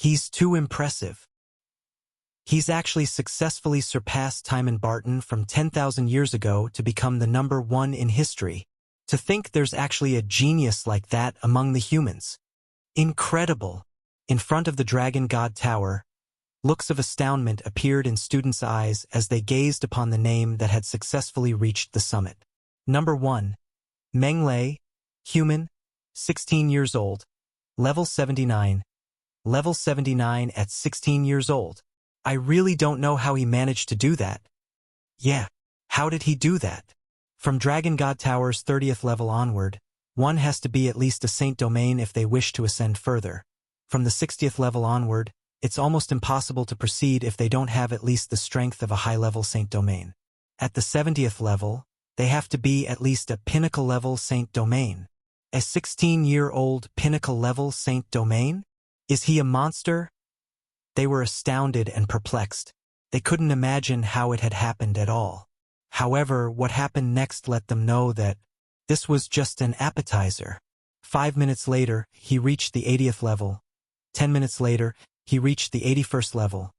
He's too impressive. He's actually successfully surpassed Timon Barton from 10,000 years ago to become the #1 in history. To think there's actually a genius like that among the humans. Incredible. In front of the Dragon God Tower, looks of astoundment appeared in students' eyes as they gazed upon the name that had successfully reached the summit. #1. Meng Lei, human, 16 years old, level 79. Level 79 at 16 years old. I really don't know how he managed to do that. Yeah, how did he do that? From Dragon God Tower's 30th level onward, one has to be at least a Saint Domain if they wish to ascend further. From the 60th level onward, it's almost impossible to proceed if they don't have at least the strength of a high-level Saint Domain. At the 70th level, they have to be at least a pinnacle-level Saint Domain. A 16-year-old pinnacle-level Saint Domain? Is he a monster? They were astounded and perplexed. They couldn't imagine how it had happened at all. However, what happened next let them know that this was just an appetizer. 5 minutes later, he reached the 80th level. 10 minutes later, he reached the 81st level.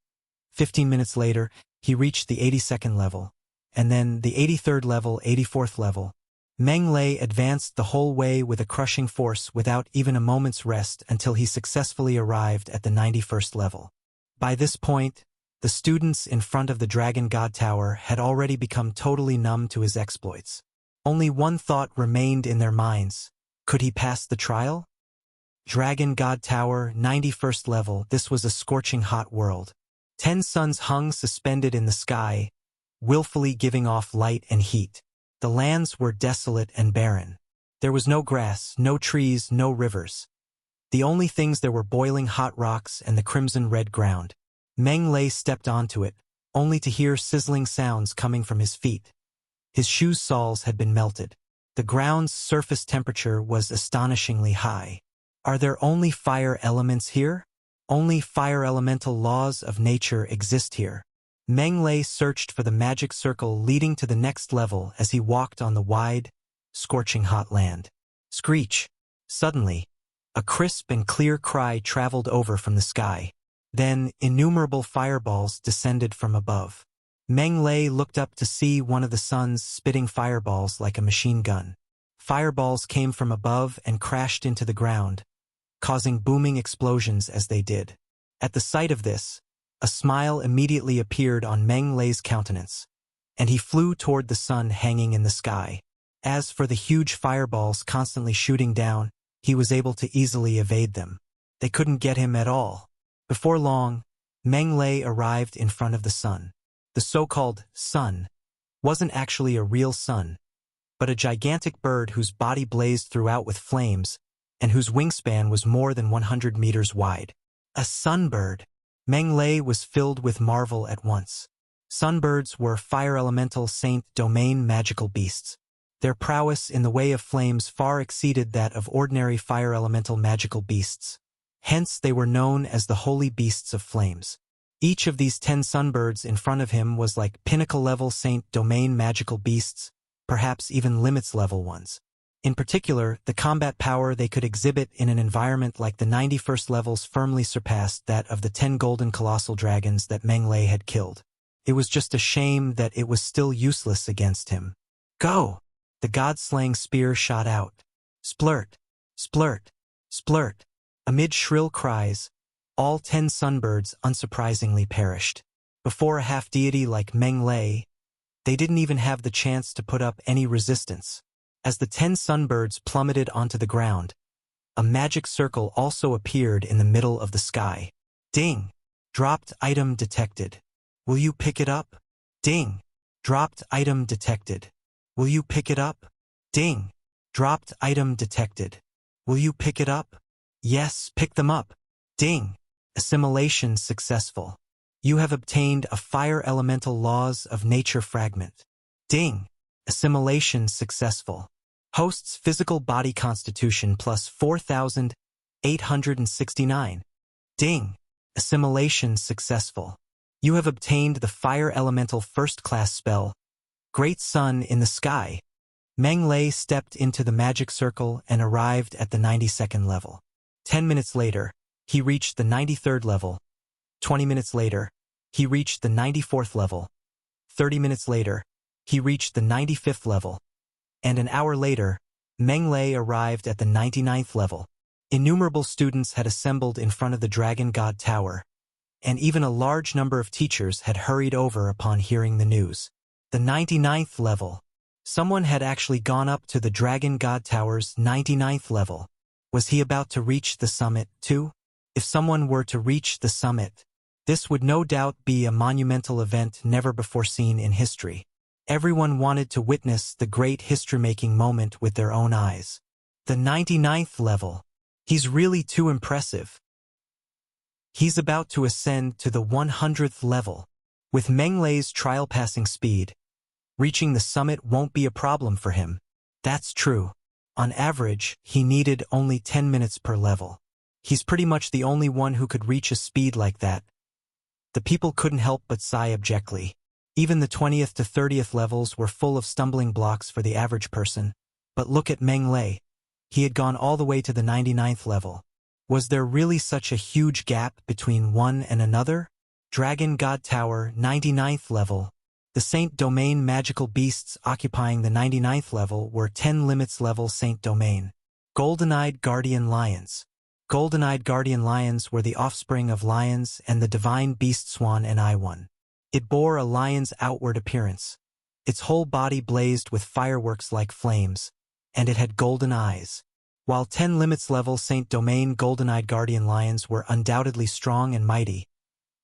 15 minutes later, he reached the 82nd level. And then the 83rd level, 84th level. Meng Lei advanced the whole way with a crushing force without even a moment's rest until he successfully arrived at the 91st level. By this point, the students in front of the Dragon God Tower had already become totally numb to his exploits. Only one thought remained in their minds. Could he pass the trial? Dragon God Tower, 91st level. This was a scorching hot world. 10 suns hung suspended in the sky, willfully giving off light and heat. The lands were desolate and barren. There was no grass, no trees, no rivers. The only things there were boiling hot rocks and the crimson-red ground. Meng Lei stepped onto it, only to hear sizzling sounds coming from his feet. His shoes' soles had been melted. The ground's surface temperature was astonishingly high. Are there only fire elements here? Only fire elemental laws of nature exist here. Meng Lei searched for the magic circle leading to the next level as he walked on the wide, scorching hot land. Screech! Suddenly, a crisp and clear cry traveled over from the sky. Then, innumerable fireballs descended from above. Meng Lei looked up to see one of the suns spitting fireballs like a machine gun. Fireballs came from above and crashed into the ground, causing booming explosions as they did. At the sight of this, a smile immediately appeared on Meng Lei's countenance, and he flew toward the sun hanging in the sky. As for the huge fireballs constantly shooting down, he was able to easily evade them. They couldn't get him at all. Before long, Meng Lei arrived in front of the sun. The so-called sun wasn't actually a real sun, but a gigantic bird whose body blazed throughout with flames and whose wingspan was more than 100 meters wide. A sunbird! Meng Lei was filled with marvel at once. Sunbirds were fire elemental Saint Domain magical beasts. Their prowess in the way of flames far exceeded that of ordinary fire elemental magical beasts. Hence they were known as the holy beasts of flames. Each of these 10 sunbirds in front of him was like pinnacle-level Saint Domain magical beasts, perhaps even limits-level ones. In particular, the combat power they could exhibit in an environment like the 91st levels firmly surpassed that of the 10 golden colossal dragons that Meng Lei had killed. It was just a shame that it was still useless against him. Go! The god-slaying spear shot out. Splurt! Splurt! Splurt! Amid shrill cries, all 10 sunbirds unsurprisingly perished. Before a half-deity like Meng Lei, they didn't even have the chance to put up any resistance. As the 10 sunbirds plummeted onto the ground, a magic circle also appeared in the middle of the sky. Ding! Dropped item detected. Will you pick it up? Ding! Dropped item detected. Will you pick it up? Ding! Dropped item detected. Will you pick it up? Yes, pick them up. Ding! Assimilation successful. You have obtained a fire elemental laws of nature fragment. Ding! Assimilation successful. Host's physical body constitution plus 4,869. Ding! Assimilation successful. You have obtained the fire elemental first-class spell, Great Sun in the Sky. Meng Lei stepped into the magic circle and arrived at the 92nd level. 10 minutes later, he reached the 93rd level. 20 minutes later, he reached the 94th level. 30 minutes later, he reached the 95th level. And an hour later, Meng Lei arrived at the 99th level. Innumerable students had assembled in front of the Dragon God Tower, and even a large number of teachers had hurried over upon hearing the news. The 99th level. Someone had actually gone up to the Dragon God Tower's 99th level. Was he about to reach the summit, too? If someone were to reach the summit, this would no doubt be a monumental event never before seen in history. Everyone wanted to witness the great history-making moment with their own eyes. The 99th level. He's really too impressive. He's about to ascend to the 100th level. With Meng Lei's trial-passing speed, reaching the summit won't be a problem for him. That's true. On average, he needed only 10 minutes per level. He's pretty much the only one who could reach a speed like that. The people couldn't help but sigh abjectly. Even the 20th to 30th levels were full of stumbling blocks for the average person. But look at Meng Lei. He had gone all the way to the 99th level. Was there really such a huge gap between one and another? Dragon God Tower, 99th level. The Saint Domain magical beasts occupying the 99th level were 10 limits level Saint Domain. Golden-eyed guardian lions. Golden-eyed guardian lions were the offspring of lions and the divine beast swan and I1. It bore a lion's outward appearance. Its whole body blazed with fireworks like flames, and it had golden eyes. While 10 limits level Saint Domain golden-eyed guardian lions were undoubtedly strong and mighty,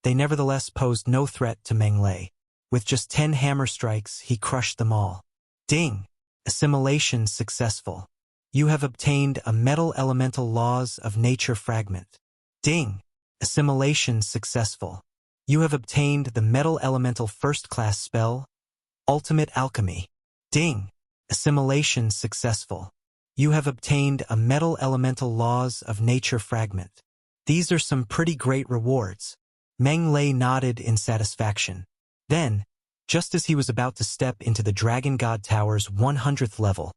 they nevertheless posed no threat to Meng Lei. With just 10 hammer strikes, he crushed them all. Ding! Assimilation successful. You have obtained a metal elemental laws of nature fragment. Ding! Assimilation successful. You have obtained the metal elemental first-class spell, Ultimate Alchemy. Ding! Assimilation successful. You have obtained a metal elemental laws of nature fragment. These are some pretty great rewards. Meng Lei nodded in satisfaction. Then, just as he was about to step into the Dragon God Tower's 100th level,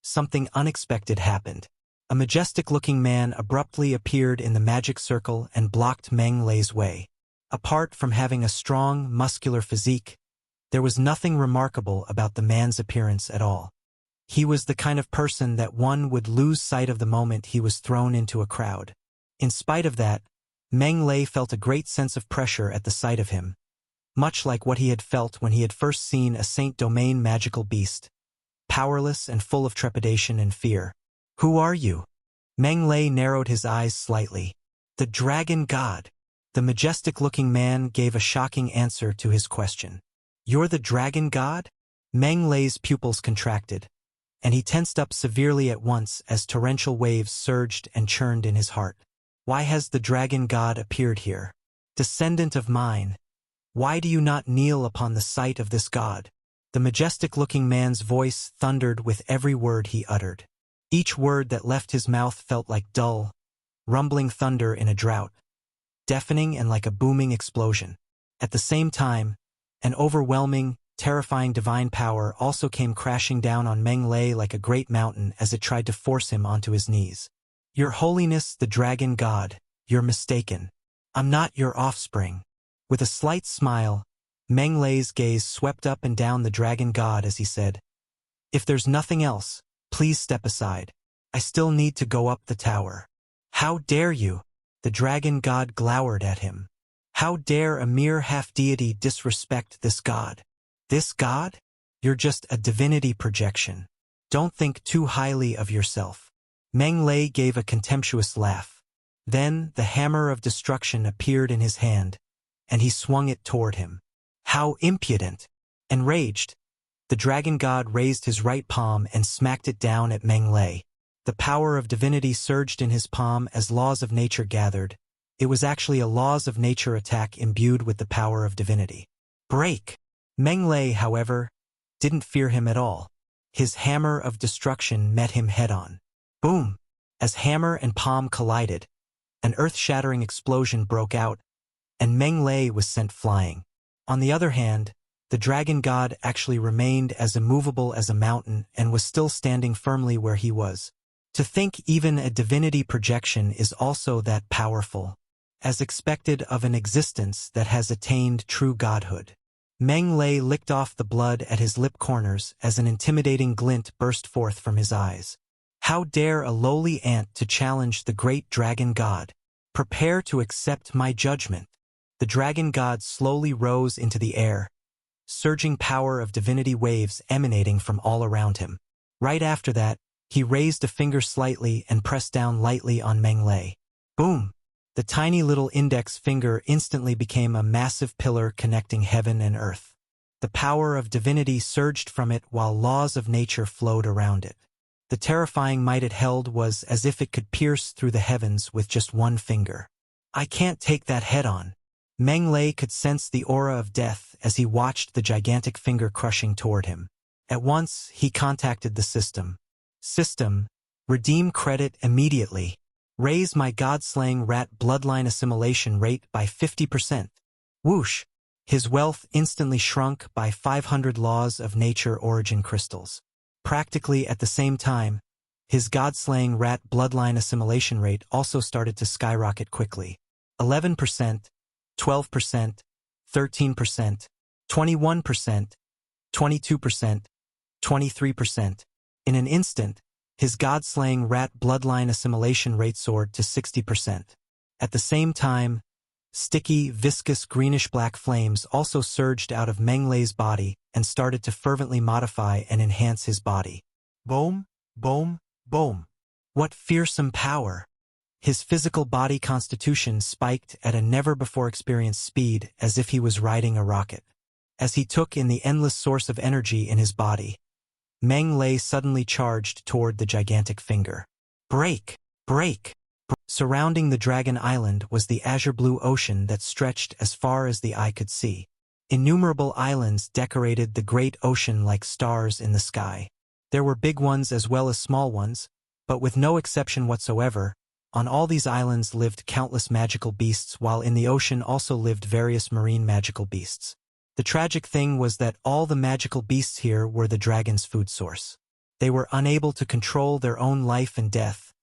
something unexpected happened. A majestic-looking man abruptly appeared in the magic circle and blocked Meng Lei's way. Apart from having a strong, muscular physique, there was nothing remarkable about the man's appearance at all. He was the kind of person that one would lose sight of the moment he was thrown into a crowd. In spite of that, Meng Lei felt a great sense of pressure at the sight of him, much like what he had felt when he had first seen a Saint Domain magical beast, powerless and full of trepidation and fear. Who are you? Meng Lei narrowed his eyes slightly. The Dragon God. The majestic-looking man gave a shocking answer to his question. You're the Dragon God? Meng Lei's pupils contracted, and he tensed up severely at once as torrential waves surged and churned in his heart. Why has the Dragon God appeared here? Descendant of mine, why do you not kneel upon the sight of this God? The majestic-looking man's voice thundered with every word he uttered. Each word that left his mouth felt like dull, rumbling thunder in a drought, deafening and like a booming explosion. At the same time, an overwhelming, terrifying divine power also came crashing down on Meng Lei like a great mountain as it tried to force him onto his knees. Your Holiness the Dragon God, you're mistaken. I'm not your offspring. With a slight smile, Meng Lei's gaze swept up and down the Dragon God as he said, If there's nothing else, please step aside. I still need to go up the tower. How dare you? The Dragon God glowered at him. How dare a mere half-deity disrespect this God? This God? You're just a divinity projection. Don't think too highly of yourself. Meng Lei gave a contemptuous laugh. Then the hammer of destruction appeared in his hand, and he swung it toward him. How impudent! Enraged, the Dragon God raised his right palm and smacked it down at Meng Lei. The power of divinity surged in his palm as laws of nature gathered. It was actually a laws of nature attack imbued with the power of divinity. Break! Meng Lei, however, didn't fear him at all. His hammer of destruction met him head-on. Boom! As hammer and palm collided, an earth-shattering explosion broke out, and Meng Lei was sent flying. On the other hand, the Dragon God actually remained as immovable as a mountain and was still standing firmly where he was. To think even a divinity projection is also that powerful, as expected of an existence that has attained true godhood. Meng Lei licked off the blood at his lip corners as an intimidating glint burst forth from his eyes. How dare a lowly ant to challenge the great dragon god? Prepare to accept my judgment. The dragon god slowly rose into the air, surging power of divinity waves emanating from all around him. Right after that, he raised a finger slightly and pressed down lightly on Meng Lei. Boom! The tiny little index finger instantly became a massive pillar connecting heaven and earth. The power of divinity surged from it while laws of nature flowed around it. The terrifying might it held was as if it could pierce through the heavens with just one finger. I can't take that head on. Meng Lei could sense the aura of death as he watched the gigantic finger crushing toward him. At once, he contacted the system. System, redeem credit immediately. Raise my god-slaying rat bloodline assimilation rate by 50%. Whoosh! His wealth instantly shrunk by 500 laws of nature origin crystals. Practically at the same time, his god-slaying rat bloodline assimilation rate also started to skyrocket quickly. 11%, 12%, 13%, 21%, 22%, 23%. In an instant, his god-slaying rat bloodline assimilation rate soared to 60%. At the same time, sticky, viscous greenish-black flames also surged out of Meng Lei's body and started to fervently modify and enhance his body. Boom, boom, boom. What fearsome power! His physical body constitution spiked at a never-before-experienced speed as if he was riding a rocket. As he took in the endless source of energy in his body, Meng Lei suddenly charged toward the gigantic finger. Break! Break! Surrounding the Dragon Island was the azure-blue ocean that stretched as far as the eye could see. Innumerable islands decorated the great ocean like stars in the sky. There were big ones as well as small ones, but with no exception whatsoever, on all these islands lived countless magical beasts, while in the ocean also lived various marine magical beasts. The tragic thing was that all the magical beasts here were the dragon's food source. They were unable to control their own life and death,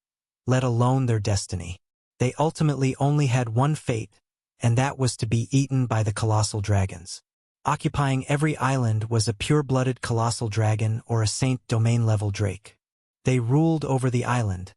let alone their destiny. They ultimately only had one fate, and that was to be eaten by the colossal dragons. Occupying every island was a pure-blooded colossal dragon or a saint domain-level drake. They ruled over the island,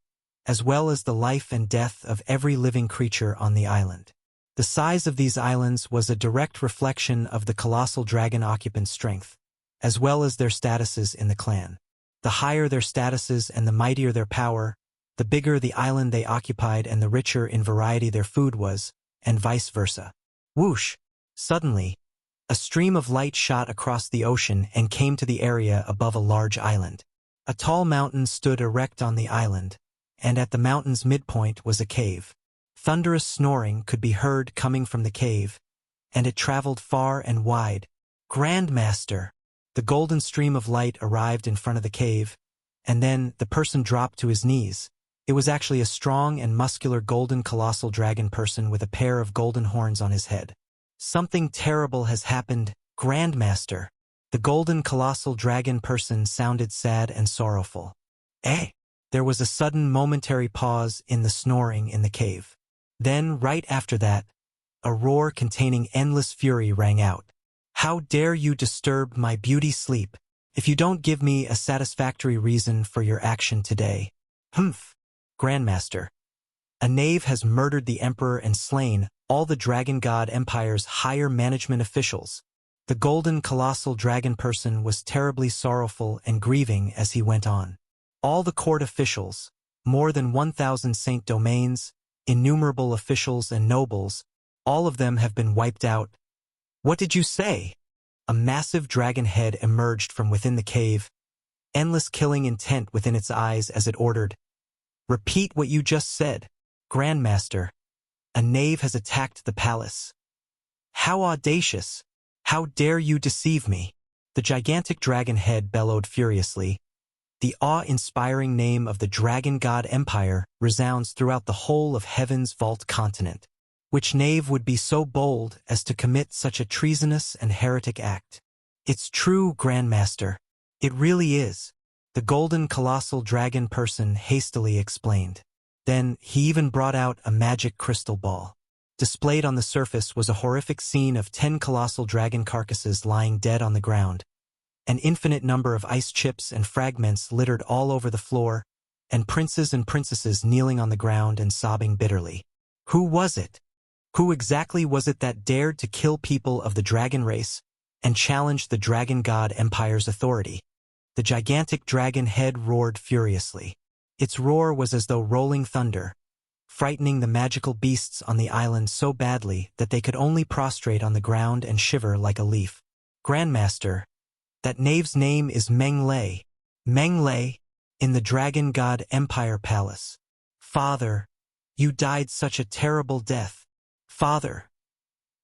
as well as the life and death of every living creature on the island. The size of these islands was a direct reflection of the colossal dragon occupants' strength, as well as their statuses in the clan. The higher their statuses and the mightier their power, the bigger the island they occupied and the richer in variety their food was, and vice versa. Whoosh! Suddenly, a stream of light shot across the ocean and came to the area above a large island. A tall mountain stood erect on the island, and at the mountain's midpoint was a cave. Thunderous snoring could be heard coming from the cave, and it traveled far and wide. Grandmaster! The golden stream of light arrived in front of the cave, and then the person dropped to his knees. It was actually a strong and muscular golden colossal dragon person with a pair of golden horns on his head. Something terrible has happened, Grandmaster. The golden colossal dragon person sounded sad and sorrowful. Eh? There was a sudden momentary pause in the snoring in the cave. Then, right after that, a roar containing endless fury rang out. How dare you disturb my beauty sleep? If you don't give me a satisfactory reason for your action today. Humph! Grandmaster. A knave has murdered the emperor and slain all the Dragon God Empire's higher management officials. The golden colossal dragon person was terribly sorrowful and grieving as he went on. All the court officials, more than 1,000 saint domains, innumerable officials and nobles, all of them have been wiped out. What did you say? A massive dragon head emerged from within the cave, endless killing intent within its eyes as it ordered. Repeat what you just said, Grandmaster. A knave has attacked the palace. How audacious! How dare you deceive me? The gigantic dragon head bellowed furiously. The awe-inspiring name of the Dragon God Empire resounds throughout the whole of Heaven's Vault continent. Which knave would be so bold as to commit such a treasonous and heretic act? It's true, Grandmaster. It really is. The golden colossal dragon person hastily explained. Then he even brought out a magic crystal ball. Displayed on the surface was a horrific scene of 10 colossal dragon carcasses lying dead on the ground, an infinite number of ice chips and fragments littered all over the floor, and princes and princesses kneeling on the ground and sobbing bitterly. Who was it? Who exactly was it that dared to kill people of the dragon race and challenge the dragon god empire's authority? The gigantic dragon head roared furiously. Its roar was as though rolling thunder, frightening the magical beasts on the island so badly that they could only prostrate on the ground and shiver like a leaf. Grandmaster, that knave's name is Meng Lei. Meng Lei, in the Dragon God Empire Palace. Father, you died such a terrible death. Father.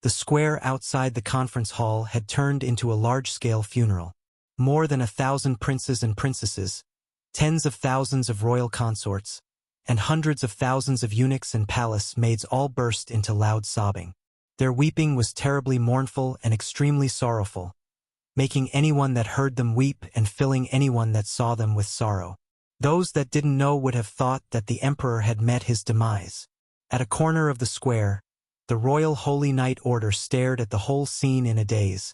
The square outside the conference hall had turned into a large-scale funeral. More than 1,000 princes and princesses, tens of thousands of royal consorts, and hundreds of thousands of eunuchs and palace maids all burst into loud sobbing. Their weeping was terribly mournful and extremely sorrowful, making anyone that heard them weep and filling anyone that saw them with sorrow. Those that didn't know would have thought that the emperor had met his demise. At a corner of the square, the Royal Holy Knight Order stared at the whole scene in a daze,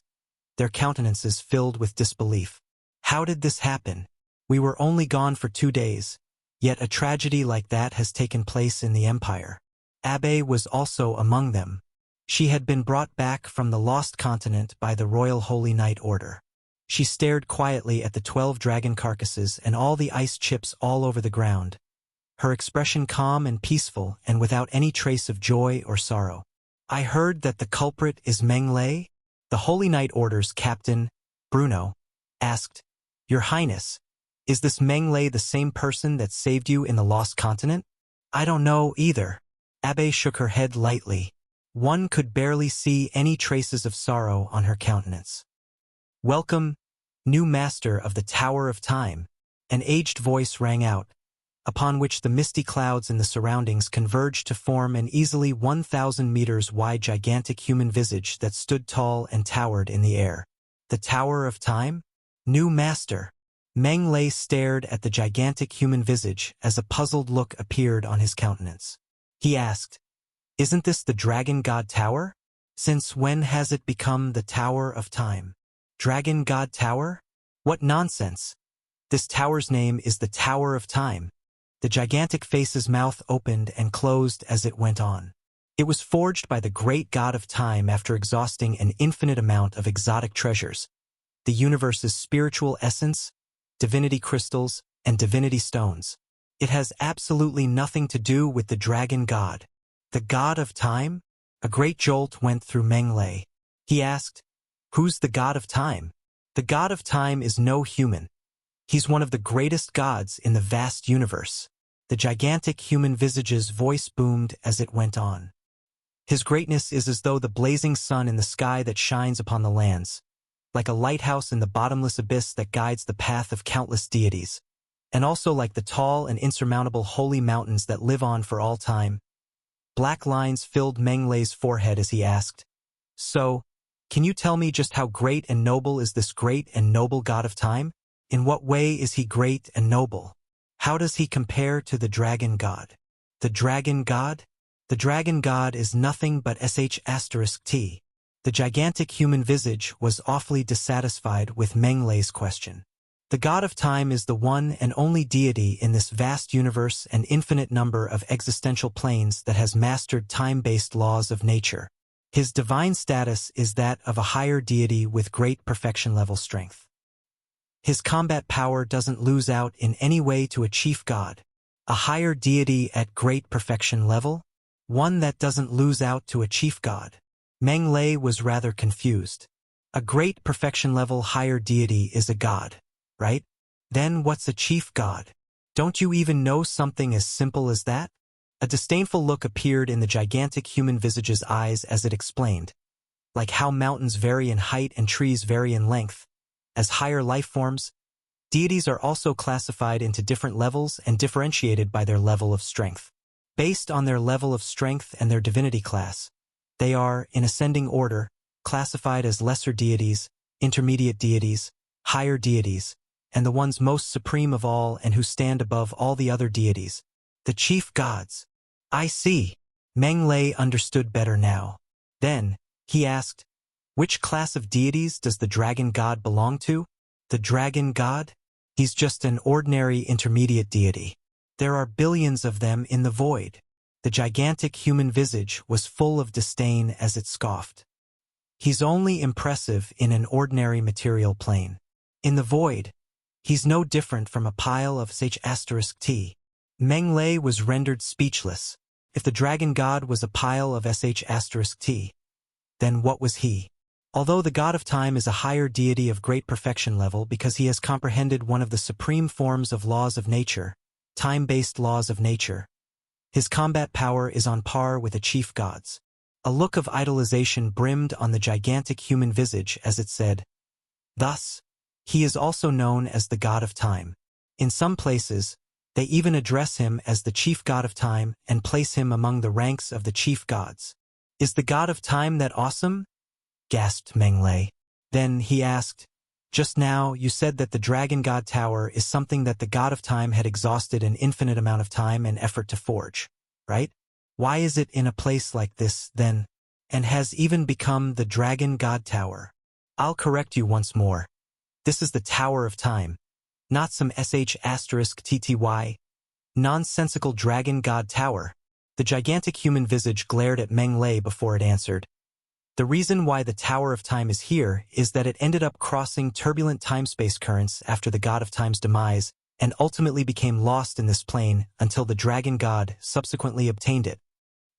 their countenances filled with disbelief. How did this happen? We were only gone for 2 days, yet a tragedy like that has taken place in the empire. Abe was also among them. She had been brought back from the lost continent by the Royal Holy Knight Order. She stared quietly at the 12 dragon carcasses and all the ice chips all over the ground, her expression calm and peaceful and without any trace of joy or sorrow. I heard that the culprit is Meng Lei? The Holy Knight Order's captain, Bruno, asked, Your Highness, is this Meng Lei the same person that saved you in the lost continent? I don't know either. Abe shook her head lightly. One could barely see any traces of sorrow on her countenance. Welcome, new master of the Tower of Time, an aged voice rang out, upon which the misty clouds in the surroundings converged to form an easily 1,000 meters wide gigantic human visage that stood tall and towered in the air. The Tower of Time? New master. Meng Lei stared at the gigantic human visage as a puzzled look appeared on his countenance. He asked, Isn't this the Dragon God Tower? Since when has it become the Tower of Time? Dragon God Tower? What nonsense! This tower's name is the Tower of Time. The gigantic face's mouth opened and closed as it went on. It was forged by the great god of time after exhausting an infinite amount of exotic treasures, the universe's spiritual essence, divinity crystals, and divinity stones. It has absolutely nothing to do with the dragon god. The god of time? A great jolt went through Meng Lei. He asked, Who's the god of time? The god of time is no human. He's one of the greatest gods in the vast universe. The gigantic human visage's voice boomed as it went on. His greatness is as though the blazing sun in the sky that shines upon the lands, like a lighthouse in the bottomless abyss that guides the path of countless deities, and also like the tall and insurmountable holy mountains that live on for all time. Black lines filled Meng Lei's forehead as he asked, So, can you tell me just how great and noble is this great and noble god of time? In what way is he great and noble? How does he compare to the dragon god? The dragon god? The dragon god is nothing but sh*t. The gigantic human visage was awfully dissatisfied with Meng Lei's question. The god of time is the one and only deity in this vast universe and infinite number of existential planes that has mastered time-based laws of nature. His divine status is that of a higher deity with great perfection-level strength. His combat power doesn't lose out in any way to a chief god. A higher deity at great perfection level? One that doesn't lose out to a chief god. Meng Lei was rather confused. A great perfection level higher deity is a god, right? Then what's a chief god? Don't you even know something as simple as that? A disdainful look appeared in the gigantic human visage's eyes as it explained, like how mountains vary in height and trees vary in length. As higher life forms, deities are also classified into different levels and differentiated by their level of strength. Based on their level of strength and their divinity class, they are, in ascending order, classified as lesser deities, intermediate deities, higher deities, and the ones most supreme of all and who stand above all the other deities. The chief gods. I see. Meng Lei understood better now. Then, he asked, which class of deities does the dragon god belong to? The dragon god? He's just an ordinary intermediate deity. There are billions of them in the void. The gigantic human visage was full of disdain as it scoffed. He's only impressive in an ordinary material plane. In the void, he's no different from a pile of sh*t. Meng Lei was rendered speechless. If the dragon god was a pile of sh*t, then what was he? Although the god of time is a higher deity of great perfection level because he has comprehended one of the supreme forms of laws of nature, time-based laws of nature, his combat power is on par with the chief gods. A look of idolization brimmed on the gigantic human visage as it said, thus, he is also known as the god of time. In some places, they even address him as the chief god of time and place him among the ranks of the chief gods. Is the god of time that awesome? Gasped Meng Lei. Then he asked, just now you said that the Dragon God Tower is something that the God of Time had exhausted an infinite amount of time and effort to forge, right? Why is it in a place like this, then, and has even become the Dragon God Tower? I'll correct you once more. This is the Tower of Time, not some sh*tty, nonsensical Dragon God Tower. The gigantic human visage glared at Meng Lei before it answered. The reason why the Tower of Time is here is that it ended up crossing turbulent time-space currents after the God of Time's demise and ultimately became lost in this plane until the Dragon God subsequently obtained it.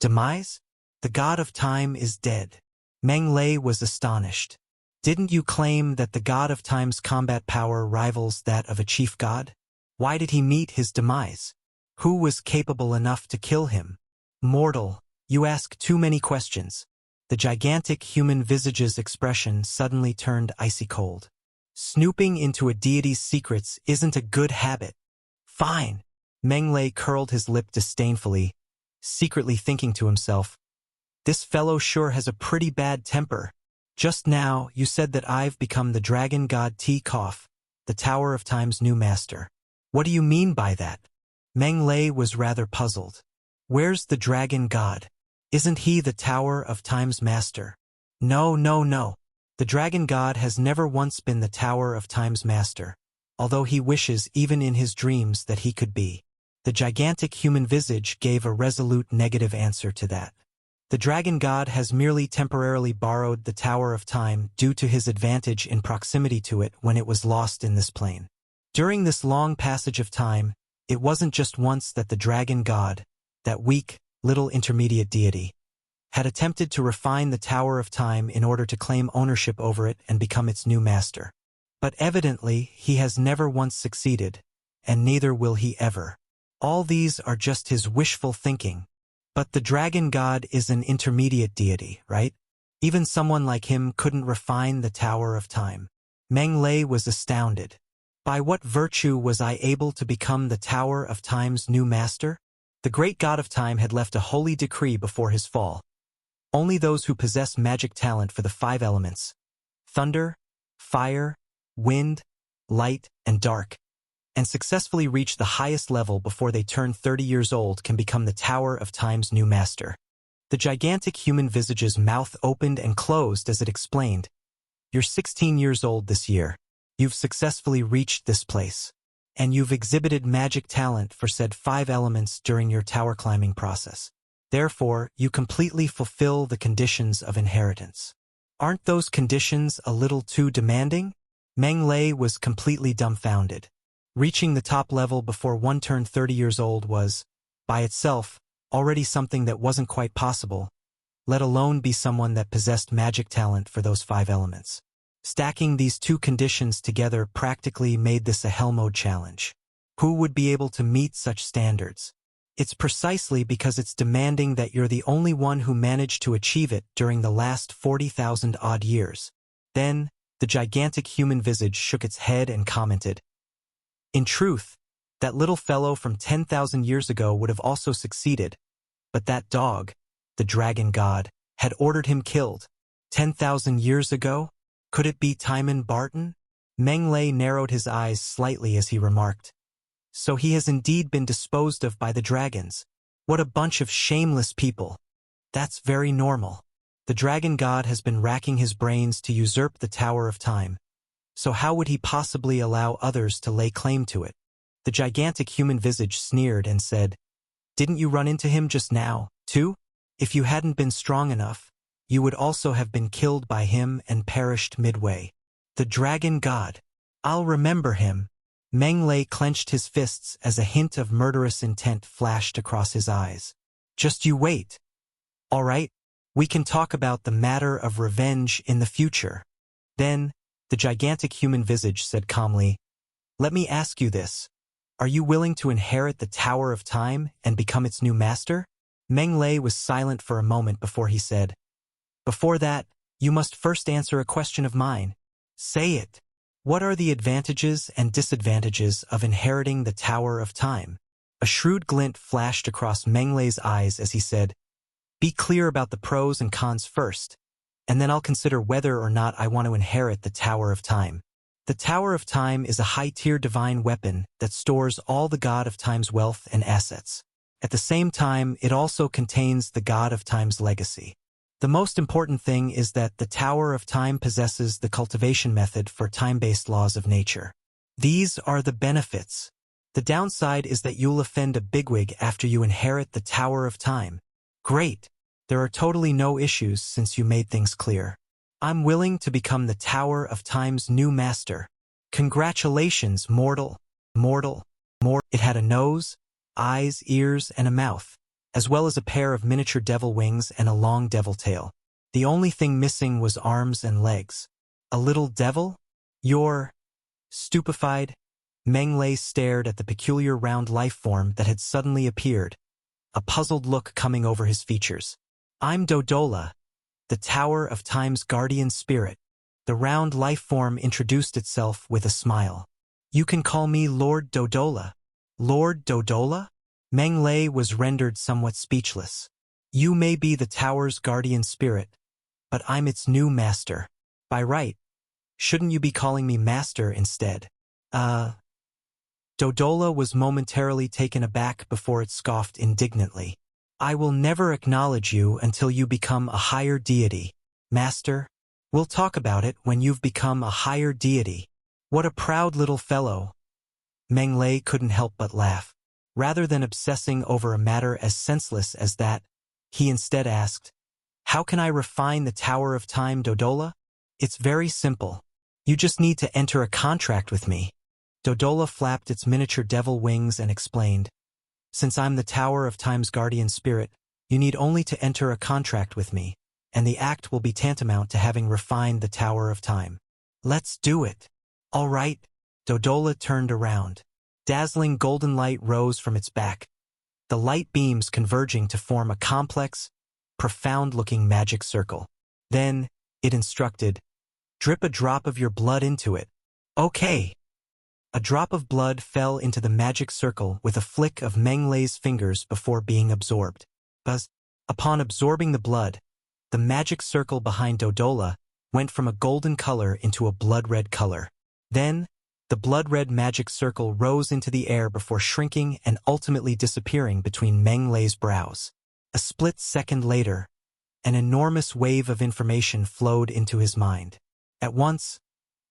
Demise? The God of Time is dead. Meng Lei was astonished. Didn't you claim that the God of Time's combat power rivals that of a chief god? Why did he meet his demise? Who was capable enough to kill him? Mortal, you ask too many questions. The gigantic human visage's expression suddenly turned icy cold. Snooping into a deity's secrets isn't a good habit. Fine. Meng Lei curled his lip disdainfully, secretly thinking to himself, this fellow sure has a pretty bad temper. Just now, you said that I've become the dragon god T-Koff, the Tower of Time's new master. What do you mean by that? Meng Lei was rather puzzled. Where's the dragon god? Isn't he the Tower of Time's master? No. The dragon god has never once been the Tower of Time's master, although he wishes even in his dreams that he could be. The gigantic human visage gave a resolute negative answer to that. The dragon god has merely temporarily borrowed the Tower of Time due to his advantage in proximity to it when it was lost in this plane. During this long passage of time, it wasn't just once that the dragon god, that weak, little intermediate deity, had attempted to refine the Tower of Time in order to claim ownership over it and become its new master. But evidently, he has never once succeeded, and neither will he ever. All these are just his wishful thinking. But the dragon god is an intermediate deity, right? Even someone like him couldn't refine the Tower of Time. Meng Lei was astounded. By what virtue was I able to become the Tower of Time's new master? The great god of time had left a holy decree before his fall. Only those who possess magic talent for the 5 elements, thunder, fire, wind, light, and dark, and successfully reach the highest level before they turn 30 years old can become the Tower of Time's new master. The gigantic human visage's mouth opened and closed as it explained, you're 16 years old this year. You've successfully reached this place. And you've exhibited magic talent for said 5 elements during your tower climbing process. Therefore, you completely fulfill the conditions of inheritance. Aren't those conditions a little too demanding? Meng Lei was completely dumbfounded. Reaching the top level before one turned 30 years old was, by itself, already something that wasn't quite possible, let alone be someone that possessed magic talent for those 5 elements. Stacking these 2 conditions together practically made this a hell mode challenge. Who would be able to meet such standards? It's precisely because it's demanding that you're the only one who managed to achieve it during the last 40,000 odd years. Then, the gigantic human visage shook its head and commented, in truth, that little fellow from 10,000 years ago would have also succeeded, but that dog, the dragon god, had ordered him killed. 10,000 years ago? Could it be Timon Barton? Meng Lei narrowed his eyes slightly as he remarked. So he has indeed been disposed of by the dragons. What a bunch of shameless people. That's very normal. The dragon god has been racking his brains to usurp the Tower of Time. So how would he possibly allow others to lay claim to it? The gigantic human visage sneered and said, Didn't you run into him just now, too? If you hadn't been strong enough, you would also have been killed by him and perished midway. The dragon god. I'll remember him. Meng Lei clenched his fists as a hint of murderous intent flashed across his eyes. Just you wait. All right, we can talk about the matter of revenge in the future. Then, the gigantic human visage said calmly, Let me ask you this. Are you willing to inherit the Tower of Time and become its new master? Meng Lei was silent for a moment before he said, Before that, you must first answer a question of mine. Say it. What are the advantages and disadvantages of inheriting the Tower of Time? A shrewd glint flashed across Meng Lei's eyes as he said, Be clear about the pros and cons first, and then I'll consider whether or not I want to inherit the Tower of Time. The Tower of Time is a high-tier divine weapon that stores all the God of Time's wealth and assets. At the same time, it also contains the God of Time's legacy. The most important thing is that the Tower of Time possesses the cultivation method for time-based laws of nature. These are the benefits. The downside is that you'll offend a bigwig after you inherit the Tower of Time. Great. There are totally no issues since you made things clear. I'm willing to become the Tower of Time's new master. Congratulations, mortal. It had a nose, eyes, ears, and a mouth, as well as a pair of miniature devil wings and a long devil tail. The only thing missing was arms and legs. A little devil? You're stupefied? Meng Lei stared at the peculiar round life form that had suddenly appeared, a puzzled look coming over his features. I'm Dodola, the Tower of Time's guardian spirit. The round life form introduced itself with a smile. You can call me Lord Dodola. Lord Dodola? Meng Lei was rendered somewhat speechless. You may be the Tower's guardian spirit, but I'm its new master. By right, shouldn't you be calling me master instead? Dodola was momentarily taken aback before it scoffed indignantly. I will never acknowledge you until you become a higher deity. Master, we'll talk about it when you've become a higher deity. What a proud little fellow. Meng Lei couldn't help but laugh. Rather than obsessing over a matter as senseless as that, he instead asked, How can I refine the Tower of Time, Dodola? It's very simple. You just need to enter a contract with me. Dodola flapped its miniature devil wings and explained, Since I'm the Tower of Time's guardian spirit, you need only to enter a contract with me, and the act will be tantamount to having refined the Tower of Time. Let's do it. All right. Dodola turned around. Dazzling golden light rose from its back, the light beams converging to form a complex, profound-looking magic circle. Then, it instructed, Drip a drop of your blood into it. Okay. A drop of blood fell into the magic circle with a flick of Meng Lei's fingers before being absorbed. Upon absorbing the blood, the magic circle behind Dodola went from a golden color into a blood-red color. Then, the blood-red magic circle rose into the air before shrinking and ultimately disappearing between Meng Lei's brows. A split second later, an enormous wave of information flowed into his mind. At once,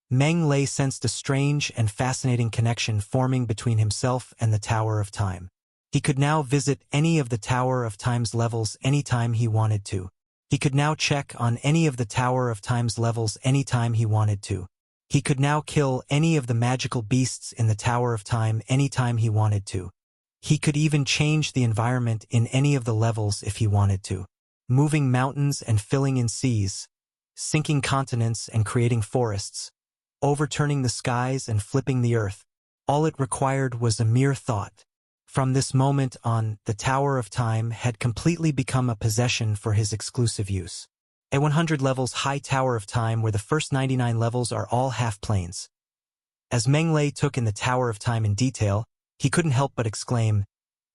Meng Lei sensed a strange and fascinating connection forming between himself and the Tower of Time. He could now visit any of the Tower of Time's levels anytime he wanted to. He could now check on any of the Tower of Time's levels anytime he wanted to. He could now kill any of the magical beasts in the Tower of Time anytime he wanted to. He could even change the environment in any of the levels if he wanted to, moving mountains and filling in seas, sinking continents and creating forests, overturning the skies and flipping the earth. All it required was a mere thought. From this moment on, the Tower of Time had completely become a possession for his exclusive use. A 100 levels high Tower of Time where the first 99 levels are all half-planes. As Meng Lei took in the Tower of Time in detail, he couldn't help but exclaim,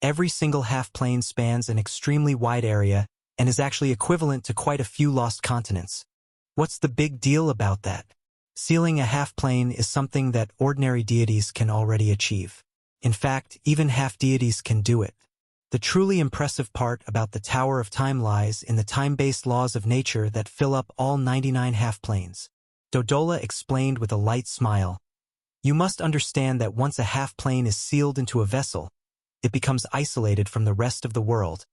Every single half-plane spans an extremely wide area and is actually equivalent to quite a few lost continents. What's the big deal about that? Sealing a half-plane is something that ordinary deities can already achieve. In fact, even half-deities can do it. The truly impressive part about the Tower of Time lies in the time-based laws of nature that fill up all 99 half-planes. Dodola explained with a light smile. You must understand that once a half-plane is sealed into a vessel, it becomes isolated from the rest of the world,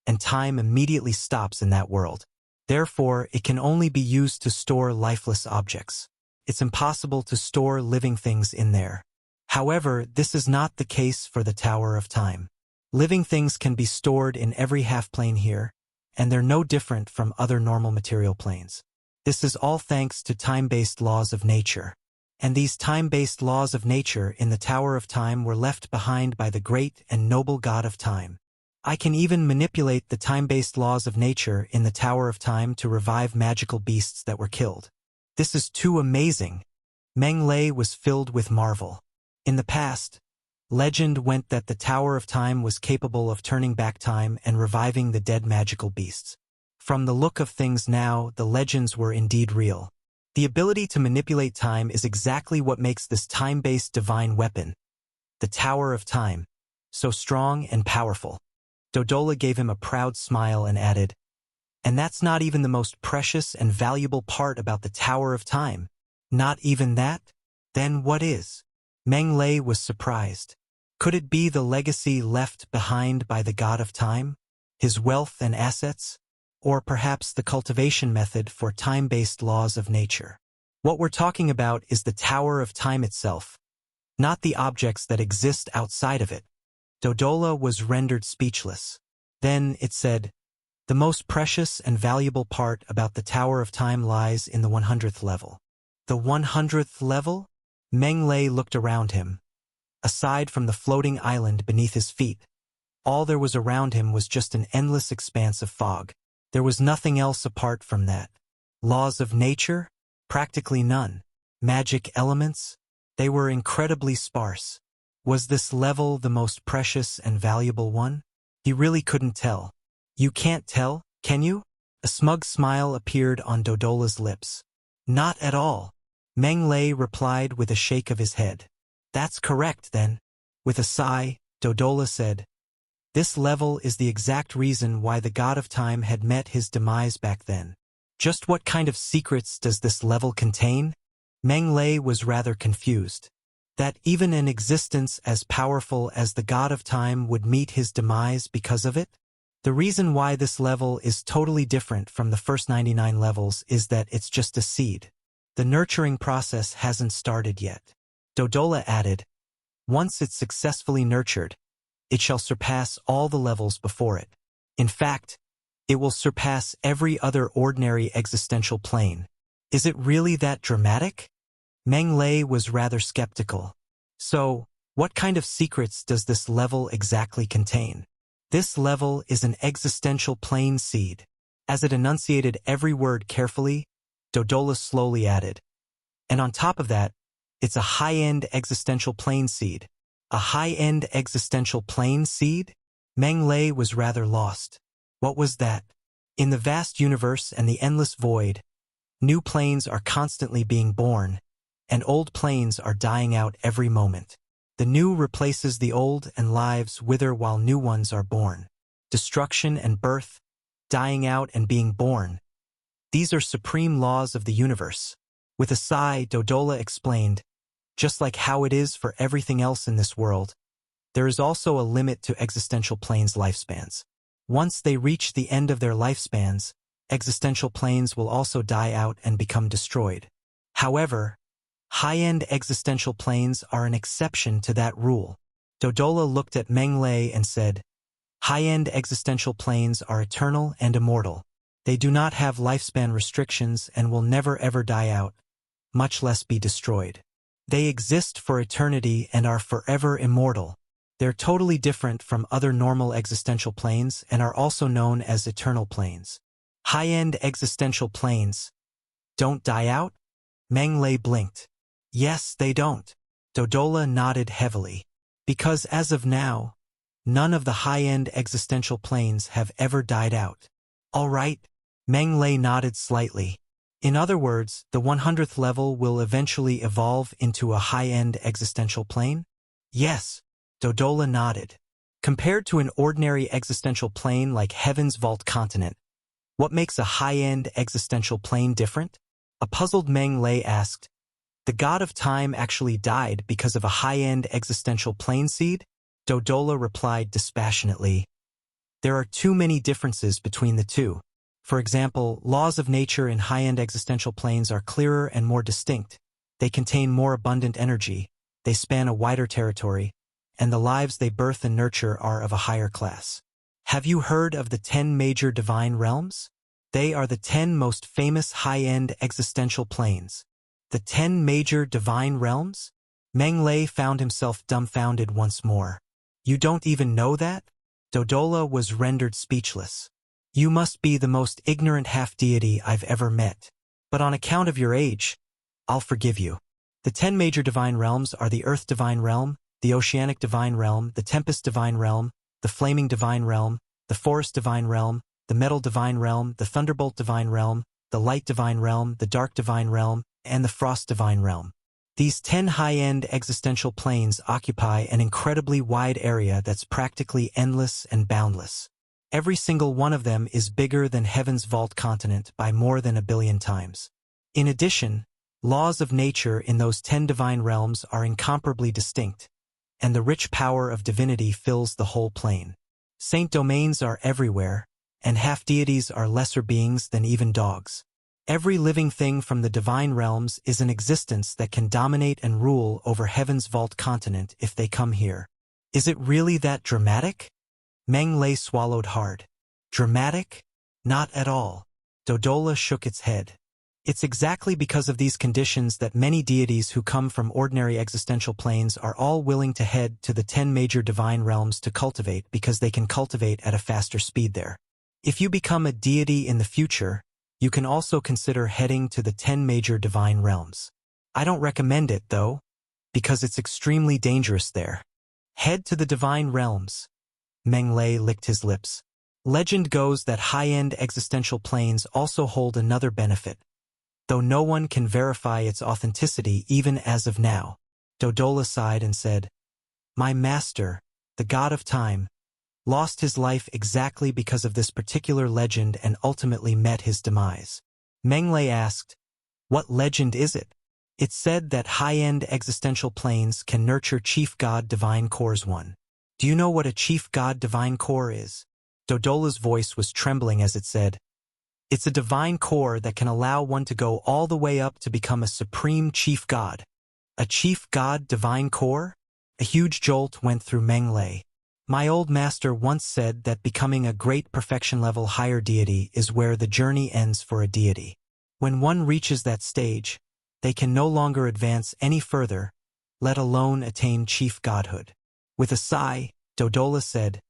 and time immediately stops in that world. Therefore, it can only be used to store lifeless objects. It's impossible to store living things in there. However, this is not the case for the Tower of Time. Living things can be stored in every half-plane here, and they're no different from other normal material planes. This is all thanks to time-based laws of nature. And these time-based laws of nature in the Tower of Time were left behind by the great and noble God of Time. I can even manipulate the time-based laws of nature in the Tower of Time to revive magical beasts that were killed. This is too amazing. Meng Lei was filled with marvel. In the past, legend went that the Tower of Time was capable of turning back time and reviving the dead magical beasts. From the look of things now, the legends were indeed real. The ability to manipulate time is exactly what makes this time-based divine weapon, the Tower of Time, so strong and powerful. Dodola gave him a proud smile and added, and that's not even the most precious and valuable part about the Tower of Time. Not even that? Then what is? Meng Lei was surprised. Could it be the legacy left behind by the God of Time? His wealth and assets? Or perhaps the cultivation method for time-based laws of nature? What we're talking about is the Tower of Time itself, not the objects that exist outside of it. Dodola was rendered speechless. Then it said, the most precious and valuable part about the Tower of Time lies in the 100th level. The 100th level? Meng Lei looked around him. Aside from the floating island beneath his feet, all there was around him was just an endless expanse of fog. There was nothing else apart from that. Laws of nature? Practically none. Magic elements? They were incredibly sparse. Was this level the most precious and valuable one? He really couldn't tell. You can't tell, can you? A smug smile appeared on Dodola's lips. Not at all. Meng Lei replied with a shake of his head. That's correct, then. With a sigh, Dodola said, this level is the exact reason why the God of Time had met his demise back then. Just what kind of secrets does this level contain? Meng Lei was rather confused. That even an existence as powerful as the God of Time would meet his demise because of it? The reason why this level is totally different from the first 99 levels is that it's just a seed. The nurturing process hasn't started yet. Dodola added, once it's successfully nurtured, it shall surpass all the levels before it. In fact, it will surpass every other ordinary existential plane. Is it really that dramatic? Meng Lei was rather skeptical. So, what kind of secrets does this level exactly contain? This level is an existential plane seed. As it enunciated every word carefully, Dodola slowly added, and on top of that, it's a high-end existential plane seed. A high-end existential plane seed? Meng Lei was rather lost. What was that? In the vast universe and the endless void, new planes are constantly being born, and old planes are dying out every moment. The new replaces the old and lives wither while new ones are born. Destruction and birth, dying out and being born. These are supreme laws of the universe. With a sigh, Dodola explained, just like how it is for everything else in this world, there is also a limit to existential planes' lifespans. Once they reach the end of their lifespans, existential planes will also die out and become destroyed. However, high-end existential planes are an exception to that rule. Dodola looked at Meng Lei and said, high-end existential planes are eternal and immortal. They do not have lifespan restrictions and will never ever die out, much less be destroyed. They exist for eternity and are forever immortal. They're totally different from other normal existential planes and are also known as eternal planes. High-end existential planes don't die out? Meng Lei blinked. Yes, they don't. Dodola nodded heavily. Because as of now, none of the high-end existential planes have ever died out. All right. Meng Lei nodded slightly. In other words, the 100th level will eventually evolve into a high-end existential plane? Yes, Dodola nodded. Compared to an ordinary existential plane like Heaven's Vault Continent, what makes a high-end existential plane different? A puzzled Meng Lei asked. The god of time actually died because of a high-end existential plane seed? Dodola replied dispassionately. There are too many differences between the two. For example, laws of nature in high-end existential planes are clearer and more distinct. They contain more abundant energy, they span a wider territory, and the lives they birth and nurture are of a higher class. Have you heard of the 10 major divine realms? They are the 10 most famous high-end existential planes. The 10 major divine realms? Meng Lei found himself dumbfounded once more. You don't even know that? Dodola was rendered speechless. You must be the most ignorant half-deity I've ever met. But on account of your age, I'll forgive you. The 10 major divine realms are the Earth Divine Realm, the Oceanic Divine Realm, the Tempest Divine Realm, the Flaming Divine Realm, the Forest Divine Realm, the Metal Divine Realm, the Thunderbolt Divine Realm, the Light Divine Realm, the Dark Divine Realm, and the Frost Divine Realm. These 10 high-end existential planes occupy an incredibly wide area that's practically endless and boundless. Every single one of them is bigger than Heaven's Vault Continent by more than 1 billion times. In addition, laws of nature in those 10 divine realms are incomparably distinct, and the rich power of divinity fills the whole plane. Saint domains are everywhere, and half-deities are lesser beings than even dogs. Every living thing from the divine realms is an existence that can dominate and rule over Heaven's Vault Continent if they come here. Is it really that dramatic? Meng Lei swallowed hard. Dramatic? Not at all. Dodola shook its head. It's exactly because of these conditions that many deities who come from ordinary existential planes are all willing to head to the 10 major divine realms to cultivate because they can cultivate at a faster speed there. If you become a deity in the future, you can also consider heading to the 10 major divine realms. I don't recommend it, though, because it's extremely dangerous there. Head to the divine realms. Meng Lei licked his lips. Legend goes that high-end existential planes also hold another benefit, though no one can verify its authenticity even as of now. Dodola sighed and said, My master, the god of time, lost his life exactly because of this particular legend and ultimately met his demise. Meng Lei asked, What legend is it? It's said that high-end existential planes can nurture Chief God Divine Core's one. Do you know what a Chief God Divine Core is? Dodola's voice was trembling as it said, It's a divine core that can allow one to go all the way up to become a supreme chief god. A chief god divine core? A huge jolt went through Meng Lei. My old master once said that becoming a great perfection-level higher deity is where the journey ends for a deity. When one reaches that stage, they can no longer advance any further, let alone attain chief godhood. With a sigh, Dodola said,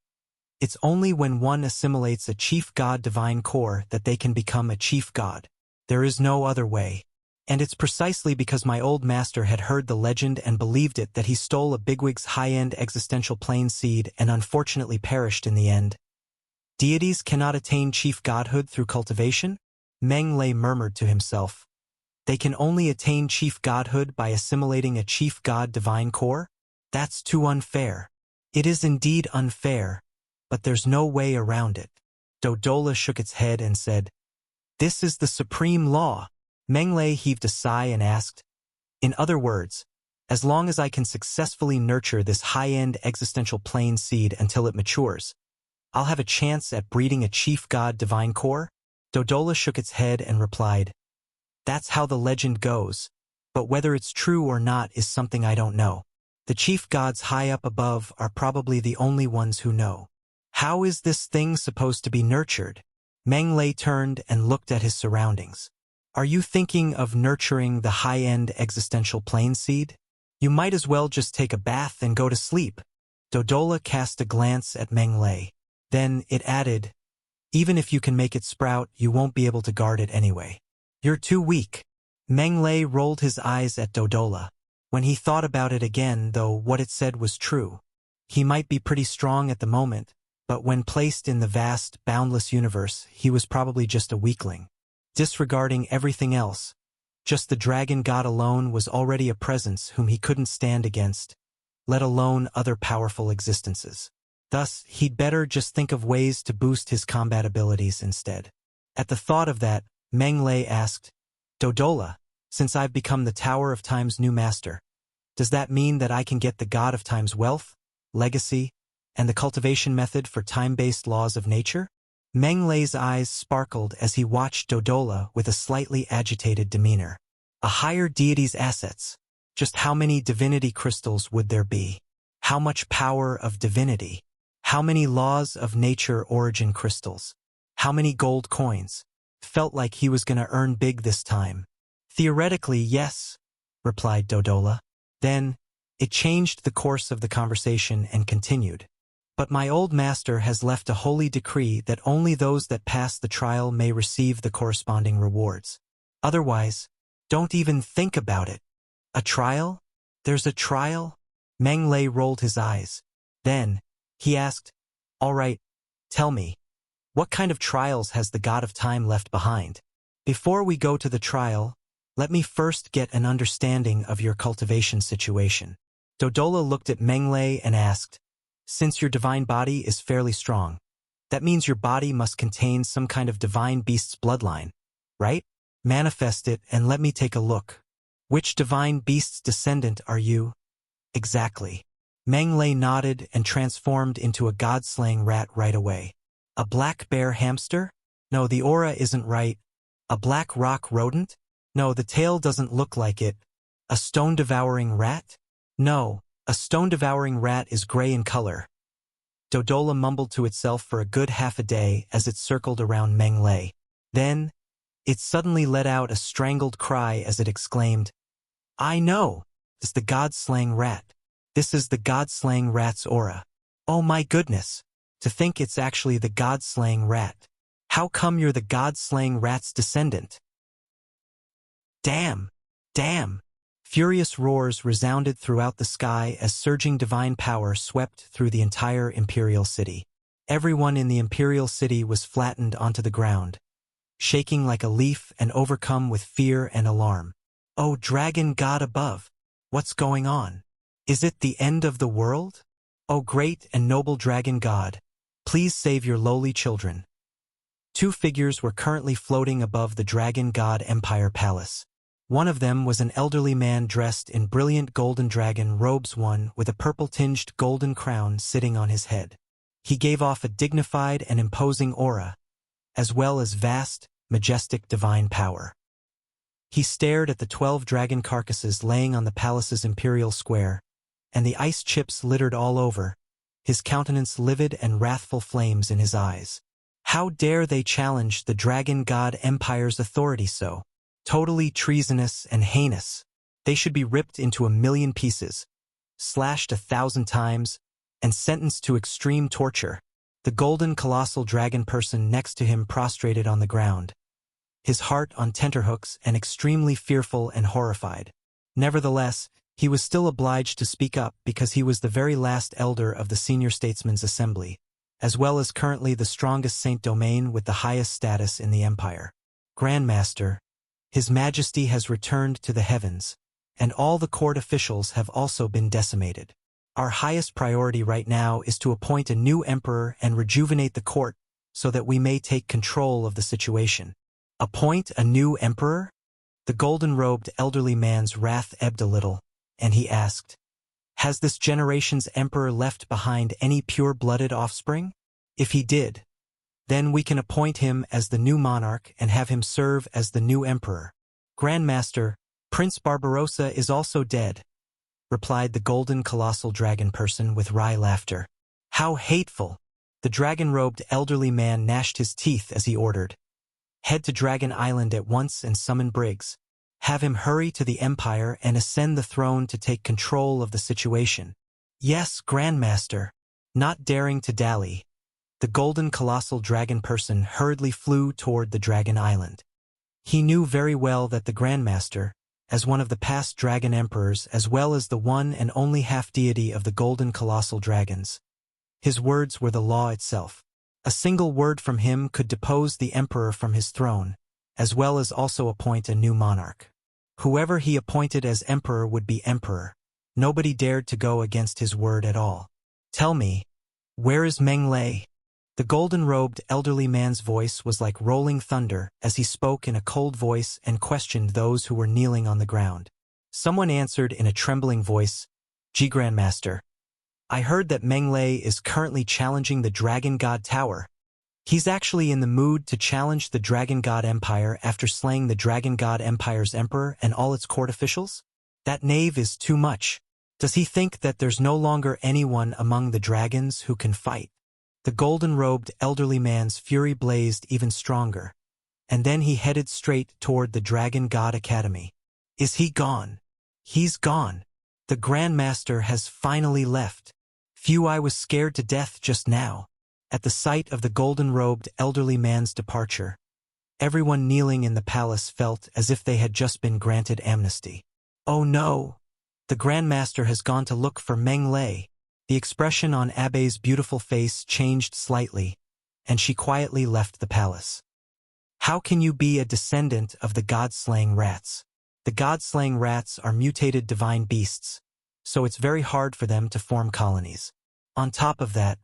It's only when one assimilates a chief god divine core that they can become a chief god. There is no other way. And it's precisely because my old master had heard the legend and believed it that he stole a bigwig's high-end existential plane seed and unfortunately perished in the end. Deities cannot attain chief godhood through cultivation? Meng Lei murmured to himself. They can only attain chief godhood by assimilating a chief god divine core? That's too unfair. It is indeed unfair, but there's no way around it. Dodola shook its head and said, This is the supreme law. Meng Lei heaved a sigh and asked, In other words, as long as I can successfully nurture this high-end existential plane seed until it matures, I'll have a chance at breeding a chief god divine core? Dodola shook its head and replied, That's how the legend goes, but whether it's true or not is something I don't know. The chief gods high up above are probably the only ones who know. How is this thing supposed to be nurtured? Meng Lei turned and looked at his surroundings. Are you thinking of nurturing the high-end existential plane seed? You might as well just take a bath and go to sleep. Dodola cast a glance at Meng Lei. Then it added, Even if you can make it sprout, you won't be able to guard it anyway. You're too weak. Meng Lei rolled his eyes at Dodola. When he thought about it again, though what it said was true. He might be pretty strong at the moment, but when placed in the vast, boundless universe, he was probably just a weakling. disregarding everything else. Just the dragon god alone was already a presence whom he couldn't stand against, let alone other powerful existences. Thus, he'd better just think of ways to boost his combat abilities instead. At the thought of that, Meng Lei asked, Dodola, since I've become the Tower of Time's new master, does that mean that I can get the God of Time's wealth, legacy, and the cultivation method for time-based laws of nature? Meng Lei's eyes sparkled as he watched Dodola with a slightly agitated demeanor. A higher deity's assets. Just how many divinity crystals would there be? How much power of divinity? How many laws of nature origin crystals? How many gold coins? Felt like he was gonna earn big this time. Theoretically, yes, replied Dodola. Then, it changed the course of the conversation and continued. But my old master has left a holy decree that only those that pass the trial may receive the corresponding rewards. Otherwise, don't even think about it. A trial? There's a trial? Meng Lei rolled his eyes. Then, he asked, all right, tell me, what kind of trials has the God of Time left behind? Before we go to the trial, let me first get an understanding of your cultivation situation. Dodola looked at Meng Lei and asked, since your divine body is fairly strong, that means your body must contain some kind of divine beast's bloodline, right? Manifest it and let me take a look. Which divine beast's descendant are you? Exactly. Meng Lei nodded and transformed into a god-slaying rat right away. A black bear hamster? No, the aura isn't right. A black rock rodent? No, the tail doesn't look like it. A stone-devouring rat? No, a stone-devouring rat is gray in color. Dodola mumbled to itself for a good half a day as it circled around Meng Lei. Then, it suddenly let out a strangled cry as it exclaimed, I know! It's the god-slaying rat. This is the god-slaying rat's aura. Oh my goodness! To think it's actually the god-slaying rat. How come you're the god-slaying rat's descendant? Damn! Damn! Furious roars resounded throughout the sky as surging divine power swept through the entire imperial city. Everyone in the imperial city was flattened onto the ground, shaking like a leaf and overcome with fear and alarm. Oh, dragon god above! What's going on? Is it the end of the world? Oh, great and noble dragon god, please save your lowly children. Two figures were currently floating above the dragon god empire palace. One of them was an elderly man dressed in brilliant golden dragon robes, one with a purple-tinged golden crown sitting on his head. He gave off a dignified and imposing aura, as well as vast, majestic divine power. He stared at the 12 dragon carcasses laying on the palace's imperial square, and the ice chips littered all over, his countenance livid and wrathful flames in his eyes. How dare they challenge the dragon god empire's authority so? Totally treasonous and heinous. They should be ripped into 1,000,000 pieces, slashed 1,000 times, and sentenced to extreme torture. The golden colossal dragon person next to him prostrated on the ground, his heart on tenterhooks and extremely fearful and horrified. Nevertheless, he was still obliged to speak up because he was the very last elder of the senior statesman's assembly, as well as currently the strongest Saint Domain with the highest status in the empire. Grandmaster, His Majesty has returned to the heavens, and all the court officials have also been decimated. Our highest priority right now is to appoint a new emperor and rejuvenate the court so that we may take control of the situation. Appoint a new emperor? The golden-robed elderly man's wrath ebbed a little, and he asked, has this generation's emperor left behind any pure-blooded offspring? If he did, then we can appoint him as the new monarch and have him serve as the new emperor. Grandmaster, Prince Barbarossa is also dead, replied the golden colossal dragon person with wry laughter. How hateful! The dragon-robed elderly man gnashed his teeth as he ordered, head to Dragon Island at once and summon Briggs. Have him hurry to the Empire and ascend the throne to take control of the situation. Yes, Grandmaster. Not daring to dally, the golden colossal dragon person hurriedly flew toward the Dragon Island. He knew very well that the Grandmaster, as one of the past dragon emperors as well as the one and only half-deity of the golden colossal dragons, his words were the law itself. A single word from him could depose the emperor from his throne, as well as also appoint a new monarch. Whoever he appointed as emperor would be emperor. Nobody dared to go against his word at all. Tell me, where is Meng Lei? The golden-robed elderly man's voice was like rolling thunder as he spoke in a cold voice and questioned those who were kneeling on the ground. Someone answered in a trembling voice, "Ji Grandmaster. I heard that Meng Lei is currently challenging the Dragon God Tower. He's actually in the mood to challenge the Dragon God Empire after slaying the Dragon God Empire's emperor and all its court officials? That knave is too much. Does he think that there's no longer anyone among the dragons who can fight?" The golden-robed elderly man's fury blazed even stronger, and then he headed straight toward the Dragon God Academy. Is he gone? He's gone. The Grandmaster has finally left. Phew, I was scared to death just now. At the sight of the golden-robed elderly man's departure, everyone kneeling in the palace felt as if they had just been granted amnesty. Oh no! The Grandmaster has gone to look for Meng Lei. The expression on Abe's beautiful face changed slightly, and she quietly left the palace. How can you be a descendant of the god-slaying rats? The god-slaying rats are mutated divine beasts, so it's very hard for them to form colonies. On top of that,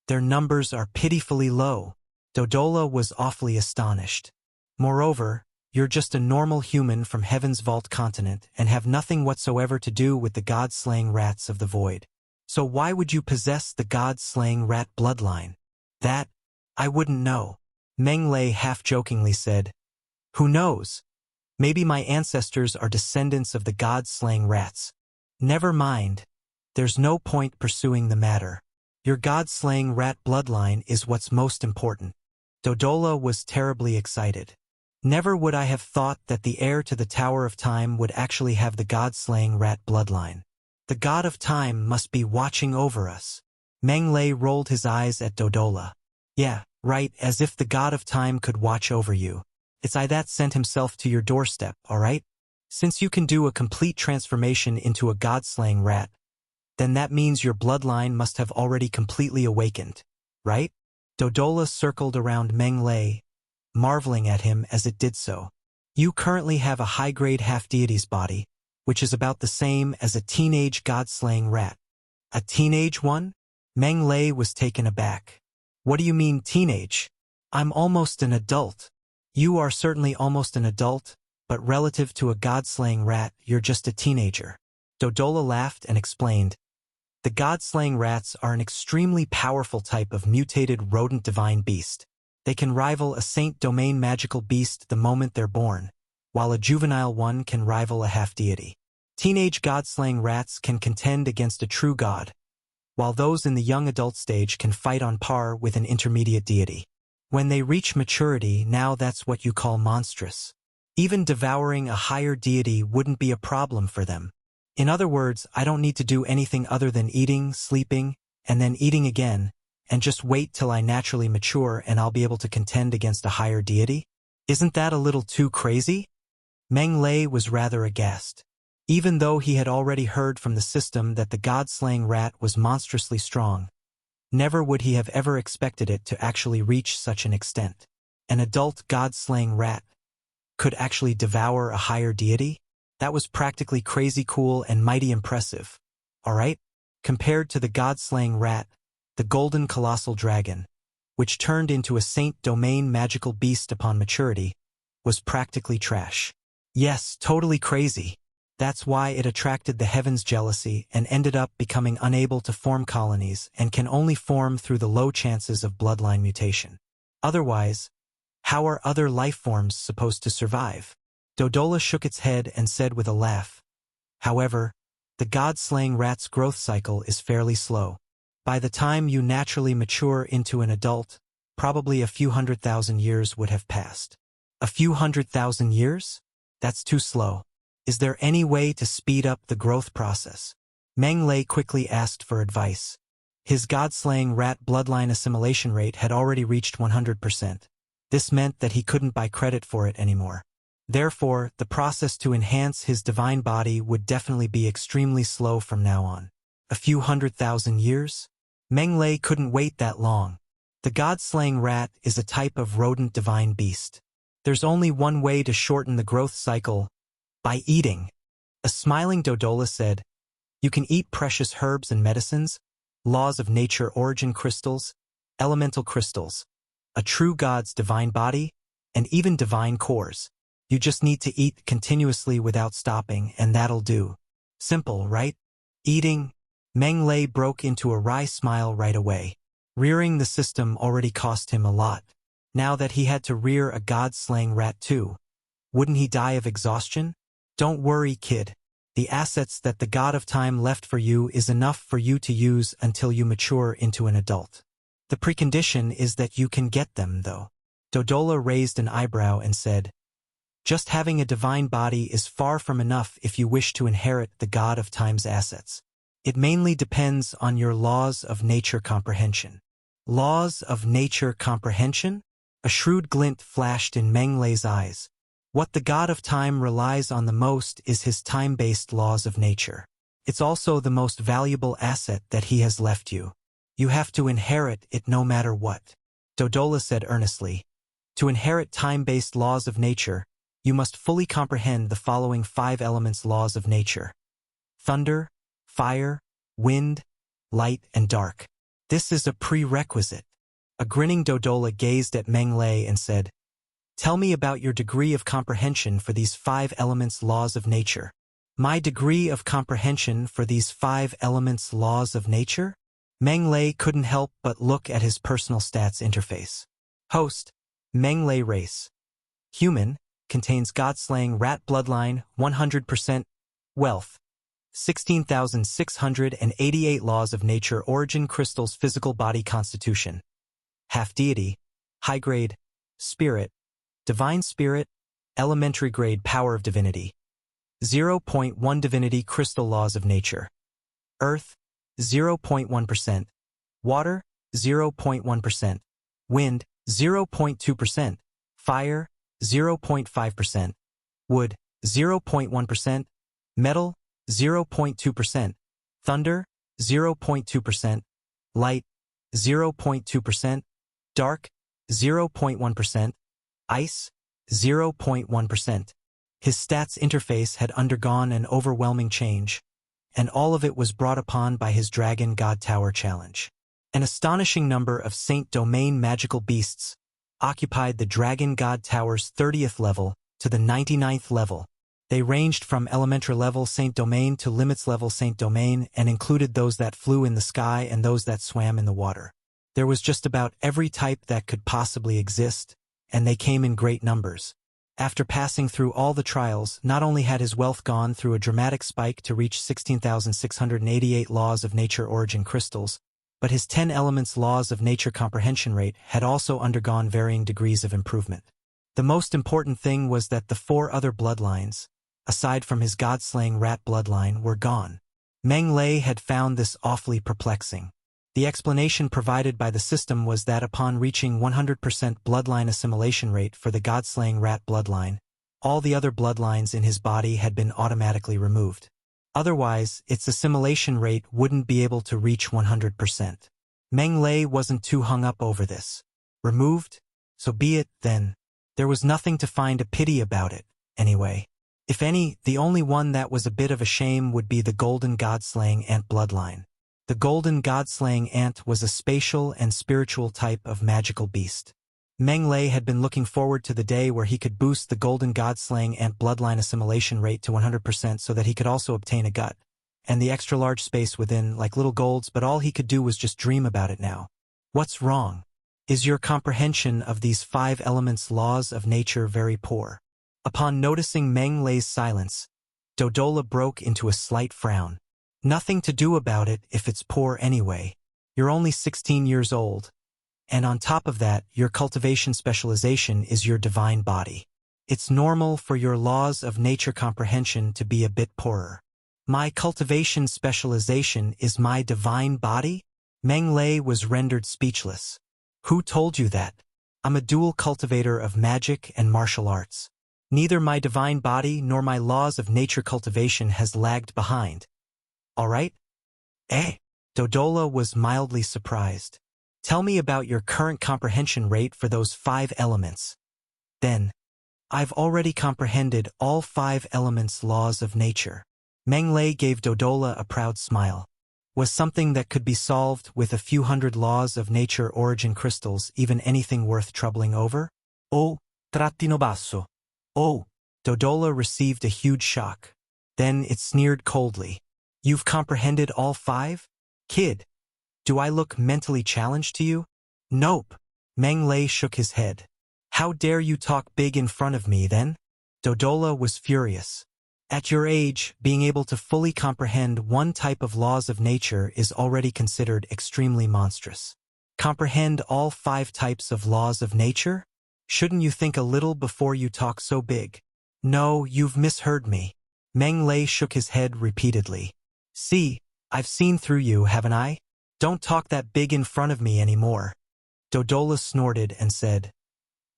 their numbers are pitifully low. Dodola was awfully astonished. Moreover, you're just a normal human from Heaven's Vault continent and have nothing whatsoever to do with the god-slaying rats of the void. So why would you possess the god-slaying rat bloodline? That, I wouldn't know. Meng Lei half-jokingly said. Who knows? Maybe my ancestors are descendants of the god-slaying rats. Never mind. There's no point pursuing the matter. Your god-slaying rat bloodline is what's most important. Dodola was terribly excited. Never would I have thought that the heir to the Tower of Time would actually have the god-slaying rat bloodline. The God of Time must be watching over us. Meng Lei rolled his eyes at Dodola. Yeah, right, as if the God of Time could watch over you. It's I that sent himself to your doorstep, alright? Since you can do a complete transformation into a god-slaying rat, then that means your bloodline must have already completely awakened, right? Dodola circled around Meng Lei, marveling at him as it did so. You currently have a high-grade half-deity's body, which is about the same as a teenage god-slaying rat. A teenage one? Meng Lei was taken aback. What do you mean teenage? I'm almost an adult. You are certainly almost an adult, but relative to a god-slaying rat, you're just a teenager. Dodola laughed and explained. The god-slaying rats are an extremely powerful type of mutated rodent divine beast. They can rival a Saint Domain magical beast the moment they're born, while a juvenile one can rival a half-deity. Teenage god-slaying rats can contend against a true god, while those in the young adult stage can fight on par with an intermediate deity. When they reach maturity, now that's what you call monstrous. Even devouring a higher deity wouldn't be a problem for them. In other words, I don't need to do anything other than eating, sleeping, and then eating again, and just wait till I naturally mature and I'll be able to contend against a higher deity? Isn't that a little too crazy? Meng Lei was rather aghast. Even though he had already heard from the system that the god-slaying rat was monstrously strong, never would he have ever expected it to actually reach such an extent. An adult god-slaying rat could actually devour a higher deity? That was practically crazy cool and mighty impressive. Alright? Compared to the god-slaying rat, the golden colossal dragon, which turned into a Saint Domain magical beast upon maturity, was practically trash. Yes, totally crazy. That's why it attracted the heavens' jealousy and ended up becoming unable to form colonies and can only form through the low chances of bloodline mutation. Otherwise, how are other life forms supposed to survive? Dodola shook its head and said with a laugh. However, the god-slaying rat's growth cycle is fairly slow. By the time you naturally mature into an adult, probably a few 100,000 years would have passed. A few 100,000 years? That's too slow. Is there any way to speed up the growth process? Meng Lei quickly asked for advice. His god-slaying rat bloodline assimilation rate had already reached 100%. This meant that he couldn't buy credit for it anymore. Therefore, the process to enhance his divine body would definitely be extremely slow from now on. A few 100,000 years? Meng Lei couldn't wait that long. The god-slaying rat is a type of rodent divine beast. There's only one way to shorten the growth cycle, by eating. A smiling Dodola said, you can eat precious herbs and medicines, laws of nature origin crystals, elemental crystals, a true god's divine body, and even divine cores. You just need to eat continuously without stopping, and that'll do. Simple, right? Eating. Meng Lei broke into a wry smile right away. Rearing the system already cost him a lot. Now that he had to rear a god-slaying rat too, wouldn't he die of exhaustion? Don't worry, kid. The assets that the god of time left for you is enough for you to use until you mature into an adult. The precondition is that you can get them, though. Dodola raised an eyebrow and said, just having a divine body is far from enough if you wish to inherit the god of time's assets. It mainly depends on your laws of nature comprehension. Laws of nature comprehension? A shrewd glint flashed in Meng Lei's eyes. What the god of time relies on the most is his time-based laws of nature. It's also the most valuable asset that he has left you. You have to inherit it no matter what. Dodola said earnestly. To inherit time-based laws of nature, you must fully comprehend the following 5 elements laws of nature. Thunder, fire, wind, light, and dark. This is a prerequisite. A grinning Dodola gazed at Meng Lei and said, tell me about your degree of comprehension for these 5 elements laws of nature. My degree of comprehension for these 5 elements laws of nature? Meng Lei couldn't help but look at his personal stats interface. Host, Meng Lei race. Human, contains god-slaying rat bloodline, 100%. Wealth, 16,688 laws of nature origin crystals physical body constitution. Half-Deity, high-grade, spirit, divine spirit, elementary grade power of divinity. 0.1 divinity crystal laws of nature. Earth, 0.1%. Water, 0.1%. Wind, 0.2%. Fire, 0.5%. Wood, 0.1%. Metal, 0.2%. Thunder, 0.2%. Light, 0.2%. Dark, 0.1%. Ice, 0.1%. His stats interface had undergone an overwhelming change, and all of it was brought upon by his Dragon God Tower challenge. An astonishing number of Saint Domain magical beasts occupied the Dragon God Tower's 30th level to the 99th level. They ranged from elemental level Saint Domain to limits level Saint Domain and included those that flew in the sky and those that swam in the water. There was just about every type that could possibly exist, and they came in great numbers. After passing through all the trials, not only had his wealth gone through a dramatic spike to reach 16,688 laws of nature origin crystals, but his 10 elements laws of nature comprehension rate had also undergone varying degrees of improvement. The most important thing was that the 4 other bloodlines, aside from his god-slaying rat bloodline, were gone. Meng Lei had found this awfully perplexing. The explanation provided by the system was that upon reaching 100% bloodline assimilation rate for the god-slaying rat bloodline, all the other bloodlines in his body had been automatically removed. Otherwise, its assimilation rate wouldn't be able to reach 100%. Meng Lei wasn't too hung up over this. Removed? So be it, then. There was nothing to find a pity about it, anyway. If any, the only one that was a bit of a shame would be the golden god-slaying ant bloodline. The golden god-slaying ant was a spatial and spiritual type of magical beast. Meng Lei had been looking forward to the day where he could boost the golden god-slaying ant bloodline assimilation rate to 100% so that he could also obtain a gut, and the extra-large space within, like little golds, but all he could do was just dream about it now. What's wrong? Is your comprehension of these 5 elements laws of nature very poor? Upon noticing Meng Lei's silence, Dodola broke into a slight frown. Nothing to do about it if it's poor anyway. You're only 16 years old. And on top of that, your cultivation specialization is your divine body. It's normal for your laws of nature comprehension to be a bit poorer. My cultivation specialization is my divine body? Meng Lei was rendered speechless. Who told you that? I'm a dual cultivator of magic and martial arts. Neither my divine body nor my laws of nature cultivation has lagged behind. All right? Dodola was mildly surprised. Tell me about your current comprehension rate for those 5 elements. Then, I've already comprehended all 5 elements laws of nature. Meng Lei gave Dodola a proud smile. Was something that could be solved with a few hundred laws of nature origin crystals even anything worth troubling over? Oh, trattino basso. Oh, Dodola received a huge shock. Then it sneered coldly. You've comprehended all 5? Kid, do I look mentally challenged to you? Nope. Meng Lei shook his head. How dare you talk big in front of me, then? Dodola was furious. At your age, being able to fully comprehend one type of laws of nature is already considered extremely monstrous. Comprehend all 5 types of laws of nature? Shouldn't you think a little before you talk so big? No, you've misheard me. Meng Lei shook his head repeatedly. See, I've seen through you, haven't I? Don't talk that big in front of me anymore. Dodola snorted and said,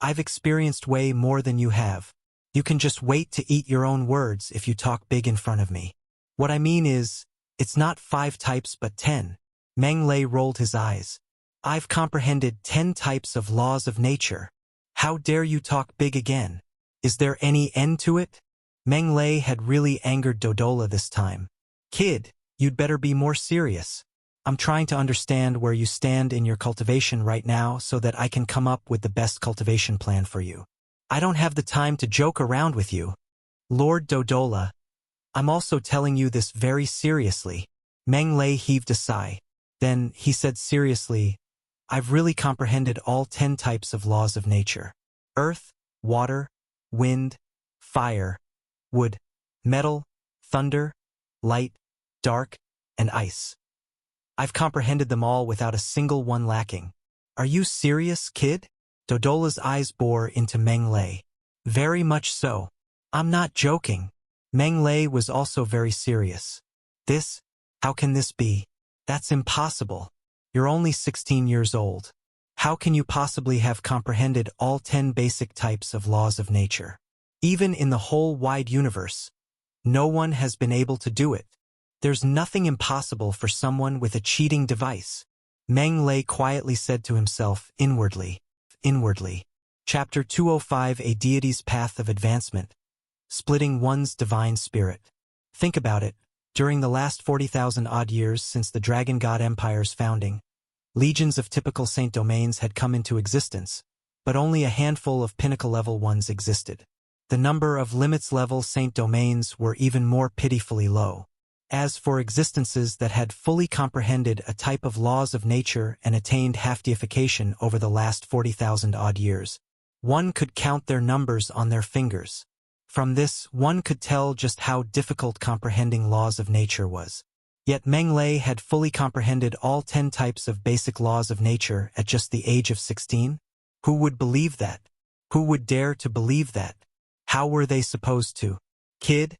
I've experienced way more than you have. You can just wait to eat your own words if you talk big in front of me. What I mean is, it's not 5 types but 10. Meng Lei rolled his eyes. I've comprehended 10 types of laws of nature. How dare you talk big again? Is there any end to it? Meng Lei had really angered Dodola this time. Kid, you'd better be more serious. I'm trying to understand where you stand in your cultivation right now so that I can come up with the best cultivation plan for you. I don't have the time to joke around with you. Lord Dodola, I'm also telling you this very seriously. Meng Lei heaved a sigh. Then he said seriously, I've really comprehended all 10 types of laws of nature. Earth, water, wind, fire, wood, metal, thunder, light, dark, and ice. I've comprehended them all without a single one lacking. Are you serious, kid? Dodola's eyes bore into Meng Lei. Very much so. I'm not joking. Meng Lei was also very serious. How can this be? That's impossible. You're only 16 years old. How can you possibly have comprehended all 10 basic types of laws of nature? Even in the whole wide universe, no one has been able to do it. There's nothing impossible for someone with a cheating device. Meng Lei quietly said to himself inwardly. Chapter 205, A Deity's Path of Advancement. Splitting one's divine spirit. Think about it. During the last 40,000 odd years since the Dragon God Empire's founding, legions of typical saint domains had come into existence, but only a handful of pinnacle-level ones existed. The number of limits-level saint domains were even more pitifully low. As for existences that had fully comprehended a type of laws of nature and attained half-deification over the last 40,000 odd years, one could count their numbers on their fingers. From this, one could tell just how difficult comprehending laws of nature was. Yet Meng Lei had fully comprehended all 10 types of basic laws of nature at just the age of 16? Who would believe that? Who would dare to believe that? How were they supposed to? Kid,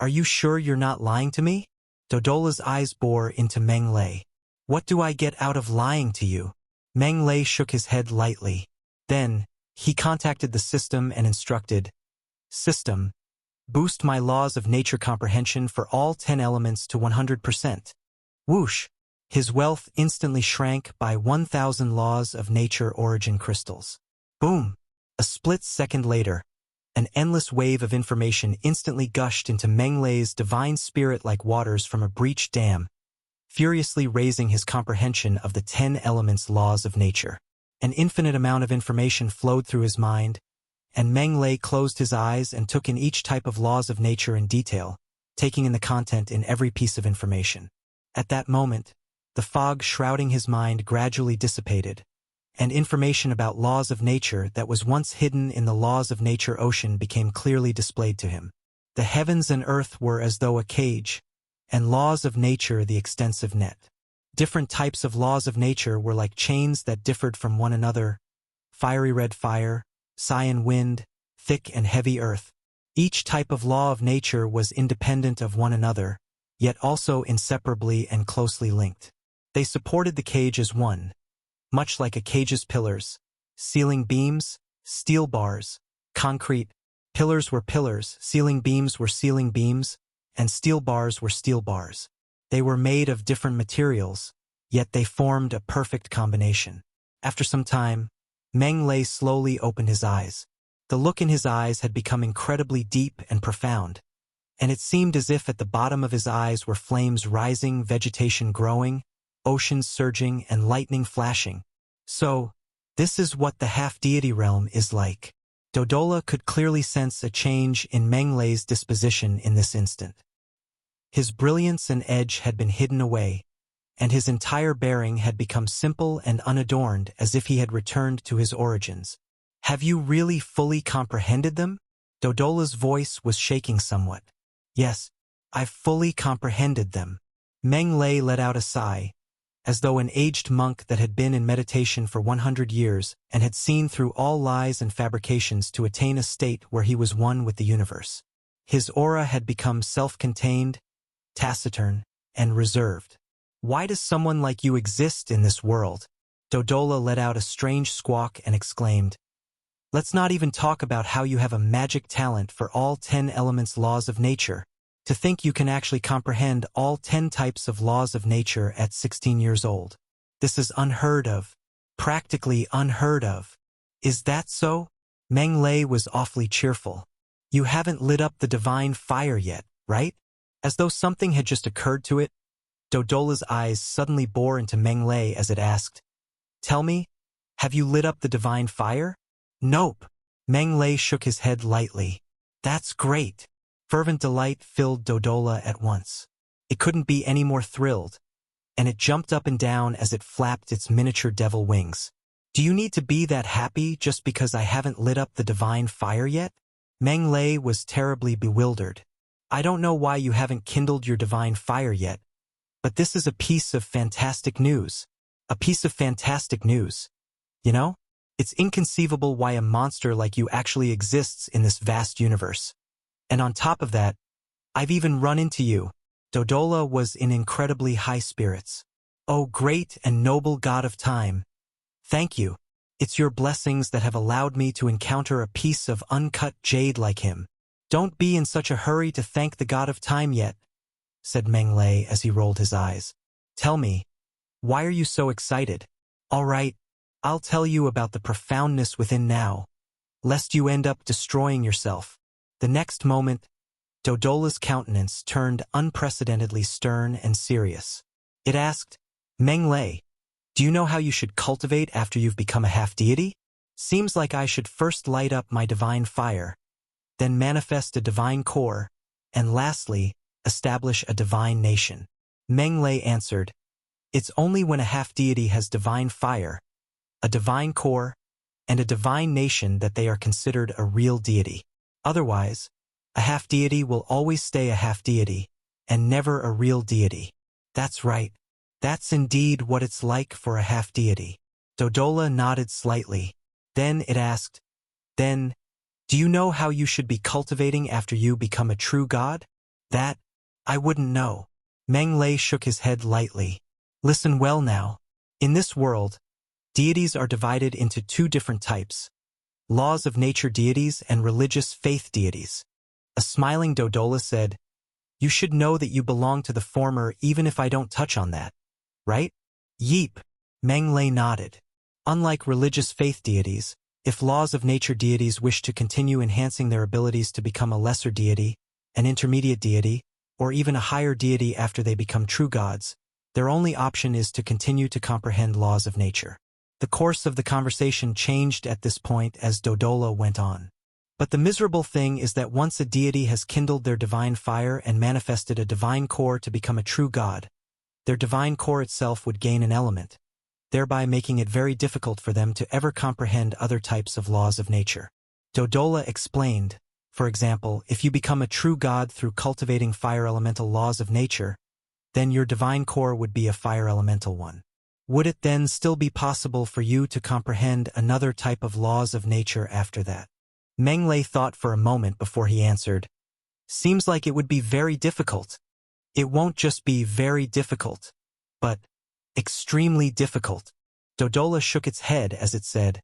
are you sure you're not lying to me? Dodola's eyes bore into Meng Lei. What do I get out of lying to you? Meng Lei shook his head lightly. Then, he contacted the system and instructed, System, boost my laws of nature comprehension for all 10 elements to 100%. Whoosh! His wealth instantly shrank by 1,000 laws of nature origin crystals. Boom! A split second later, an endless wave of information instantly gushed into Meng Lei's divine spirit like waters from a breached dam, furiously raising his comprehension of the 10 elements laws of nature. An infinite amount of information flowed through his mind, and Meng Lei closed his eyes and took in each type of laws of nature in detail, taking in the content in every piece of information. At that moment, the fog shrouding his mind gradually dissipated, and information about laws of nature that was once hidden in the laws of nature ocean became clearly displayed to him. The heavens and earth were as though a cage, and laws of nature the extensive net. Different types of laws of nature were like chains that differed from one another: fiery red fire, cyan wind, thick and heavy earth. Each type of law of nature was independent of one another, yet also inseparably and closely linked. They supported the cage as one, much like a cage's pillars, ceiling beams, steel bars, concrete. Pillars were pillars, ceiling beams were ceiling beams, and steel bars were steel bars. They were made of different materials, yet they formed a perfect combination. After some time, Meng Lei slowly opened his eyes. The look in his eyes had become incredibly deep and profound, and it seemed as if at the bottom of his eyes were flames rising, vegetation growing, oceans surging, and lightning flashing. So, this is what the half-deity realm is like. Dodola could clearly sense a change in Meng Lei's disposition in this instant. His brilliance and edge had been hidden away, and his entire bearing had become simple and unadorned, as if he had returned to his origins. Have you really fully comprehended them? Dodola's voice was shaking somewhat. Yes, I've fully comprehended them. Meng Lei let out a sigh, as though an aged monk that had been in meditation for 100 years and had seen through all lies and fabrications to attain a state where he was one with the universe. His aura had become self-contained, taciturn, and reserved. Why does someone like you exist in this world? Dodola let out a strange squawk and exclaimed, Let's not even talk about how you have a magic talent for all 10 elements laws of nature. To think you can actually comprehend all 10 types of laws of nature at 16 years old. This is unheard of. Practically unheard of. Is that so? Meng Lei was awfully cheerful. You haven't lit up the divine fire yet, right? As though something had just occurred to it. Dodola's eyes suddenly bore into Meng Lei as it asked, Tell me, have you lit up the divine fire? Nope. Meng Lei shook his head lightly. That's great. Fervent delight filled Dodola at once. It couldn't be any more thrilled, and it jumped up and down as it flapped its miniature devil wings. Do you need to be that happy just because I haven't lit up the divine fire yet? Meng Lei was terribly bewildered. I don't know why you haven't kindled your divine fire yet, but this is a piece of fantastic news. A piece of fantastic news. You know? It's inconceivable why a monster like you actually exists in this vast universe. And on top of that, I've even run into you. Dodola was in incredibly high spirits. Oh, great and noble God of time. Thank you. It's your blessings that have allowed me to encounter a piece of uncut jade like him. Don't be in such a hurry to thank the God of time yet, said Meng Lei as he rolled his eyes. Tell me, why are you so excited? All right, I'll tell you about the profoundness within now, lest you end up destroying yourself. The next moment, Dodola's countenance turned unprecedentedly stern and serious. It asked, Meng Lei, do you know how you should cultivate after you've become a half-deity? Seems like I should first light up my divine fire, then manifest a divine core, and lastly, establish a divine nation. Meng Lei answered, It's only when a half-deity has divine fire, a divine core, and a divine nation that they are considered a real deity. Otherwise, a half-deity will always stay a half-deity, and never a real deity. That's right. That's indeed what it's like for a half-deity. Dodola nodded slightly. Then it asked, Then, do you know how you should be cultivating after you become a true god? That, I wouldn't know. Meng Lei shook his head lightly. Listen well now. In this world, deities are divided into two different types. Laws of nature deities and religious faith deities. A smiling Dodola said, You should know that you belong to the former even if I don't touch on that. Right? Yeep. Meng Lei nodded. Unlike religious faith deities, if laws of nature deities wish to continue enhancing their abilities to become a lesser deity, an intermediate deity, or even a higher deity after they become true gods, their only option is to continue to comprehend laws of nature. The course of the conversation changed at this point as Dodola went on. But the miserable thing is that once a deity has kindled their divine fire and manifested a divine core to become a true god, their divine core itself would gain an element, thereby making it very difficult for them to ever comprehend other types of laws of nature. Dodola explained, for example, if you become a true god through cultivating fire elemental laws of nature, then your divine core would be a fire elemental one. Would it then still be possible for you to comprehend another type of laws of nature after that? Meng Lei thought for a moment before he answered, Seems like it would be very difficult. It won't just be very difficult, but extremely difficult. Dodola shook its head as it said,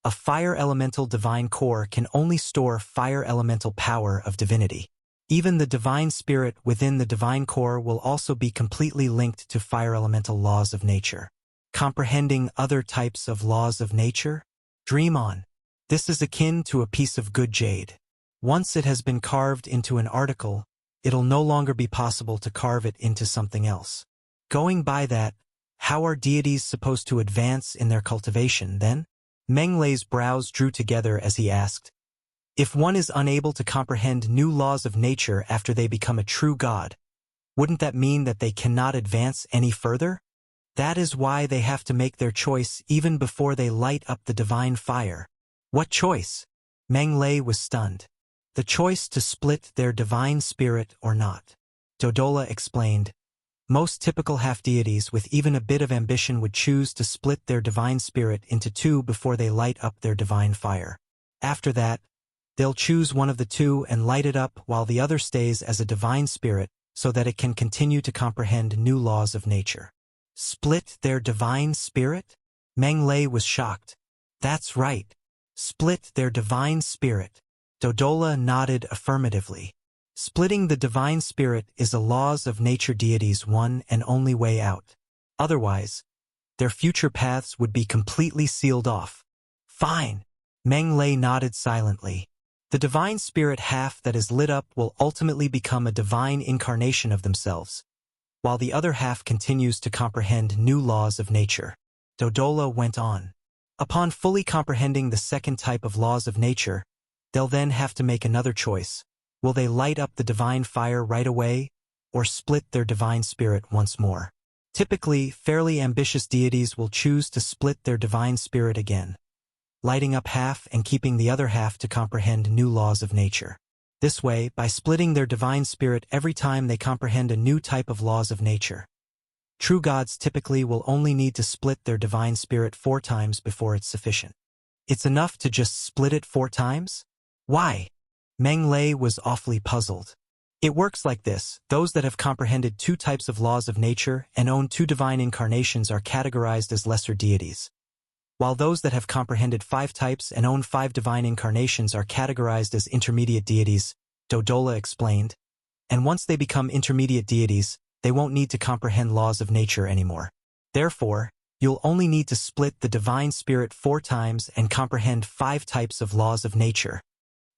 A fire elemental divine core can only store fire elemental power of divinity. Even the divine spirit within the divine core will also be completely linked to fire elemental laws of nature. Comprehending other types of laws of nature? Dream on. This is akin to a piece of good jade. Once it has been carved into an article, it'll no longer be possible to carve it into something else. Going by that, how are deities supposed to advance in their cultivation, then? Meng Lei's brows drew together as he asked, if one is unable to comprehend new laws of nature after they become a true god, wouldn't that mean that they cannot advance any further? That is why they have to make their choice even before they light up the divine fire. What choice? Meng Lei was stunned. The choice to split their divine spirit or not. Dodola explained, most typical half-deities with even a bit of ambition would choose to split their divine spirit into two before they light up their divine fire. After that, they'll choose one of the two and light it up while the other stays as a divine spirit so that it can continue to comprehend new laws of nature. Split their divine spirit? Meng Lei was shocked. That's right. Split their divine spirit. Dodola nodded affirmatively. Splitting the divine spirit is a laws of nature deity's one and only way out. Otherwise, their future paths would be completely sealed off. Fine. Meng Lei nodded silently. The divine spirit half that is lit up will ultimately become a divine incarnation of themselves, while the other half continues to comprehend new laws of nature. Dodola went on. Upon fully comprehending the second type of laws of nature, they'll then have to make another choice. Will they light up the divine fire right away, or split their divine spirit once more? Typically, fairly ambitious deities will choose to split their divine spirit again, lighting up half and keeping the other half to comprehend new laws of nature. This way, by splitting their divine spirit every time they comprehend a new type of laws of nature. True gods typically will only need to split their divine spirit 4 times before it's sufficient. It's enough to just split it 4 times? Why? Meng Lei was awfully puzzled. It works like this. Those that have comprehended 2 types of laws of nature and own 2 divine incarnations are categorized as lesser deities, while those that have comprehended 5 types and own 5 divine incarnations are categorized as intermediate deities, Dodola explained. And once they become intermediate deities, they won't need to comprehend laws of nature anymore. Therefore, you'll only need to split the divine spirit 4 times and comprehend 5 types of laws of nature.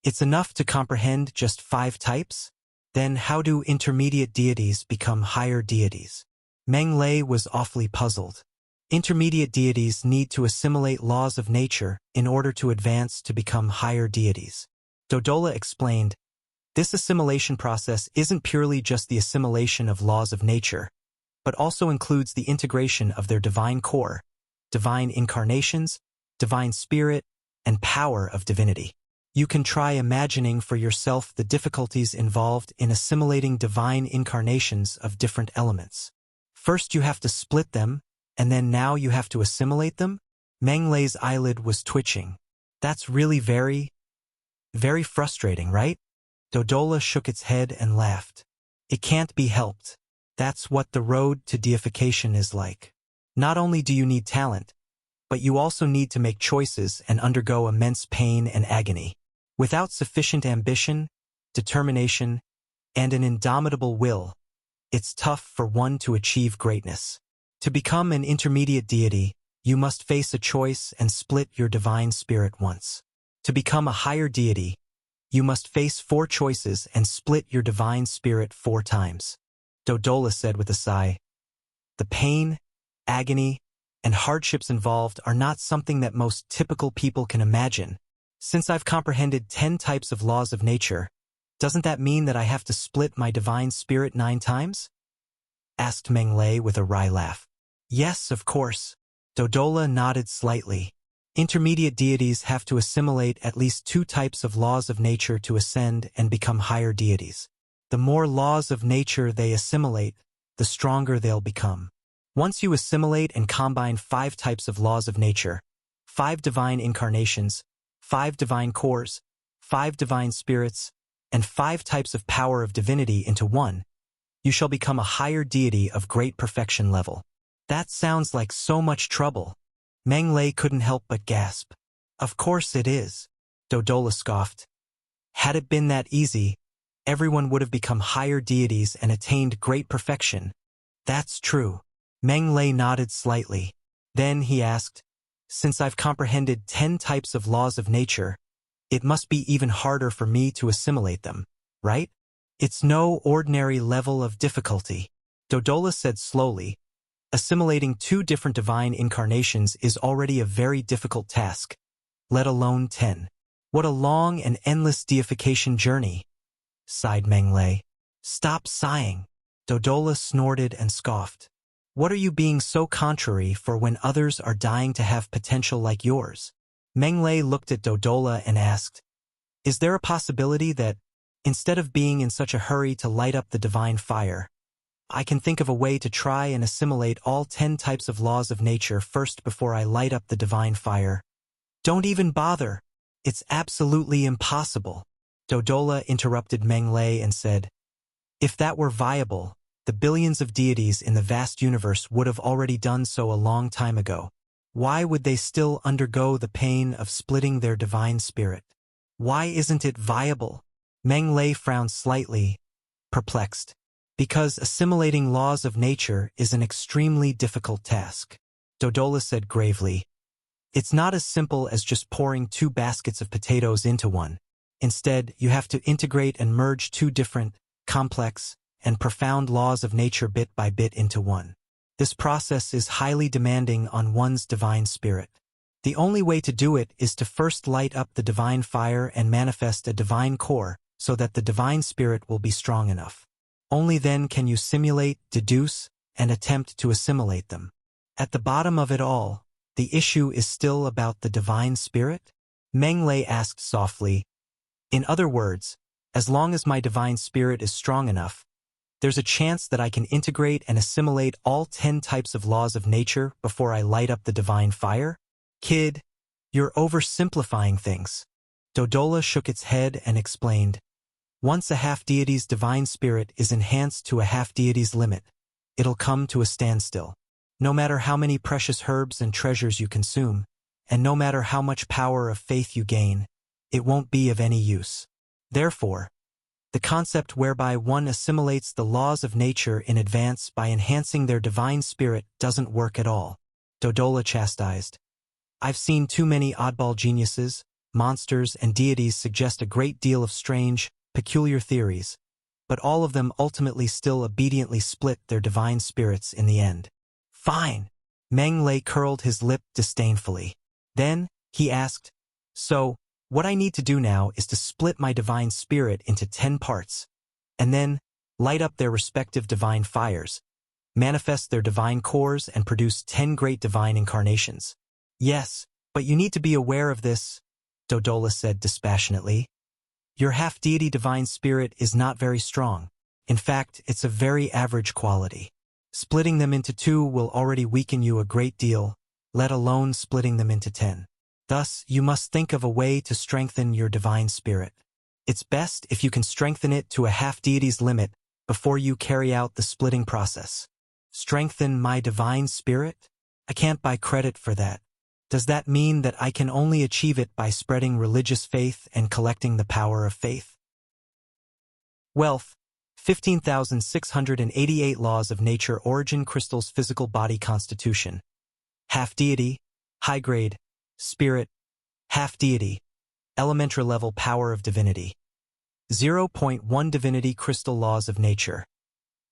It's enough to comprehend just 5 types? Then how do intermediate deities become higher deities? Meng Lei was awfully puzzled. Intermediate deities need to assimilate laws of nature in order to advance to become higher deities. Dodola explained, this assimilation process isn't purely just the assimilation of laws of nature, but also includes the integration of their divine core, divine incarnations, divine spirit, and power of divinity. You can try imagining for yourself the difficulties involved in assimilating divine incarnations of different elements. First you have to split them, and then now you have to assimilate them? Meng Lei's eyelid was twitching. That's really very frustrating, right? Dodola shook its head and laughed. It can't be helped. That's what the road to deification is like. Not only do you need talent, but you also need to make choices and undergo immense pain and agony. Without sufficient ambition, determination, and an indomitable will, it's tough for one to achieve greatness. To become an intermediate deity, you must face a choice and split your divine spirit once. To become a higher deity, you must face 4 choices and split your divine spirit 4 times. Dodola said with a sigh. The pain, agony, and hardships involved are not something that most typical people can imagine. Since I've comprehended 10 types of laws of nature, doesn't that mean that I have to split my divine spirit 9 times? Asked Meng Lei with a wry laugh. Yes, of course. Dodola nodded slightly. Intermediate deities have to assimilate at least 2 types of laws of nature to ascend and become higher deities. The more laws of nature they assimilate, the stronger they'll become. Once you assimilate and combine 5 types of laws of nature, 5 divine incarnations, 5 divine cores, 5 divine spirits, and 5 types of power of divinity into one, you shall become a higher deity of great perfection level. That sounds like so much trouble. Meng Lei couldn't help but gasp. Of course it is, Dodola scoffed. Had it been that easy, everyone would have become higher deities and attained great perfection. That's true. Meng Lei nodded slightly. Then he asked, Since I've comprehended 10 types of laws of nature, it must be even harder for me to assimilate them, right? It's no ordinary level of difficulty, Dodola said slowly. Assimilating 2 different divine incarnations is already a very difficult task, let alone 10. What a long and endless deification journey, sighed Menglei. Stop sighing, Dodola snorted and scoffed. What are you being so contrary for when others are dying to have potential like yours? Menglei looked at Dodola and asked, is there a possibility that, instead of being in such a hurry to light up the divine fire, I can think of a way to try and assimilate all 10 types of laws of nature first before I light up the divine fire? Don't even bother. It's absolutely impossible. Dodola interrupted Menglei and said, if that were viable, the billions of deities in the vast universe would have already done so a long time ago. Why would they still undergo the pain of splitting their divine spirit? Why isn't it viable? Menglei frowned slightly, perplexed. Because assimilating laws of nature is an extremely difficult task, Dodola said gravely. It's not as simple as just pouring 2 baskets of potatoes into one. Instead, you have to integrate and merge 2 different, complex, and profound laws of nature bit by bit into one. This process is highly demanding on one's divine spirit. The only way to do it is to first light up the divine fire and manifest a divine core so that the divine spirit will be strong enough. Only then can you simulate, deduce, and attempt to assimilate them. At the bottom of it all, the issue is still about the divine spirit? Menglei asked softly. In other words, as long as my divine spirit is strong enough, there's a chance that I can integrate and assimilate all 10 types of laws of nature before I light up the divine fire? Kid, you're oversimplifying things. Dodola shook its head and explained. Once a half-deity's divine spirit is enhanced to a half-deity's limit, it'll come to a standstill. No matter how many precious herbs and treasures you consume, and no matter how much power of faith you gain, it won't be of any use. Therefore, the concept whereby one assimilates the laws of nature in advance by enhancing their divine spirit doesn't work at all, Dodola chastised. I've seen too many oddball geniuses, monsters, and deities suggest a great deal of strange, peculiar theories, but all of them ultimately still obediently split their divine spirits in the end. Fine. Menglei curled his lip disdainfully. Then, he asked, so, what I need to do now is to split my divine spirit into 10 parts, and then light up their respective divine fires, manifest their divine cores, and produce 10 great divine incarnations. Yes, but you need to be aware of this, Dodola said dispassionately. Your half-deity divine spirit is not very strong. In fact, it's a very average quality. Splitting them into 2 will already weaken you a great deal, let alone splitting them into 10. Thus, you must think of a way to strengthen your divine spirit. It's best if you can strengthen it to a half-deity's limit before you carry out the splitting process. Strengthen my divine spirit? I can't buy credit for that. Does that mean that I can only achieve it by spreading religious faith and collecting the power of faith? Wealth, 15,688 Laws of Nature. Origin. Crystal's physical body constitution. Half-deity, high-grade, spirit, half-deity, elementary level power of divinity. 0.1 Divinity. Crystal laws of nature.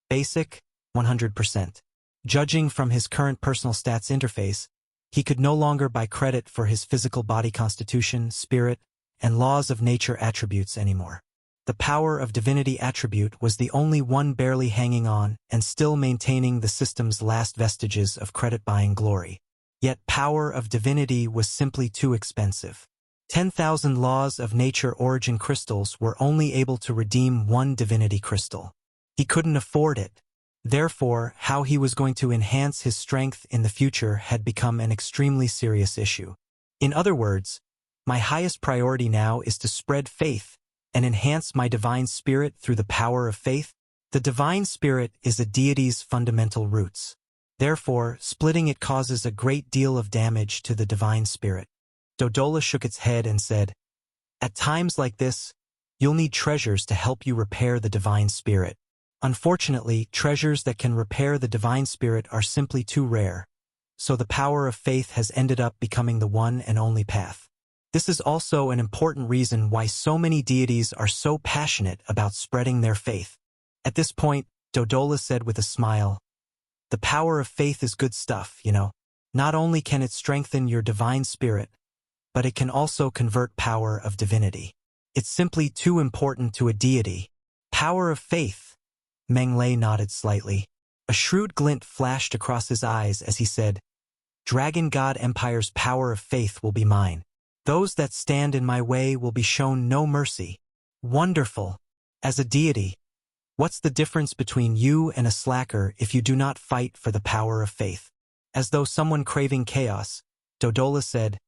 Basic, 100%. Judging from his current personal stats interface, he could no longer buy credit for his physical body constitution, spirit, and laws of nature attributes anymore. The power of divinity attribute was the only one barely hanging on and still maintaining the system's last vestiges of credit-buying glory. Yet power of divinity was simply too expensive. 10,000 laws of nature origin crystals were only able to redeem 1 divinity crystal. He couldn't afford it. Therefore, how he was going to enhance his strength in the future had become an extremely serious issue. In other words, my highest priority now is to spread faith and enhance my divine spirit through the power of faith. The divine spirit is a deity's fundamental roots. Therefore, splitting it causes a great deal of damage to the divine spirit. Dodola shook its head and said, at times like this, you'll need treasures to help you repair the divine spirit. Unfortunately, treasures that can repair the divine spirit are simply too rare, so the power of faith has ended up becoming the one and only path. This is also an important reason why so many deities are so passionate about spreading their faith. At this point, Dodola said with a smile, "The power of faith is good stuff, you know. Not only can it strengthen your divine spirit, but it can also convert power of divinity. It's simply too important to a deity." Power of faith. Meng Lei nodded slightly. A shrewd glint flashed across his eyes as he said, "Dragon God Empire's power of faith will be mine. Those that stand in my way will be shown no mercy." Wonderful. As a deity, what's the difference between you and a slacker if you do not fight for the power of faith? As though someone craving chaos, Dodola said,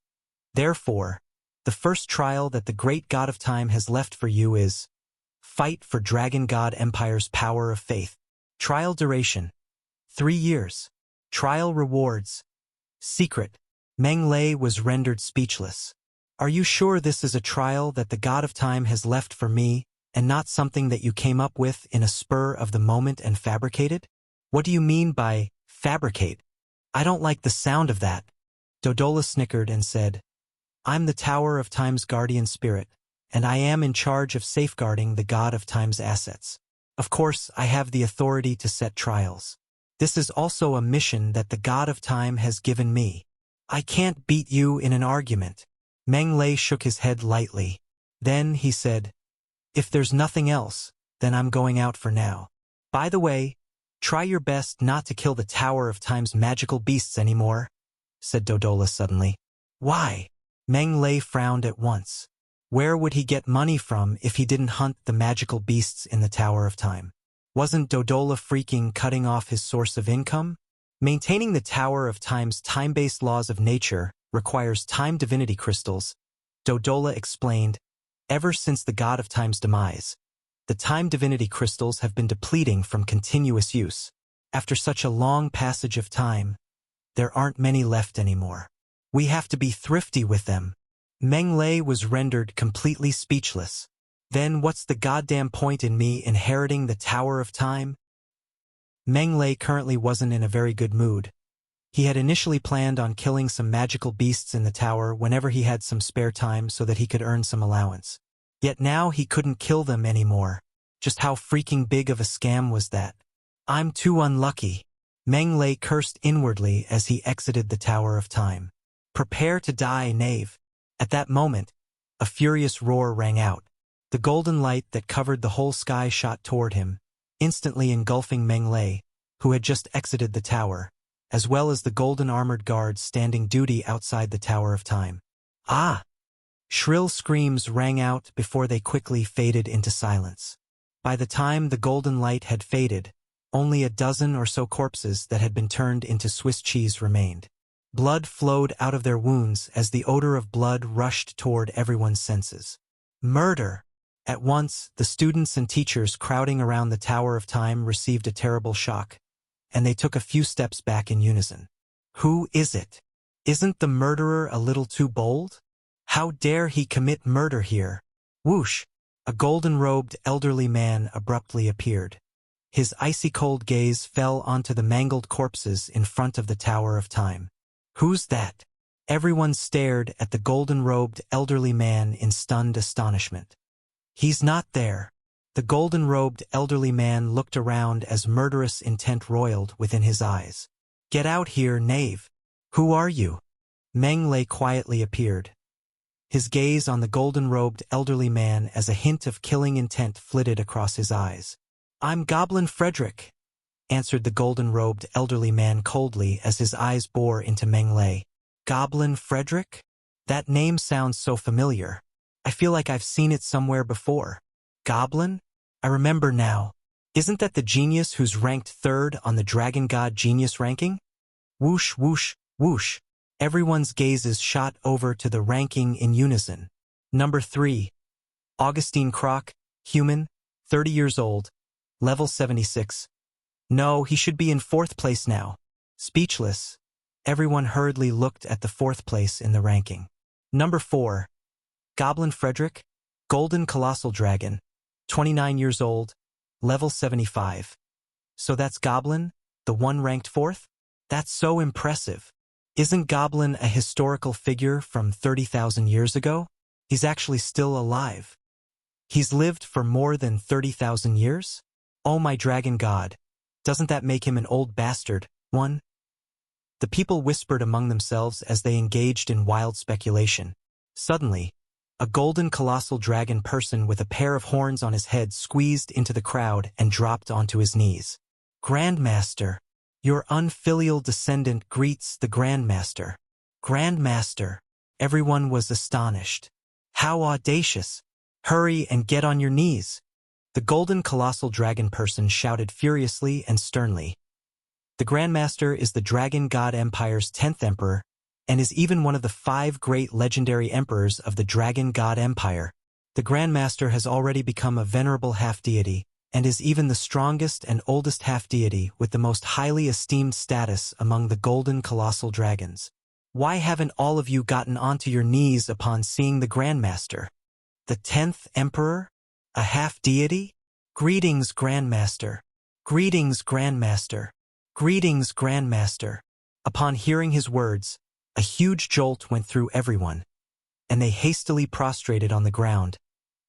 "Therefore, the first trial that the great god of time has left for you is fight for Dragon God Empire's power of faith. Trial duration: 3 years. Trial rewards: secret." Meng Lei was rendered speechless. "Are you sure this is a trial that the god of time has left for me, and not something that you came up with in a spur of the moment and fabricated?" "What do you mean by fabricate? I don't like the sound of that." Dodola snickered and said, "I'm the Tower of Time's guardian spirit, and I am in charge of safeguarding the god of time's assets. Of course, I have the authority to set trials. This is also a mission that the god of time has given me. I can't beat you in an argument." Meng Lei shook his head lightly. Then he said, "If there's nothing else, then I'm going out for now. By the way, try your best not to kill the Tower of Time's magical beasts anymore," said Dodola suddenly. "Why?" Meng Lei frowned at once. Where would he get money from if he didn't hunt the magical beasts in the Tower of Time? Wasn't Dodola freaking cutting off his source of income? Maintaining the Tower of Time's time-based laws of nature requires time divinity crystals, Dodola explained. Ever since the god of time's demise, the time divinity crystals have been depleting from continuous use. After such a long passage of time, there aren't many left anymore. We have to be thrifty with them. Meng Lei was rendered completely speechless. Then what's the goddamn point in me inheriting the Tower of Time? Meng Lei currently wasn't in a very good mood. He had initially planned on killing some magical beasts in the tower whenever he had some spare time so that he could earn some allowance. Yet now he couldn't kill them anymore. Just how freaking big of a scam was that? "I'm too unlucky." Meng Lei cursed inwardly as he exited the Tower of Time. "Prepare to die, knave." At that moment, a furious roar rang out. The golden light that covered the whole sky shot toward him, instantly engulfing Meng Lei, who had just exited the tower, as well as the golden armored guards standing duty outside the Tower of Time. "Ah!" Shrill screams rang out before they quickly faded into silence. By the time the golden light had faded, only a dozen or so corpses that had been turned into Swiss cheese remained. Blood flowed out of their wounds as the odor of blood rushed toward everyone's senses. Murder! At once, the students and teachers crowding around the Tower of Time received a terrible shock, and they took a few steps back in unison. Who is it? Isn't the murderer a little too bold? How dare he commit murder here? Whoosh! A golden-robed elderly man abruptly appeared. His icy-cold gaze fell onto the mangled corpses in front of the Tower of Time. Who's that? Everyone stared at the golden-robed elderly man in stunned astonishment. He's not there. The golden-robed elderly man looked around as murderous intent roiled within his eyes. Get out here, knave. Who are you? Meng Lei quietly appeared. His gaze on the golden-robed elderly man as a hint of killing intent flitted across his eyes. I'm Goblin Frederick, answered the golden-robed elderly man coldly as his eyes bore into Meng Lei. Goblin Frederick? That name sounds so familiar. I feel like I've seen it somewhere before. Goblin? I remember now. Isn't that the genius who's ranked 3rd on the Dragon God Genius ranking? Whoosh, whoosh, whoosh. Everyone's gazes shot over to the ranking in unison. Number 3. Augustine Croc, human, 30 years old, level 76. No, he should be in 4th place now. Speechless, everyone hurriedly looked at the 4th place in the ranking. Number 4. Goblin Frederick, Golden Colossal Dragon, 29 years old, level 75. So that's Goblin, the one ranked 4th? That's so impressive. Isn't Goblin a historical figure from 30,000 years ago? He's actually still alive. He's lived for more than 30,000 years? Oh my dragon god, doesn't that make him an old bastard? 1. The people whispered among themselves as they engaged in wild speculation. Suddenly, a golden colossal dragon person with a pair of horns on his head squeezed into the crowd and dropped onto his knees. Grandmaster, your unfilial descendant greets the Grandmaster. Grandmaster, everyone was astonished. How audacious! Hurry and get on your knees! The golden colossal dragon person shouted furiously and sternly. The Grandmaster is the Dragon God Empire's 10th emperor, and is even one of the 5 great legendary emperors of the Dragon God Empire. The Grandmaster has already become a venerable half-deity, and is even the strongest and oldest half-deity with the most highly esteemed status among the golden colossal dragons. Why haven't all of you gotten onto your knees upon seeing the Grandmaster? The 10th Emperor? A half-deity? Greetings, Grandmaster. Greetings, Grandmaster. Greetings, Grandmaster. Upon hearing his words, a huge jolt went through everyone, and they hastily prostrated on the ground,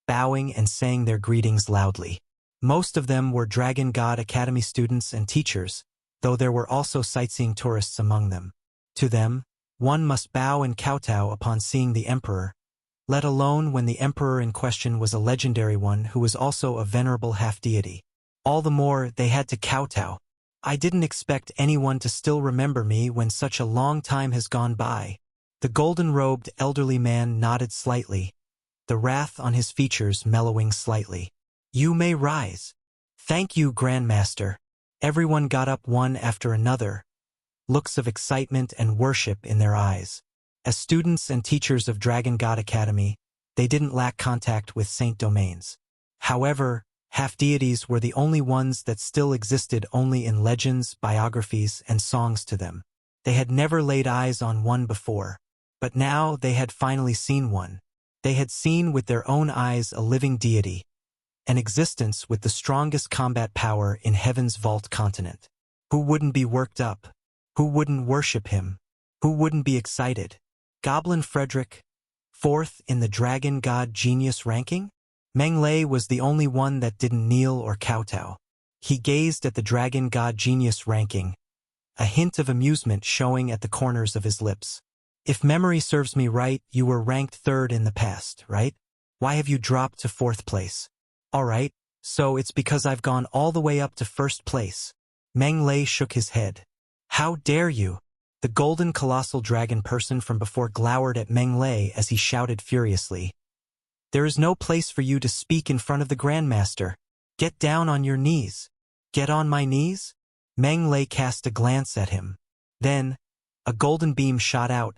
bowing and saying their greetings loudly. Most of them were Dragon God Academy students and teachers, though there were also sightseeing tourists among them. To them, one must bow and kowtow upon seeing the Emperor, let alone when the Emperor in question was a legendary one who was also a venerable half-deity. All the more they had to kowtow. I didn't expect anyone to still remember me when such a long time has gone by. The golden-robed elderly man nodded slightly, the wrath on his features mellowing slightly. You may rise. Thank you, Grandmaster. Everyone got up one after another, looks of excitement and worship in their eyes. As students and teachers of Dragon God Academy, they didn't lack contact with saint domains. However, half-deities were the only ones that still existed only in legends, biographies, and songs to them. They had never laid eyes on one before, but now they had finally seen one. They had seen with their own eyes a living deity, an existence with the strongest combat power in heaven's vault continent. Who wouldn't be worked up? Who wouldn't worship him? Who wouldn't be excited? Goblin Frederick, 4th in the Dragon God Genius ranking? Meng Lei was the only one that didn't kneel or kowtow. He gazed at the Dragon God Genius ranking, a hint of amusement showing at the corners of his lips. If memory serves me right, you were ranked 3rd in the past, right? Why have you dropped to 4th place? All right, so it's because I've gone all the way up to 1st place. Meng Lei shook his head. How dare you? The golden colossal dragon person from before glowered at Meng Lei as he shouted furiously. There is no place for you to speak in front of the Grandmaster. Get down on your knees. Get on my knees? Meng Lei cast a glance at him. Then, a golden beam shot out,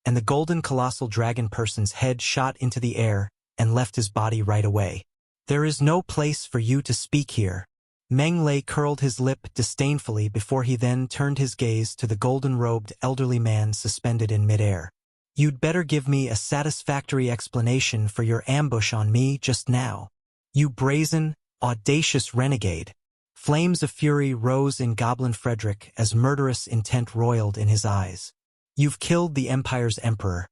and the golden colossal dragon person's head shot into the air and left his body right away. There is no place for you to speak here. Meng Lei curled his lip disdainfully before he then turned his gaze to the golden-robed elderly man suspended in midair. You'd better give me a satisfactory explanation for your ambush on me just now. You brazen, audacious renegade. Flames of fury rose in Goblin Frederick as murderous intent roiled in his eyes. You've killed the Empire's emperor,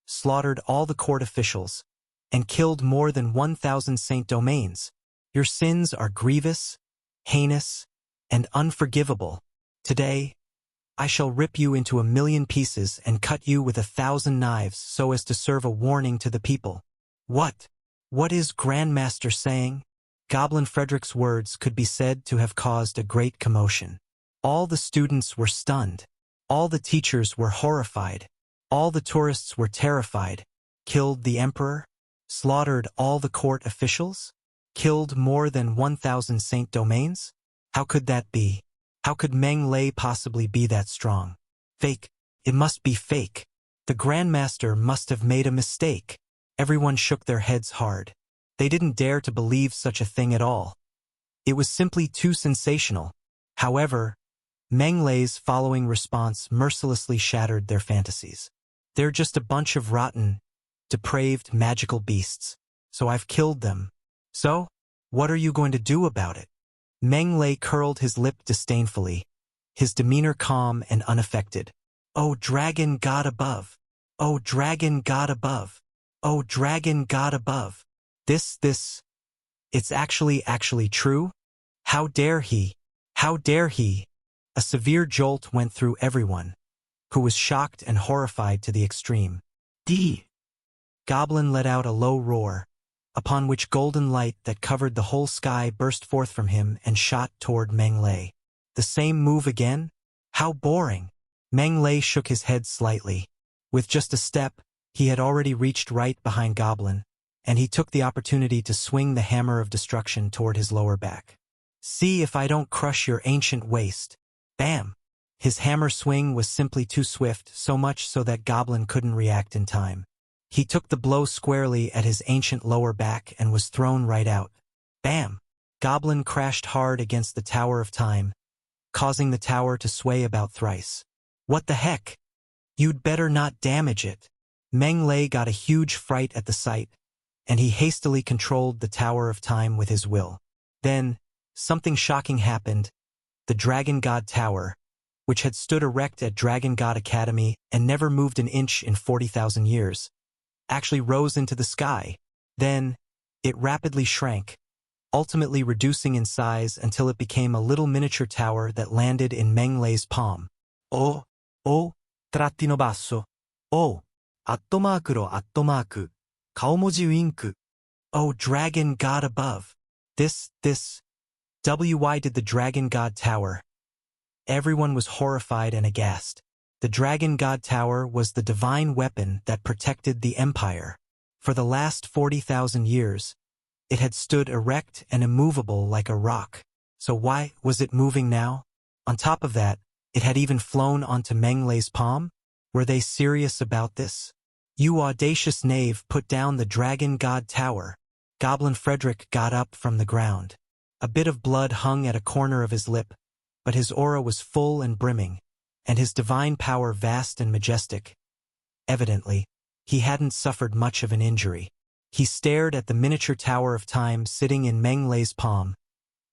slaughtered all the court officials, and killed more than 1,000 saint domains. Your sins are grievous, heinous, and unforgivable. Today, I shall rip you into 1,000,000 pieces and cut you with 1,000 knives so as to serve a warning to the people. What? What is Grandmaster saying? Goblin Frederick's words could be said to have caused a great commotion. All the students were stunned. All the teachers were horrified. All the tourists were terrified. Killed the emperor? Slaughtered all the court officials? Killed more than 1,000 saint domains? How could that be? How could Meng Lei possibly be that strong? Fake. It must be fake. The Grandmaster must have made a mistake. Everyone shook their heads hard. They didn't dare to believe such a thing at all. It was simply too sensational. However, Meng Lei's following response mercilessly shattered their fantasies. They're just a bunch of rotten, depraved magical beasts, so I've killed them. So, what are you going to do about it? Meng Lei curled his lip disdainfully, his demeanor calm and unaffected. O dragon god above! O dragon god above! O dragon god above! This, it's actually true? How dare he? How dare he? A severe jolt went through everyone, who was shocked and horrified to the extreme. D. Goblin let out a low roar, upon which golden light that covered the whole sky burst forth from him and shot toward Meng Lei. The same move again? How boring! Meng Lei shook his head slightly. With just a step, he had already reached right behind Goblin, and he took the opportunity to swing the hammer of destruction toward his lower back. See if I don't crush your ancient waist. Bam! His hammer swing was simply too swift, so much so that Goblin couldn't react in time. He took the blow squarely at his ancient lower back and was thrown right out. Bam! Goblin crashed hard against the Tower of Time, causing the tower to sway about thrice. What the heck? You'd better not damage it. Meng Lei got a huge fright at the sight, and he hastily controlled the Tower of Time with his will. Then, something shocking happened. The Dragon God Tower, which had stood erect at Dragon God Academy and never moved an inch in 40,000 years, actually rose into the sky. Then, it rapidly shrank, ultimately reducing in size until it became a little miniature tower that landed in Meng Lei's palm. Trattino basso. @@, 顔文字ウィンク. Oh, Dragon God above. This. Why did the Dragon God Tower? Everyone was horrified and aghast. The Dragon God Tower was the divine weapon that protected the Empire. For the last 40,000 years, it had stood erect and immovable like a rock. So why was it moving now? On top of that, it had even flown onto Meng Lei's palm? Were they serious about this? You audacious knave, put down the Dragon God Tower. Goblin Frederick got up from the ground. A bit of blood hung at a corner of his lip, but his aura was full and brimming, and his divine power vast and majestic. Evidently, he hadn't suffered much of an injury. He stared at the miniature Tower of Time sitting in Meng Lei's palm,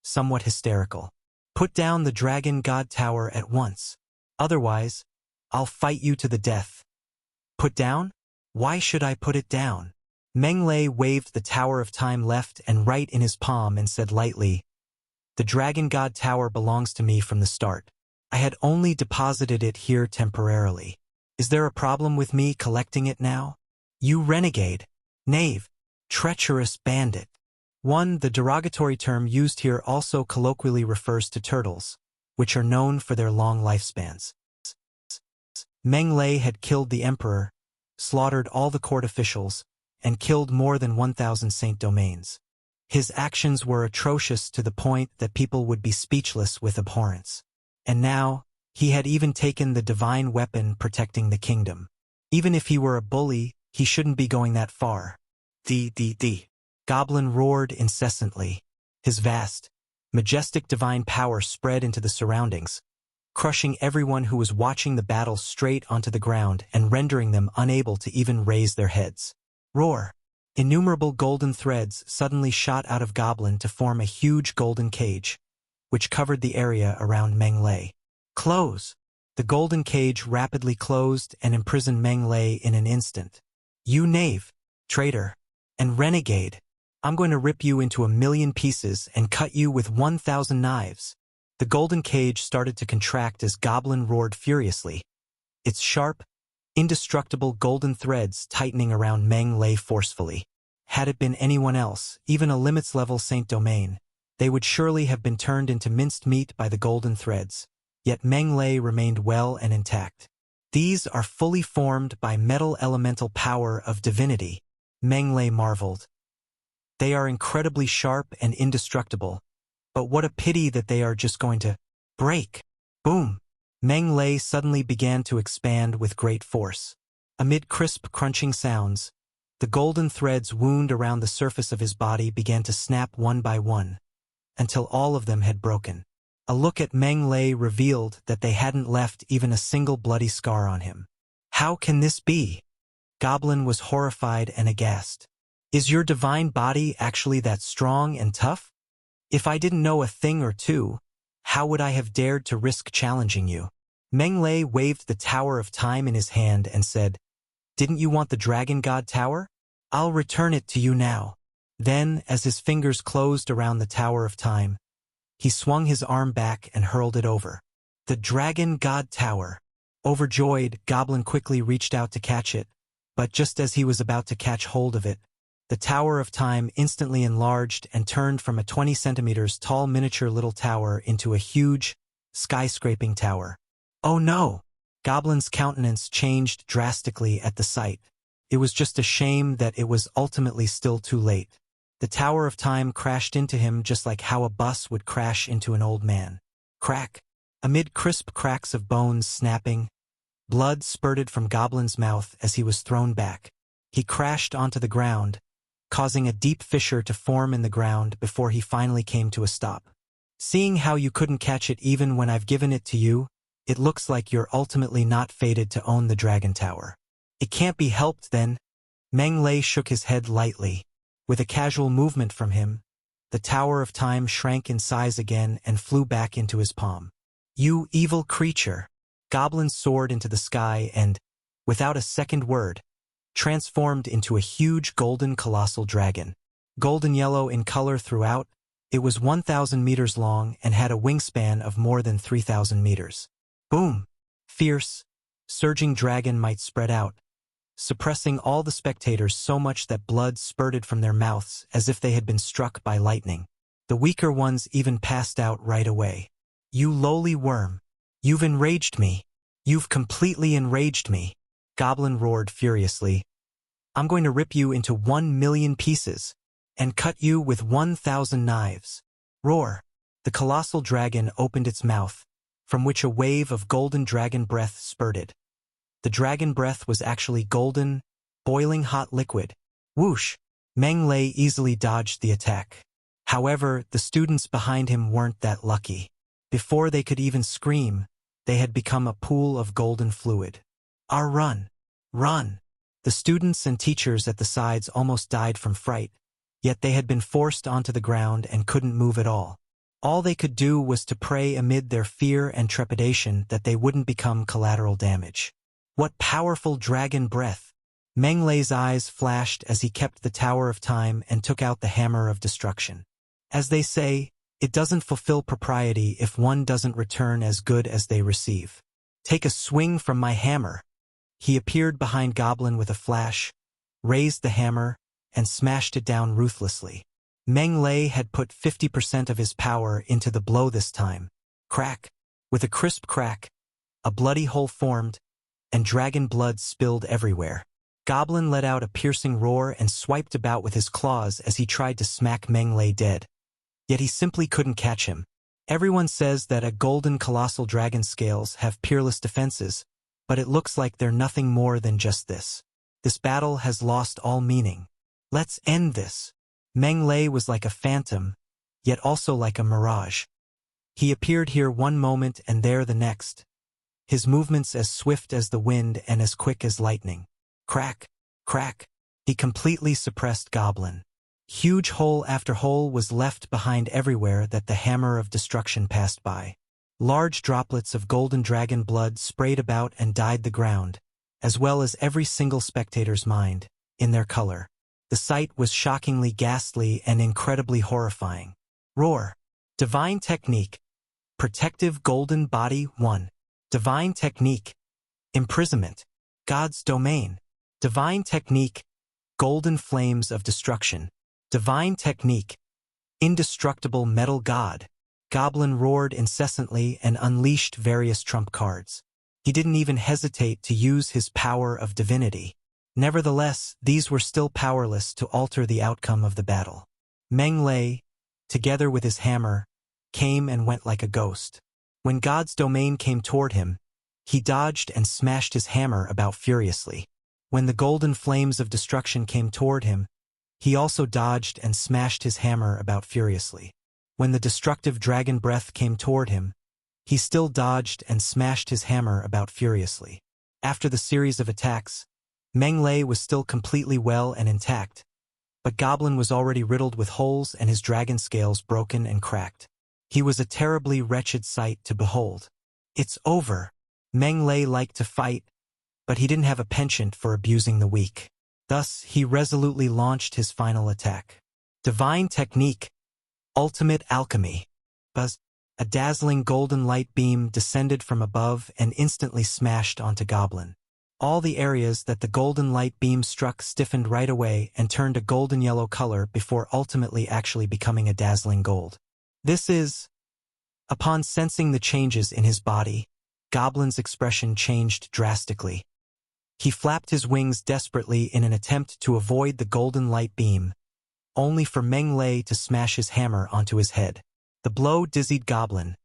somewhat hysterical. Put down the Dragon God Tower at once. Otherwise, I'll fight you to the death. Put down? Why should I put it down? Meng Lei waved the Tower of Time left and right in his palm and said lightly, The Dragon God Tower belongs to me from the start. I had only deposited it here temporarily. Is there a problem with me collecting it now? You renegade, knave, treacherous bandit. 1. The derogatory term used here also colloquially refers to turtles, which are known for their long lifespans. Meng Lei had killed the emperor, slaughtered all the court officials, and killed more than 1,000 Saint Domains. His actions were atrocious to the point that people would be speechless with abhorrence. And now, he had even taken the divine weapon protecting the kingdom. Even if he were a bully, he shouldn't be going that far. Goblin roared incessantly. His vast, majestic divine power spread into the surroundings, crushing everyone who was watching the battle straight onto the ground and rendering them unable to even raise their heads. Roar! Innumerable golden threads suddenly shot out of Goblin to form a huge golden cage, which covered the area around Meng Lei. Close! The golden cage rapidly closed and imprisoned Meng Lei in an instant. You knave, traitor, and renegade! I'm going to rip you into 1,000,000 pieces and cut you with 1,000 knives. The golden cage started to contract as Goblin roared furiously, its sharp, indestructible golden threads tightening around Meng Lei forcefully. Had it been anyone else, even a limits-level Saint Domain, they would surely have been turned into minced meat by the golden threads. Yet Meng Lei remained well and intact. These are fully formed by metal elemental power of divinity, Meng Lei marveled. They are incredibly sharp and indestructible, but what a pity that they are just going to break. Boom! Meng Lei suddenly began to expand with great force. Amid crisp, crunching sounds, the golden threads wound around the surface of his body began to snap one by one, until all of them had broken. A look at Meng Lei revealed that they hadn't left even a single bloody scar on him. How can this be? Goblin was horrified and aghast. Is your divine body actually that strong and tough? If I didn't know a thing or two, how would I have dared to risk challenging you? Meng Lei waved the Tower of Time in his hand and said, "Didn't you want the Dragon God Tower? I'll return it to you now." Then, as his fingers closed around the Tower of Time, he swung his arm back and hurled it over. The Dragon God Tower. Overjoyed, Goblin quickly reached out to catch it, but just as he was about to catch hold of it, the Tower of Time instantly enlarged and turned from a 20 centimeters tall miniature little tower into a huge, skyscraping tower. Oh no! Goblin's countenance changed drastically at the sight. It was just a shame that it was ultimately still too late. The Tower of Time crashed into him just like how a bus would crash into an old man. Crack! Amid crisp cracks of bones snapping, blood spurted from Goblin's mouth as he was thrown back. He crashed onto the ground, causing a deep fissure to form in the ground before he finally came to a stop. Seeing how you couldn't catch it even when I've given it to you, it looks like you're ultimately not fated to own the Dragon Tower. It can't be helped then. Meng Lei shook his head lightly. With a casual movement from him, the Tower of Time shrank in size again and flew back into his palm. You evil creature! Goblin soared into the sky and, without a second word, transformed into a huge golden colossal dragon. Golden yellow in color throughout, it was 1,000 meters long and had a wingspan of more than 3,000 meters. Boom! Fierce, surging dragon might spread out, suppressing all the spectators so much that blood spurted from their mouths as if they had been struck by lightning. The weaker ones even passed out right away. You lowly worm! You've enraged me! You've completely enraged me! Goblin roared furiously. I'm going to rip you into 1,000,000 pieces and cut you with 1,000 knives. Roar! The colossal dragon opened its mouth, from which a wave of golden dragon breath spurted. The dragon breath was actually golden, boiling hot liquid. Whoosh! Meng Lei easily dodged the attack. However, the students behind him weren't that lucky. Before they could even scream, they had become a pool of golden fluid. Run! Run! The students and teachers at the sides almost died from fright, yet they had been forced onto the ground and couldn't move at all. All they could do was to pray amid their fear and trepidation that they wouldn't become collateral damage. What powerful dragon breath! Meng Lei's eyes flashed as he kept the Tower of Time and took out the Hammer of Destruction. As they say, it doesn't fulfill propriety if one doesn't return as good as they receive. Take a swing from my hammer. He appeared behind Goblin with a flash, raised the hammer, and smashed it down ruthlessly. Meng Lei had put 50% of his power into the blow this time. Crack! With a crisp crack, a bloody hole formed, and dragon blood spilled everywhere. Goblin let out a piercing roar and swiped about with his claws as he tried to smack Meng Lei dead. Yet he simply couldn't catch him. Everyone says that a golden colossal dragon scales have peerless defenses, but it looks like they're nothing more than just this. This battle has lost all meaning. Let's end this. Meng Lei was like a phantom, yet also like a mirage. He appeared here one moment and there the next, his movements as swift as the wind and as quick as lightning. Crack! Crack! He completely suppressed Goblin. Huge hole after hole was left behind everywhere that the Hammer of Destruction passed by. Large droplets of golden dragon blood sprayed about and dyed the ground, as well as every single spectator's mind, in their color. The sight was shockingly ghastly and incredibly horrifying. Roar! Divine Technique. Protective Golden Body 1. Divine Technique. Imprisonment. God's Domain. Divine Technique. Golden Flames of Destruction. Divine Technique. Indestructible Metal God. Goblin roared incessantly and unleashed various trump cards. He didn't even hesitate to use his power of divinity. Nevertheless, these were still powerless to alter the outcome of the battle. Meng Lei, together with his hammer, came and went like a ghost. When God's domain came toward him, he dodged and smashed his hammer about furiously. When the golden flames of destruction came toward him, he also dodged and smashed his hammer about furiously. When the destructive dragon breath came toward him, he still dodged and smashed his hammer about furiously. After the series of attacks, Meng Lei was still completely well and intact, but Goblin was already riddled with holes and his dragon scales broken and cracked. He was a terribly wretched sight to behold. It's over. Meng Lei liked to fight, but he didn't have a penchant for abusing the weak. Thus, he resolutely launched his final attack. Divine Technique, Ultimate Alchemy. Buzz. A dazzling golden light beam descended from above and instantly smashed onto Goblin. All the areas that the golden light beam struck stiffened right away and turned a golden yellow color before ultimately actually becoming a dazzling gold. Upon sensing the changes in his body, Goblin's expression changed drastically. He flapped his wings desperately in an attempt to avoid the golden light beam, only for Meng Lei to smash his hammer onto his head. The blow dizzied Goblin,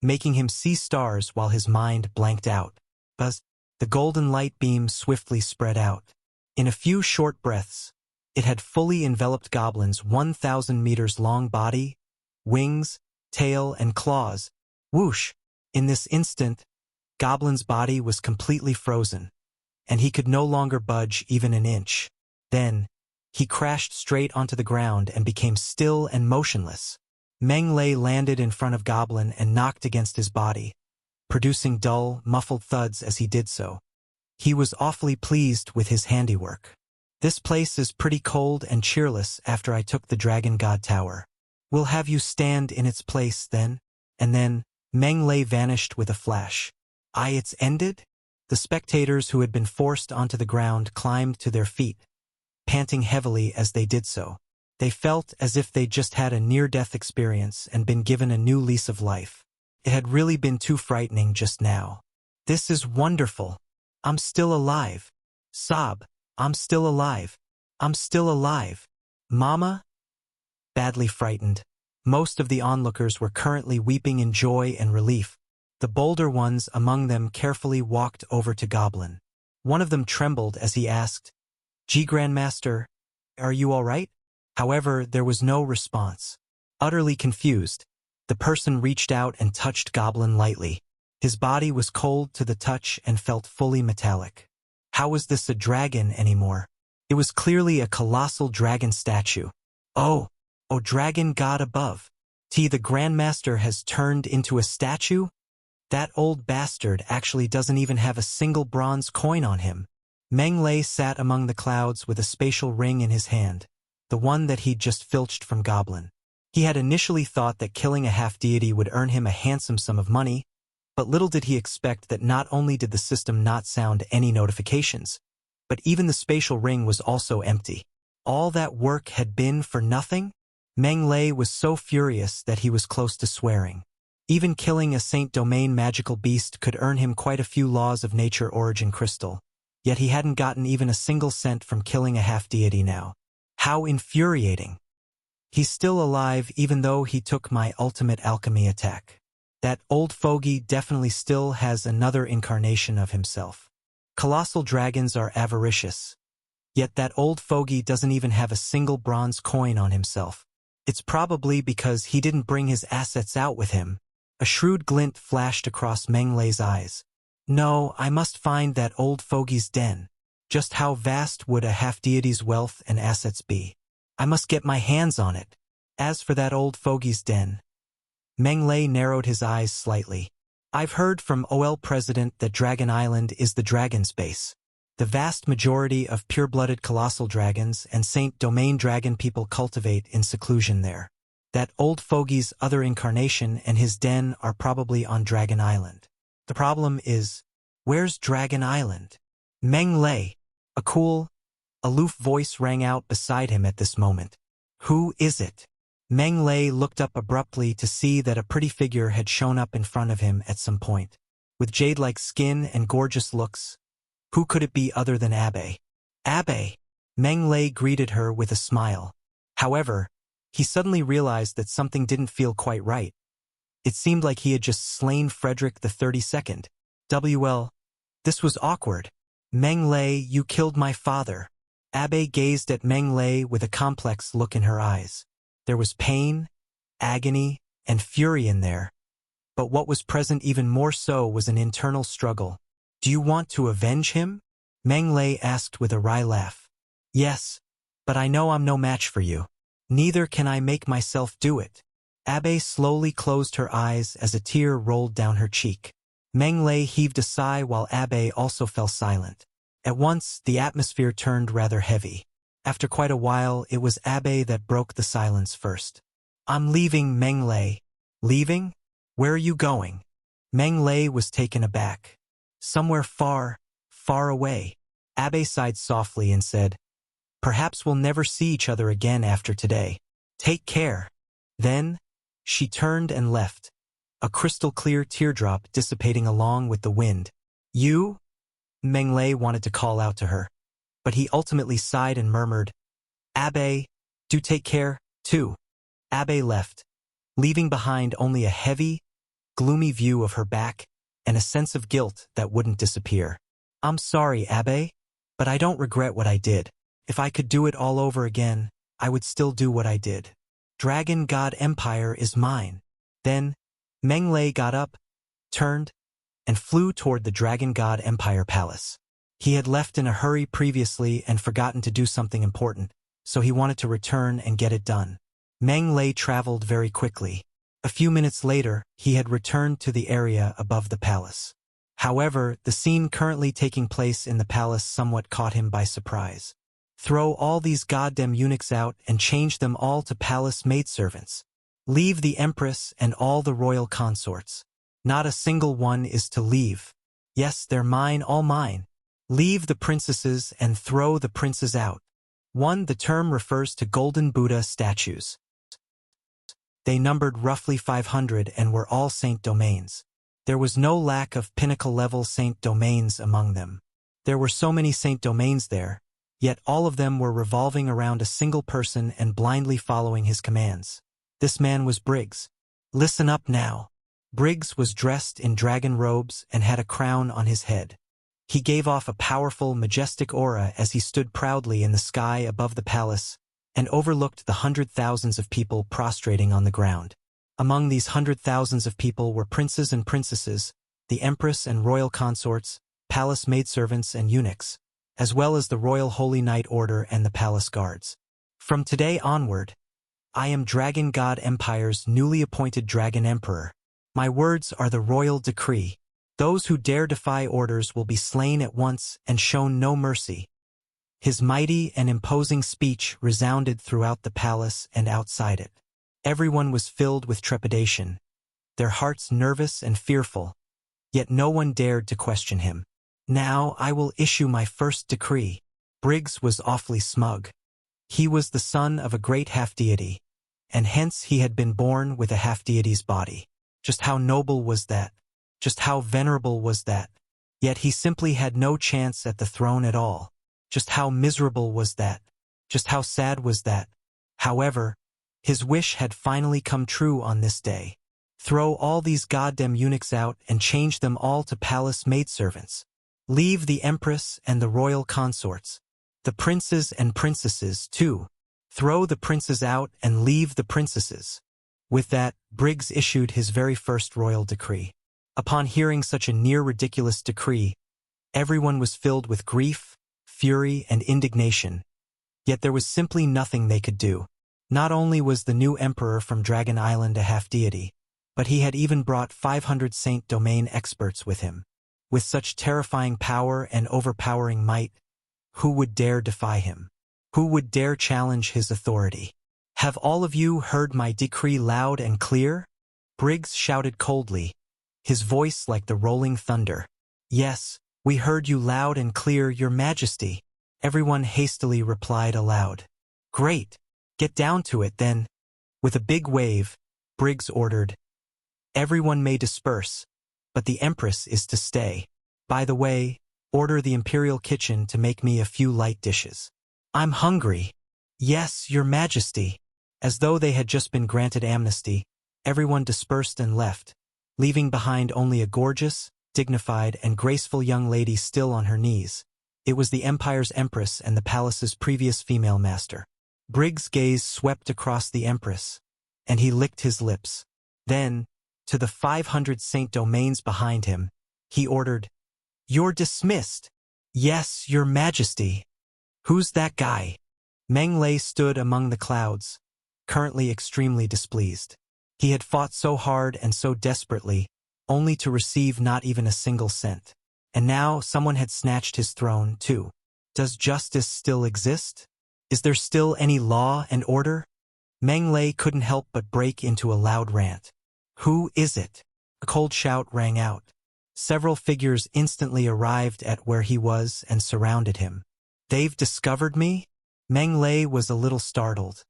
making him see stars while his mind blanked out. Buzz. The golden light beam swiftly spread out. In a few short breaths, it had fully enveloped Goblin's 1,000 meters long body, wings, tail, and claws. Whoosh! In this instant, Goblin's body was completely frozen, and he could no longer budge even an inch. Then, he crashed straight onto the ground and became still and motionless. Meng Lei landed in front of Goblin and knocked against his body, producing dull, muffled thuds as he did so. He was awfully pleased with his handiwork. This place is pretty cold and cheerless after I took the Dragon God Tower. We'll have you stand in its place then. And then, Meng Lei vanished with a flash. It's ended? The spectators who had been forced onto the ground climbed to their feet, panting heavily as they did so. They felt as if they'd just had a near-death experience and been given a new lease of life. It had really been too frightening just now. This is wonderful. I'm still alive. Sob. I'm still alive. I'm still alive. Mama? Badly frightened. Most of the onlookers were currently weeping in joy and relief. The bolder ones among them carefully walked over to Goblin. One of them trembled as he asked, "G Grandmaster, are you all right?" However, there was no response. Utterly confused, the person reached out and touched Goblin lightly. His body was cold to the touch and felt fully metallic. How was this a dragon anymore? It was clearly a colossal dragon statue. Oh, dragon god above. The Grandmaster has turned into a statue? That old bastard actually doesn't even have a single bronze coin on him. Meng Lei sat among the clouds with a spatial ring in his hand, the one that he'd just filched from Goblin. He had initially thought that killing a half-deity would earn him a handsome sum of money, but little did he expect that not only did the system not sound any notifications, but even the spatial ring was also empty. All that work had been for nothing? Meng Lei was so furious that he was close to swearing. Even killing a Saint Domain magical beast could earn him quite a few laws of nature origin crystal, yet he hadn't gotten even a single cent from killing a half-deity now. How infuriating. He's still alive even though he took my ultimate alchemy attack. That old fogey definitely still has another incarnation of himself. Colossal dragons are avaricious. Yet that old fogey doesn't even have a single bronze coin on himself. It's probably because he didn't bring his assets out with him. A shrewd glint flashed across Meng Lei's eyes. No, I must find that old fogey's den. Just how vast would a half-deity's wealth and assets be? I must get my hands on it. As for that old fogey's den, Meng Lei narrowed his eyes slightly. I've heard from OL President that Dragon Island is the dragon's base. The vast majority of pure-blooded colossal dragons and Saint Domain dragon people cultivate in seclusion there. That old fogey's other incarnation and his den are probably on Dragon Island. The problem is, where's Dragon Island? Meng Lei. A cool, aloof voice rang out beside him at this moment. Who is it? Meng Lei looked up abruptly to see that a pretty figure had shown up in front of him at some point. With jade-like skin and gorgeous looks, who could it be other than Abe? Abe! Meng Lei greeted her with a smile. However, he suddenly realized that something didn't feel quite right. It seemed like he had just slain Frederick the 32nd. This was awkward. Meng Lei, you killed my father. Abe gazed at Meng Lei with a complex look in her eyes. There was pain, agony, and fury in there. But what was present even more so was an internal struggle. Do you want to avenge him? Meng Lei asked with a wry laugh. Yes, but I know I'm no match for you. Neither can I make myself do it. Abe slowly closed her eyes as a tear rolled down her cheek. Meng Lei heaved a sigh while Abe also fell silent. At once, the atmosphere turned rather heavy. After quite a while, it was Abe that broke the silence first. "I'm leaving, Meng Lei." "Leaving? Where are you going?" Meng Lei was taken aback. "Somewhere far, far away." Abe sighed softly and said, "Perhaps we'll never see each other again after today. Take care." Then, she turned and left, a crystal-clear teardrop dissipating along with the wind. "You?" Meng Lei wanted to call out to her, but he ultimately sighed and murmured, "Abe, do take care, too." Abe left, leaving behind only a heavy, gloomy view of her back and a sense of guilt that wouldn't disappear. "I'm sorry, Abe, but I don't regret what I did. If I could do it all over again, I would still do what I did. Dragon God Empire is mine." Then, Meng Lei got up, turned, and flew toward the Dragon God Empire Palace. He had left in a hurry previously and forgotten to do something important, so he wanted to return and get it done. Meng Lei traveled very quickly. A few minutes later, he had returned to the area above the palace. However, the scene currently taking place in the palace somewhat caught him by surprise. "Throw all these goddamn eunuchs out and change them all to palace maidservants. Leave the empress and all the royal consorts. Not a single one is to leave. Yes, they're mine, all mine. Leave the princesses and throw the princes out." 1. The term refers to golden Buddha statues. They numbered roughly 500 and were all saint domains. There was no lack of pinnacle-level saint domains among them. There were so many saint domains there, yet all of them were revolving around a single person and blindly following his commands. This man was Briggs. Listen up now. Briggs was dressed in dragon robes and had a crown on his head. He gave off a powerful, majestic aura as he stood proudly in the sky above the palace and overlooked the 100,000s of people prostrating on the ground. Among these 100,000s of people were princes and princesses, the empress and royal consorts, palace maidservants and eunuchs, as well as the Royal Holy Knight Order and the palace guards. From today onward, I am Dragon God Empire's newly appointed Dragon Emperor. My words are the royal decree. Those who dare defy orders will be slain at once and shown no mercy. His mighty and imposing speech resounded throughout the palace and outside it. Everyone was filled with trepidation, their hearts nervous and fearful, yet no one dared to question him. "Now I will issue my first decree." Briggs was awfully smug. He was the son of a great half-deity, and hence he had been born with a half-deity's body. Just how noble was that? Just how venerable was that? Yet he simply had no chance at the throne at all. Just how miserable was that? Just how sad was that? However, his wish had finally come true on this day. Throw all these goddamn eunuchs out and change them all to palace maidservants. Leave the empress and the royal consorts. The princes and princesses, too. Throw the princes out and leave the princesses. With that, Briggs issued his very first royal decree. Upon hearing such a near-ridiculous decree, everyone was filled with grief, fury, and indignation. Yet there was simply nothing they could do. Not only was the new emperor from Dragon Island a half-deity, but he had even brought 500 Saint Domain experts with him. With such terrifying power and overpowering might, who would dare defy him? Who would dare challenge his authority? "Have all of you heard my decree loud and clear?" Briggs shouted coldly, his voice like the rolling thunder. "Yes, we heard you loud and clear, Your Majesty," everyone hastily replied aloud. "Great! Get down to it, then." With a big wave, Briggs ordered, "Everyone may disperse, but the Empress is to stay. By the way, order the Imperial Kitchen to make me a few light dishes. I'm hungry." "Yes, Your Majesty." As though they had just been granted amnesty, everyone dispersed and left, leaving behind only a gorgeous, dignified, and graceful young lady still on her knees. It was the Empire's Empress and the palace's previous female master. Briggs' gaze swept across the Empress, and he licked his lips. Then, to the 500 Saint Domains behind him, he ordered, "You're dismissed." "Yes, Your Majesty." "Who's that guy?" Meng Lei stood among the clouds, currently extremely displeased. He had fought so hard and so desperately, only to receive not even a single cent. And now someone had snatched his throne, too. Does justice still exist? Is there still any law and order? Meng Lei couldn't help but break into a loud rant. Who is it? A cold shout rang out. Several figures instantly arrived at where he was and surrounded him. They've discovered me? Meng Lei was a little startled.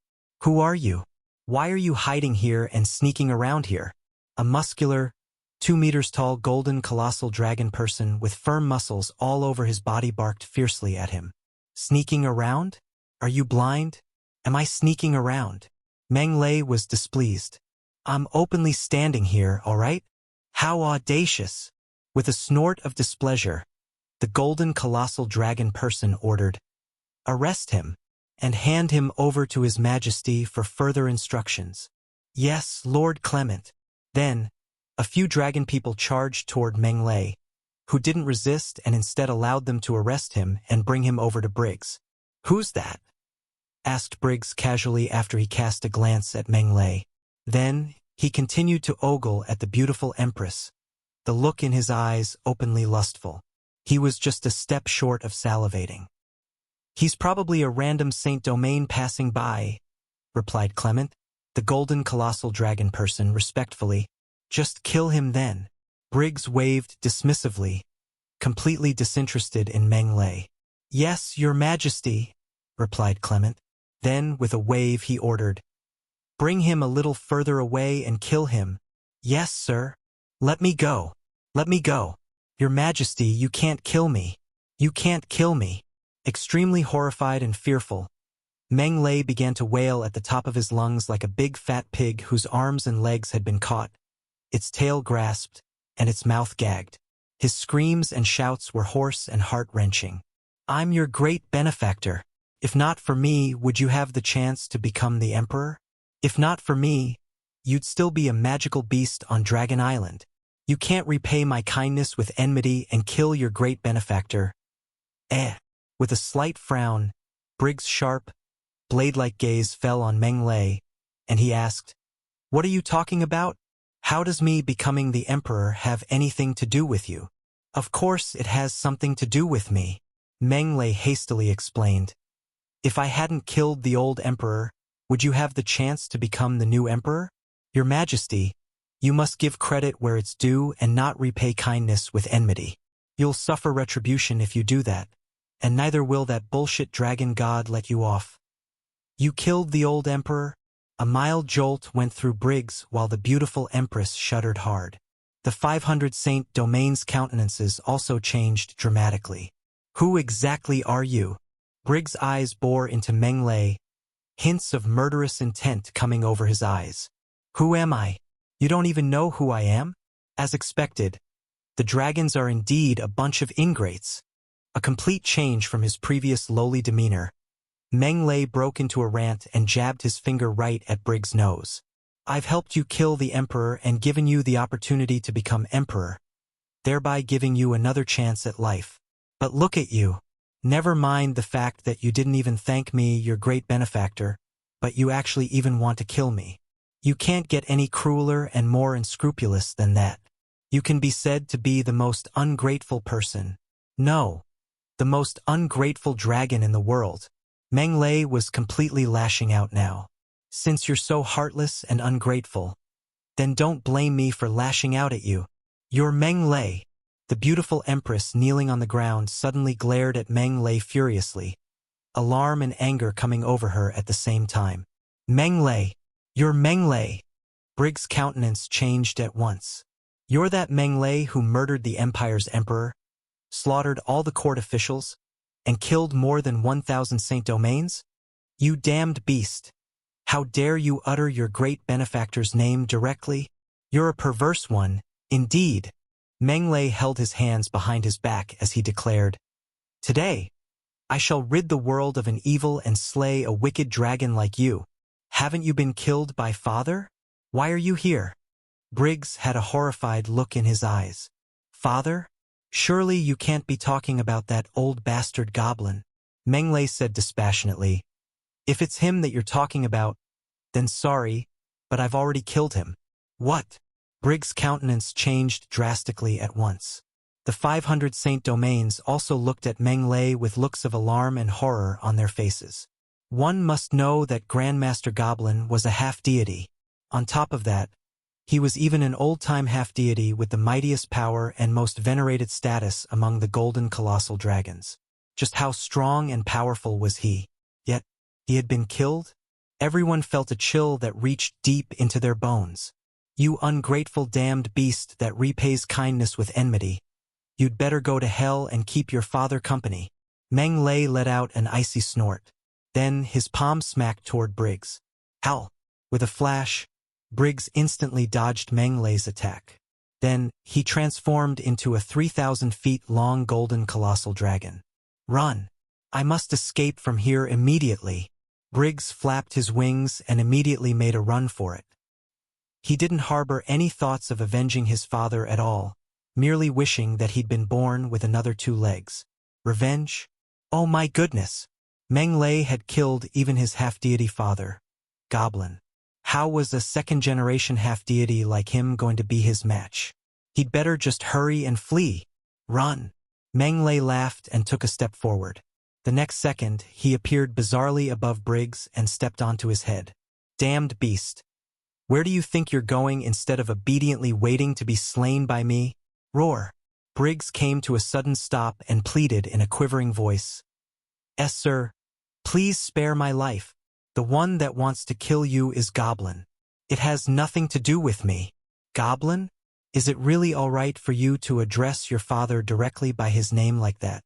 Who are you? Why are you hiding here and sneaking around here? A muscular, 2 meters tall golden colossal dragon person with firm muscles all over his body barked fiercely at him. Sneaking around? Are you blind? Am I sneaking around? Meng Lei was displeased. I'm openly standing here, all right? How audacious! With a snort of displeasure, the golden colossal dragon person ordered, "Arrest him, and hand him over to His Majesty for further instructions." Yes, Lord Clement. Then, a few dragon people charged toward Meng Lei, who didn't resist and instead allowed them to arrest him and bring him over to Briggs. Who's that? Asked Briggs casually after he cast a glance at Meng Lei. Then, he continued to ogle at the beautiful Empress, the look in his eyes openly lustful. He was just a step short of salivating. He's probably a random Saint Domain passing by, replied Clement, the golden colossal dragon person, respectfully. Just kill him then. Briggs waved dismissively, completely disinterested in Meng Lei. Yes, Your Majesty, replied Clement. Then, with a wave, he ordered, bring him a little further away and kill him. Yes, sir. Let me go. Let me go. Your Majesty, you can't kill me. You can't kill me. Extremely horrified and fearful, Meng Lei began to wail at the top of his lungs like a big fat pig whose arms and legs had been caught, its tail grasped, and its mouth gagged. His screams and shouts were hoarse and heart-wrenching. I'm your great benefactor. If not for me, would you have the chance to become the Emperor? If not for me, you'd still be a magical beast on Dragon Island. You can't repay my kindness with enmity and kill your great benefactor. With a slight frown, Briggs' sharp, blade-like gaze fell on Meng Lei, and he asked, What are you talking about? How does me becoming the Emperor have anything to do with you? Of course it has something to do with me, Meng Lei hastily explained. If I hadn't killed the old Emperor, would you have the chance to become the new Emperor? Your Majesty, you must give credit where it's due and not repay kindness with enmity. You'll suffer retribution if you do that, and neither will that bullshit dragon god let you off. You killed the old Emperor? A mild jolt went through Briggs while the beautiful Empress shuddered hard. The 500 Saint Domain's countenances also changed dramatically. Who exactly are you? Briggs' eyes bore into Meng Lei, hints of murderous intent coming over his eyes. Who am I? You don't even know who I am? As expected, the dragons are indeed a bunch of ingrates. A complete change from his previous lowly demeanor. Meng Lei broke into a rant and jabbed his finger right at Briggs' nose. I've helped you kill the Emperor and given you the opportunity to become Emperor, thereby giving you another chance at life. But look at you. Never mind the fact that you didn't even thank me, your great benefactor, but you actually even want to kill me. You can't get any crueler and more unscrupulous than that. You can be said to be the most ungrateful person. No, the most ungrateful dragon in the world. Meng Lei was completely lashing out now. Since you're so heartless and ungrateful, then don't blame me for lashing out at you. You're Meng Lei. The beautiful Empress kneeling on the ground suddenly glared at Meng Lei furiously, alarm and anger coming over her at the same time. Meng Lei. You're Meng Lei. Briggs' countenance changed at once. You're that Meng Lei who murdered the Empire's Emperor, slaughtered all the court officials, and killed more than 1,000 Saint Domains? You damned beast. How dare you utter your great benefactor's name directly? You're a perverse one, indeed. Meng Lei held his hands behind his back as he declared, Today, I shall rid the world of an evil and slay a wicked dragon like you. Haven't you been killed by father? Why are you here? Briggs had a horrified look in his eyes. Father? Surely you can't be talking about that old bastard goblin. Meng Lei said dispassionately, If it's him that you're talking about, then sorry, but I've already killed him. What? Briggs' countenance changed drastically at once. The 500 Saint Domains also looked at Meng Lei with looks of alarm and horror on their faces. One must know that Grandmaster Goblin was a half-deity. On top of that, he was even an old-time half-deity with the mightiest power and most venerated status among the golden colossal dragons. Just how strong and powerful was he? Yet, he had been killed? Everyone felt a chill that reached deep into their bones. You ungrateful damned beast that repays kindness with enmity. You'd better go to hell and keep your father company. Meng Lei let out an icy snort. Then his palm smacked toward Briggs. Hell! With a flash, Briggs instantly dodged Meng Lei's attack. Then, he transformed into a 3,000 feet long golden colossal dragon. Run! I must escape from here immediately. Briggs flapped his wings and immediately made a run for it. He didn't harbor any thoughts of avenging his father at all, merely wishing that he'd been born with another 2 legs. Revenge? Oh my goodness! Meng Lei had killed even his half-deity father, Goblin. How was a second-generation half-deity like him going to be his match? He'd better just hurry and flee. Run! Meng Lei laughed and took a step forward. The next second, he appeared bizarrely above Briggs and stepped onto his head. Damned beast! Where do you think you're going instead of obediently waiting to be slain by me? Roar! Briggs came to a sudden stop and pleaded in a quivering voice. Sir, please spare my life. The one that wants to kill you is Goblin. It has nothing to do with me. Goblin? Is it really all right for you to address your father directly by his name like that?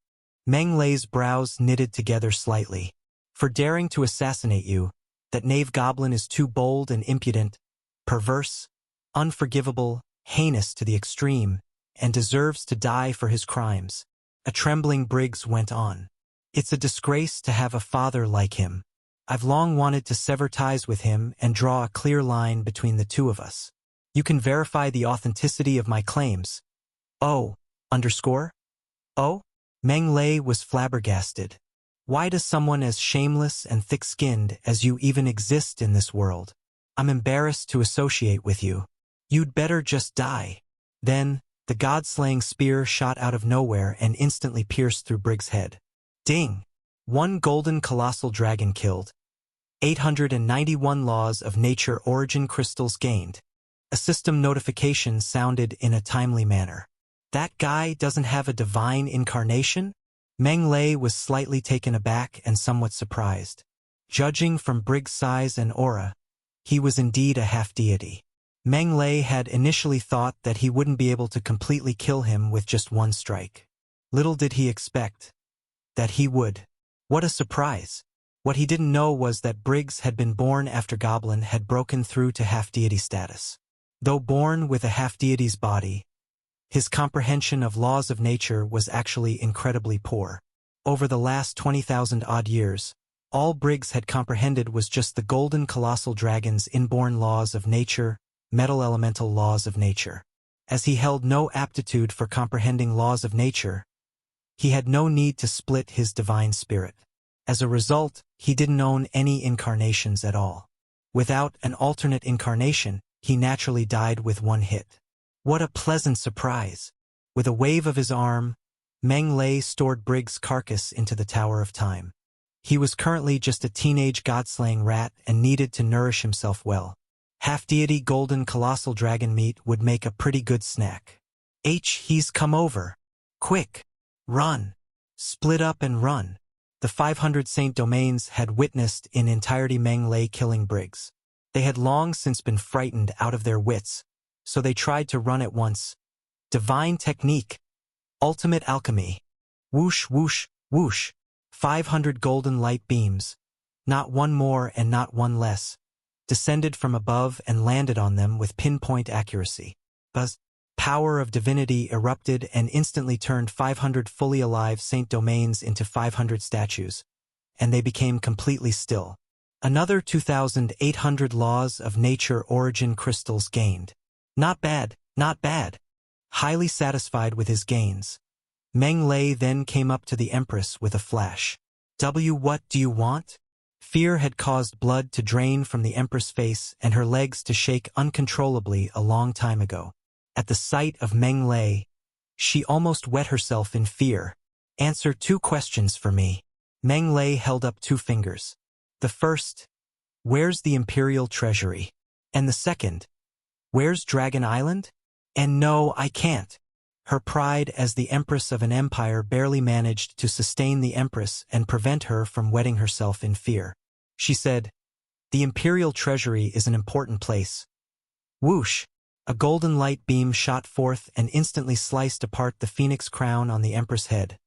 Meng Lei's brows knitted together slightly. For daring to assassinate you, that knave Goblin is too bold and impudent, perverse, unforgivable, heinous to the extreme, and deserves to die for his crimes. A trembling Briggs went on. It's a disgrace to have a father like him. I've long wanted to sever ties with him and draw a clear line between the two of us. You can verify the authenticity of my claims. Oh, underscore? Oh? Meng Lei was flabbergasted. Why does someone as shameless and thick-skinned as you even exist in this world? I'm embarrassed to associate with you. You'd better just die. Then, the god-slaying spear shot out of nowhere and instantly pierced through Briggs' head. Ding! 1 golden colossal dragon killed. 891 laws of nature origin crystals gained. A system notification sounded in a timely manner. That guy doesn't have a divine incarnation? Meng Lei was slightly taken aback and somewhat surprised. Judging from Briggs' size and aura, he was indeed a half-deity. Meng Lei had initially thought that he wouldn't be able to completely kill him with just 1 strike. Little did he expect that he would. What a surprise! What he didn't know was that Briggs had been born after Goblin had broken through to half-deity status. Though born with a half-deity's body, his comprehension of laws of nature was actually incredibly poor. Over the last 20,000-odd years, all Briggs had comprehended was just the golden colossal dragon's inborn laws of nature, metal elemental laws of nature. As he held no aptitude for comprehending laws of nature, he had no need to split his divine spirit. As a result, he didn't own any incarnations at all. Without an alternate incarnation, he naturally died with 1 hit. What a pleasant surprise! With a wave of his arm, Meng Lei stored Briggs' carcass into the Tower of Time. He was currently just a teenage god-slaying rat and needed to nourish himself well. Half-deity golden colossal dragon meat would make a pretty good snack. He's come over. Quick! Run! Split up and run! The 500 Saint Domains had witnessed in entirety Meng Lei killing Briggs. They had long since been frightened out of their wits, so they tried to run at once. Divine technique! Ultimate alchemy! Whoosh, whoosh, whoosh! 500 golden light beams, not 1 more and not 1 less, descended from above and landed on them with pinpoint accuracy. Buzz! Power of divinity erupted and instantly turned 500 fully alive Saint Domains into 500 statues, and they became completely still. Another 2,800 laws of nature origin crystals gained. Not bad, not bad. Highly satisfied with his gains, Meng Lei then came up to the Empress with a flash. What do you want? Fear had caused blood to drain from the Empress' face and her legs to shake uncontrollably a long time ago. At the sight of Meng Lei, she almost wet herself in fear. Answer 2 questions for me. Meng Lei held up 2 fingers. The first, where's the Imperial Treasury? And the second, where's Dragon Island? And no, I can't. Her pride as the Empress of an empire barely managed to sustain the Empress and prevent her from wetting herself in fear. She said, the Imperial Treasury is an important place. Whoosh! A golden light beam shot forth and instantly sliced apart the phoenix crown on the Empress' head,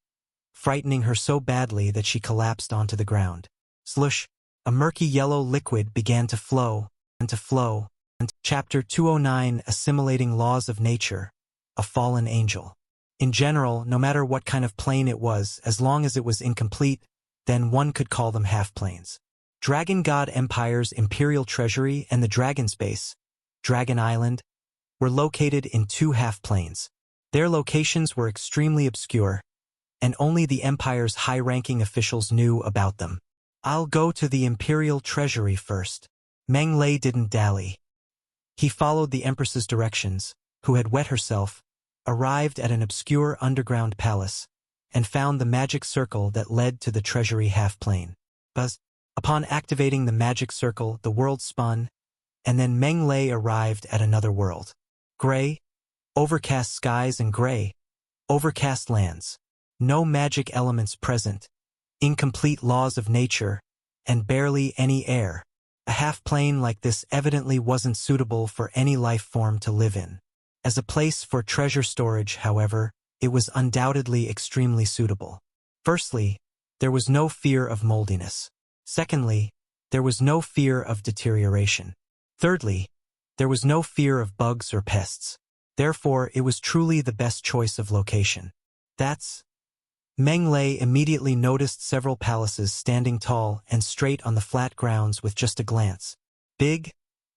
frightening her so badly that she collapsed onto the ground. Slush! A murky yellow liquid began to flow, and to flow. Chapter 209, Assimilating Laws of Nature, a Fallen Angel. In general, no matter what kind of plane it was, as long as it was incomplete, then one could call them half-planes. Dragon God Empire's Imperial Treasury and the Dragon's Base, Dragon Island, were located in 2 half-planes. Their locations were extremely obscure, and only the Empire's high-ranking officials knew about them. I'll go to the Imperial Treasury first. Meng Lei didn't dally. He followed the Empress's directions, who had wet herself, arrived at an obscure underground palace, and found the magic circle that led to the treasury half-plane. Upon activating the magic circle, the world spun, and then Meng Lei arrived at another world. Gray, overcast skies and gray, overcast lands. No magic elements present, incomplete laws of nature, and barely any air. A half-plane like this evidently wasn't suitable for any life form to live in. As a place for treasure storage, however, it was undoubtedly extremely suitable. Firstly, there was no fear of moldiness. Secondly, there was no fear of deterioration. Thirdly, there was no fear of bugs or pests. Therefore, it was truly the best choice of location. Meng Lei immediately noticed several palaces standing tall and straight on the flat grounds with just a glance. Big,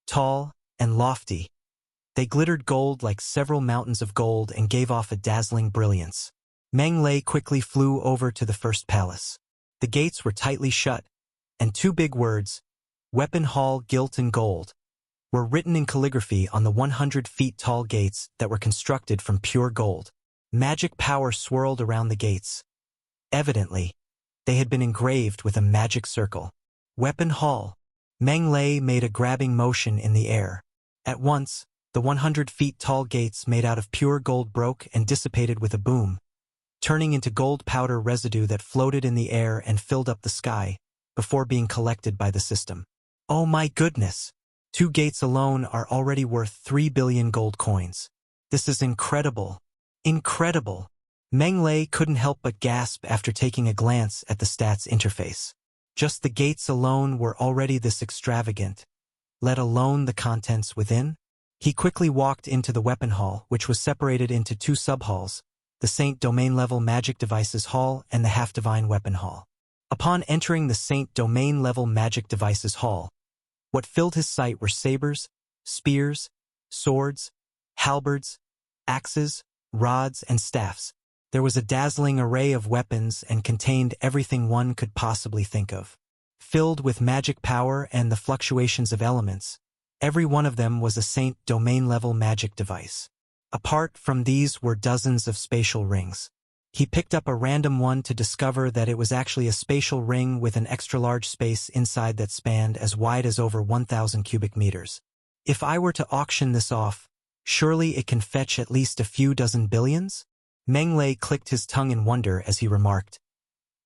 tall, and lofty. They glittered gold like several mountains of gold and gave off a dazzling brilliance. Meng Lei quickly flew over to the first palace. The gates were tightly shut, and 2 big words, Weapon Hall Gilt in Gold, were written in calligraphy on the 100 feet tall gates that were constructed from pure gold. Magic power swirled around the gates. Evidently, they had been engraved with a magic circle. Weapon Hall. Meng Lei made a grabbing motion in the air. At once, the 100 feet tall gates made out of pure gold broke and dissipated with a boom, turning into gold powder residue that floated in the air and filled up the sky, before being collected by the system. Oh my goodness! 2 gates alone are already worth 3 billion gold coins. This is incredible. Incredible! Meng Lei couldn't help but gasp after taking a glance at the stats interface. Just the gates alone were already this extravagant, let alone the contents within. He quickly walked into the weapon hall, which was separated into 2 sub-halls, the Saint Domain-level Magic Devices Hall and the Half-Divine Weapon Hall. Upon entering the Saint Domain-level Magic Devices Hall, what filled his sight were sabers, spears, swords, halberds, axes, rods, and staffs. There was a dazzling array of weapons and contained everything one could possibly think of. Filled with magic power and the fluctuations of elements, every one of them was a Saint Domain-level magic device. Apart from these were dozens of spatial rings. He picked up a random one to discover that it was actually a spatial ring with an extra-large space inside that spanned as wide as over 1,000 cubic meters. If I were to auction this off, surely it can fetch at least a few dozen billions? Meng Lei clicked his tongue in wonder as he remarked,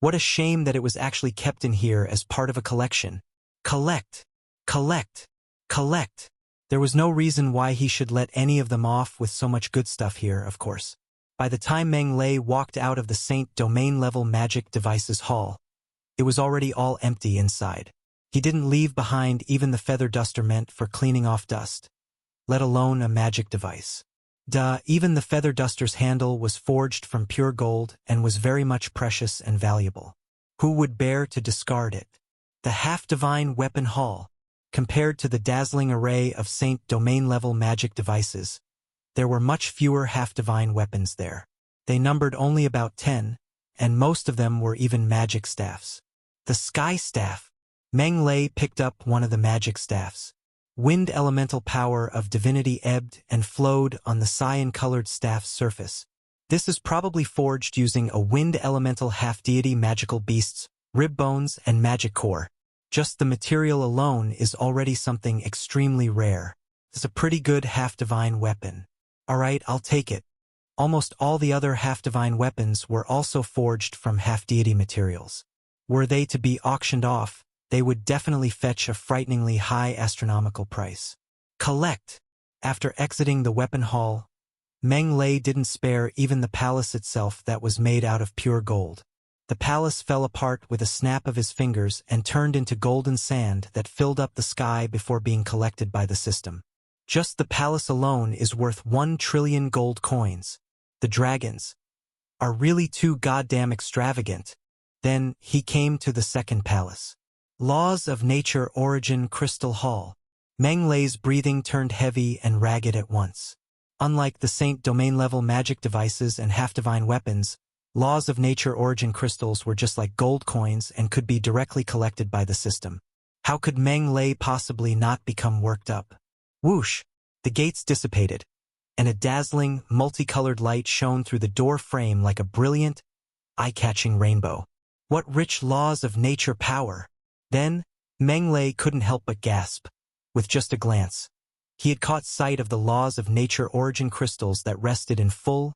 "What a shame that it was actually kept in here as part of a collection. Collect! Collect! Collect!" There was no reason why he should let any of them off with so much good stuff here, of course. By the time Meng Lei walked out of the Saint Domain-level Magic Devices Hall, it was already all empty inside. He didn't leave behind even the feather duster meant for cleaning off dust, let alone a magic device. Even the feather duster's handle was forged from pure gold and was very much precious and valuable. Who would bear to discard it? The half-divine weapon hall. Compared to the dazzling array of Saint Domain-level magic devices, there were much fewer half-divine weapons there. They numbered only about 10, and most of them were even magic staffs. The Sky Staff. Meng Lei picked up one of the magic staffs. Wind elemental power of divinity ebbed and flowed on the cyan-colored staff's surface. This is probably forged using a wind elemental half-deity magical beasts, rib bones, and magic core. Just the material alone is already something extremely rare. It's a pretty good half-divine weapon. Alright, I'll take it. Almost all the other half-divine weapons were also forged from half-deity materials. Were they to be auctioned off, they would definitely fetch a frighteningly high astronomical price. Collect. After exiting the weapon hall, Meng Lei didn't spare even the palace itself that was made out of pure gold. The palace fell apart with a snap of his fingers and turned into golden sand that filled up the sky before being collected by the system. Just the palace alone is worth 1 trillion gold coins. The dragons are really too goddamn extravagant. Then he came to the second palace. Laws of Nature Origin Crystal Hall. Meng Lei's breathing turned heavy and ragged at once. Unlike the Saint domain-level magic devices and half-divine weapons, Laws of Nature Origin crystals were just like gold coins and could be directly collected by the system. How could Meng Lei possibly not become worked up? Whoosh! The gates dissipated, and a dazzling, multicolored light shone through the door frame like a brilliant, eye-catching rainbow. What rich laws of nature power! Then, Meng Lei couldn't help but gasp. With just a glance, he had caught sight of the Laws of Nature Origin crystals that rested in full,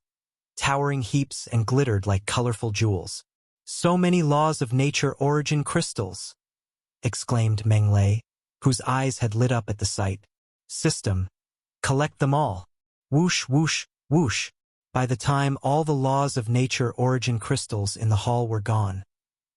towering heaps and glittered like colorful jewels. So many Laws of Nature Origin crystals! Exclaimed Meng Lei, whose eyes had lit up at the sight. System. Collect them all. Whoosh, whoosh, whoosh. By the time all the Laws of Nature Origin crystals in the hall were gone,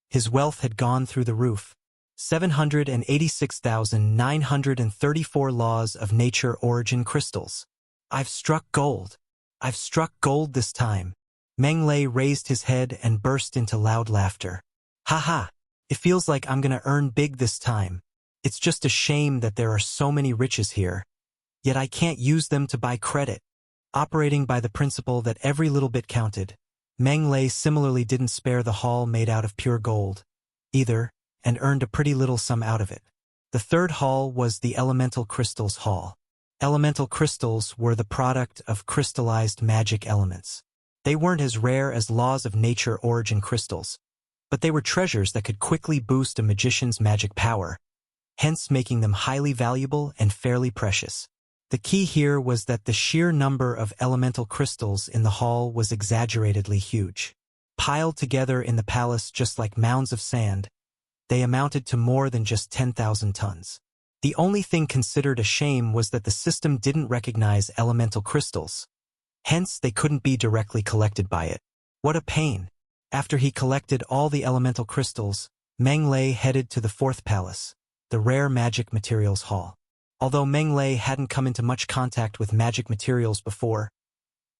his wealth had gone through the roof. 786,934 Laws of Nature Origin crystals. I've struck gold. I've struck gold this time. Meng Lei raised his head and burst into loud laughter. Ha ha! It feels like I'm gonna earn big this time. It's just a shame that there are so many riches here. Yet I can't use them to buy credit. Operating by the principle that every little bit counted, Meng Lei similarly didn't spare the hall made out of pure gold, either, and earned a pretty little sum out of it. The third hall was the Elemental Crystals Hall. Elemental crystals were the product of crystallized magic elements. They weren't as rare as Laws of Nature Origin crystals, but they were treasures that could quickly boost a magician's magic power, hence making them highly valuable and fairly precious. The key here was that the sheer number of elemental crystals in the hall was exaggeratedly huge. Piled together in the palace just like mounds of sand, they amounted to more than just 10,000 tons. The only thing considered a shame was that the system didn't recognize elemental crystals. Hence, they couldn't be directly collected by it. What a pain. After he collected all the elemental crystals, Meng Lei headed to the fourth palace, the Rare Magic Materials Hall. Although Meng Lei hadn't come into much contact with magic materials before,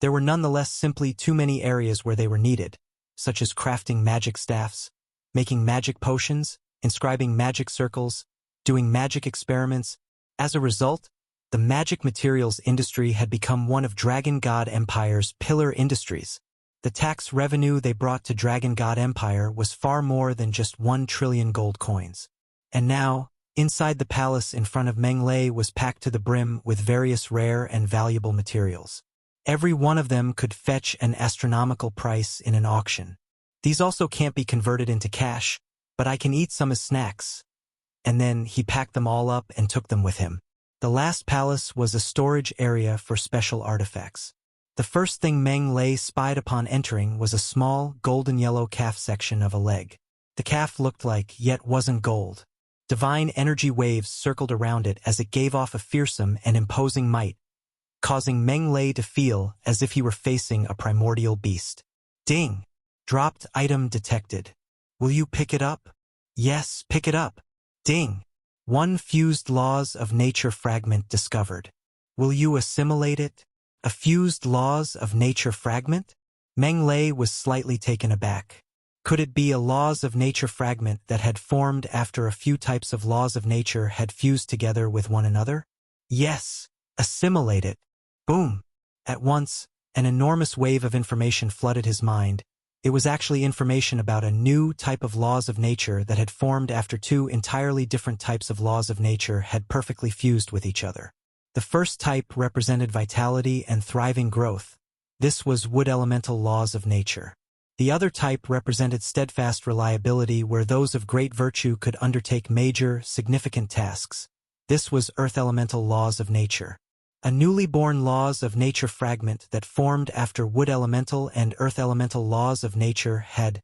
there were nonetheless simply too many areas where they were needed, such as crafting magic staffs, making magic potions, inscribing magic circles, doing magic experiments. As a result, the magic materials industry had become one of Dragon God Empire's pillar industries. The tax revenue they brought to Dragon God Empire was far more than just 1 trillion gold coins. And now, inside the palace in front of Meng Lei was packed to the brim with various rare and valuable materials. Every one of them could fetch an astronomical price in an auction. These also can't be converted into cash, but I can eat some as snacks. And then he packed them all up and took them with him. The last palace was a storage area for special artifacts. The first thing Meng Lei spied upon entering was a small, golden-yellow calf section of a leg. The calf looked like, yet wasn't gold. Divine energy waves circled around it as it gave off a fearsome and imposing might, causing Meng Lei to feel as if he were facing a primordial beast. Ding! Dropped item detected. Will you pick it up? Yes, pick it up. Ding! 1 fused Laws of Nature fragment discovered. Will you assimilate it? A fused Laws of Nature fragment? Meng Lei was slightly taken aback. Could it be a Laws of Nature fragment that had formed after a few types of Laws of Nature had fused together with one another? Yes, assimilate it. Boom! At once, an enormous wave of information flooded his mind, It was actually information about a new type of laws of nature that had formed after two entirely different types of laws of nature had perfectly fused with each other. The first type represented vitality and thriving growth. This was wood elemental laws of nature. The other type represented steadfast reliability, where those of great virtue could undertake major, significant tasks. This was earth elemental laws of nature. A newly born laws of nature fragment that formed after wood elemental and earth elemental laws of nature had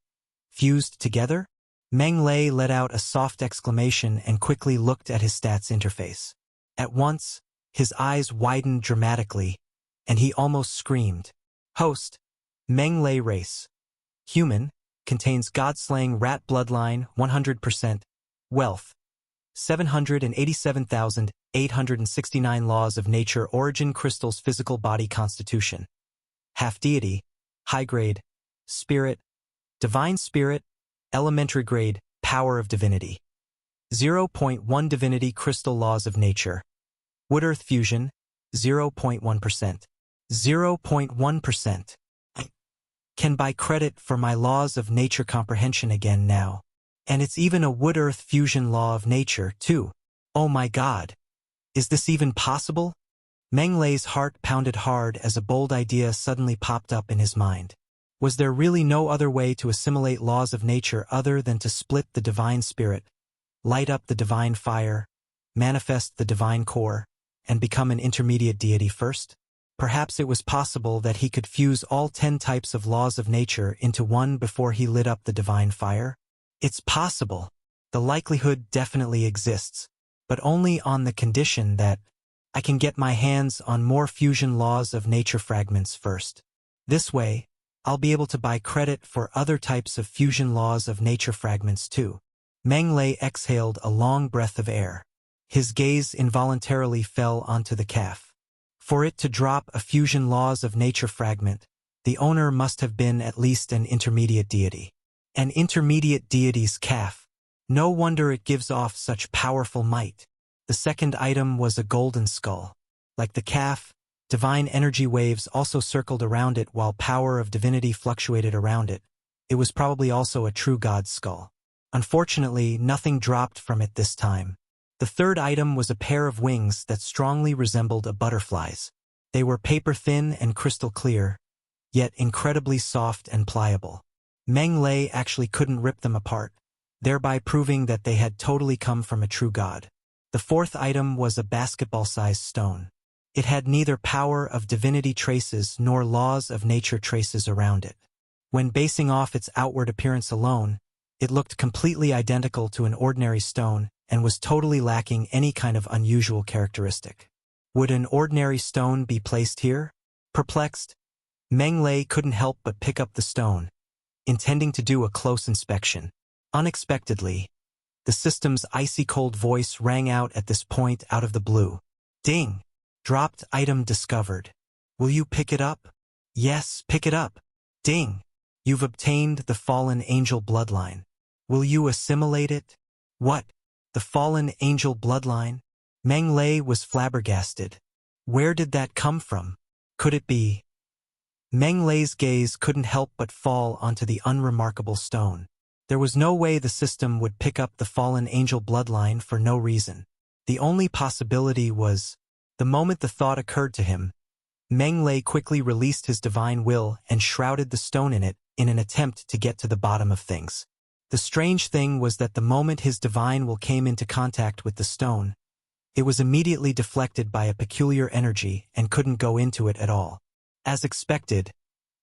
fused together? Meng Lei let out a soft exclamation and quickly looked at his stats interface. At once, his eyes widened dramatically, and he almost screamed. Host, Meng Lei race. Human, contains god-slaying rat bloodline, 100%. Wealth, 787,869 laws of nature, origin crystals, physical body constitution. Half-Deity, high grade, spirit, divine spirit, elementary grade, power of divinity. 0.1 divinity crystal laws of nature. Wood-earth fusion, 0.1%. 0.1%. Can buy credit for my laws of nature comprehension again now. And it's even a wood-earth fusion law of nature, too. Oh my God. Is this even possible? Meng Lei's heart pounded hard as a bold idea suddenly popped up in his mind. Was there really no other way to assimilate laws of nature other than to split the divine spirit, light up the divine fire, manifest the divine core, and become an intermediate deity first? Perhaps it was possible that he could fuse all 10 types of laws of nature into one before he lit up the divine fire? It's possible. The likelihood definitely exists, but only on the condition that I can get my hands on more fusion laws of nature fragments first. This way, I'll be able to buy credit for other types of fusion laws of nature fragments too. Meng Lei exhaled a long breath of air. His gaze involuntarily fell onto the calf. For it to drop a fusion laws of nature fragment, the owner must have been at least an intermediate deity. An intermediate deity's calf. No wonder it gives off such powerful might. The second item was a golden skull. Like the calf, divine energy waves also circled around it while power of divinity fluctuated around it. It was probably also a true god's skull. Unfortunately, nothing dropped from it this time. The third item was a pair of wings that strongly resembled a butterfly's. They were paper-thin and crystal clear, yet incredibly soft and pliable. Meng Lei actually couldn't rip them apart, thereby proving that they had totally come from a true god. The fourth item was a basketball-sized stone. It had neither power of divinity traces nor laws of nature traces around it. When basing off its outward appearance alone, it looked completely identical to an ordinary stone and was totally lacking any kind of unusual characteristic. Would an ordinary stone be placed here? Perplexed, Meng Lei couldn't help but pick up the stone, intending to do a close inspection. Unexpectedly, the system's icy cold voice rang out at this point out of the blue. Ding! Dropped item discovered. Will you pick it up? Yes, pick it up. Ding! You've obtained the fallen angel bloodline. Will you assimilate it? What? The fallen angel bloodline? Meng Lei was flabbergasted. Where did that come from? Could it be? Meng Lei's gaze couldn't help but fall onto the unremarkable stone. There was no way the system would pick up the fallen angel bloodline for no reason. The only possibility was, the moment the thought occurred to him, Meng Lei quickly released his divine will and shrouded the stone in it in an attempt to get to the bottom of things. The strange thing was that the moment his divine will came into contact with the stone, it was immediately deflected by a peculiar energy and couldn't go into it at all. As expected,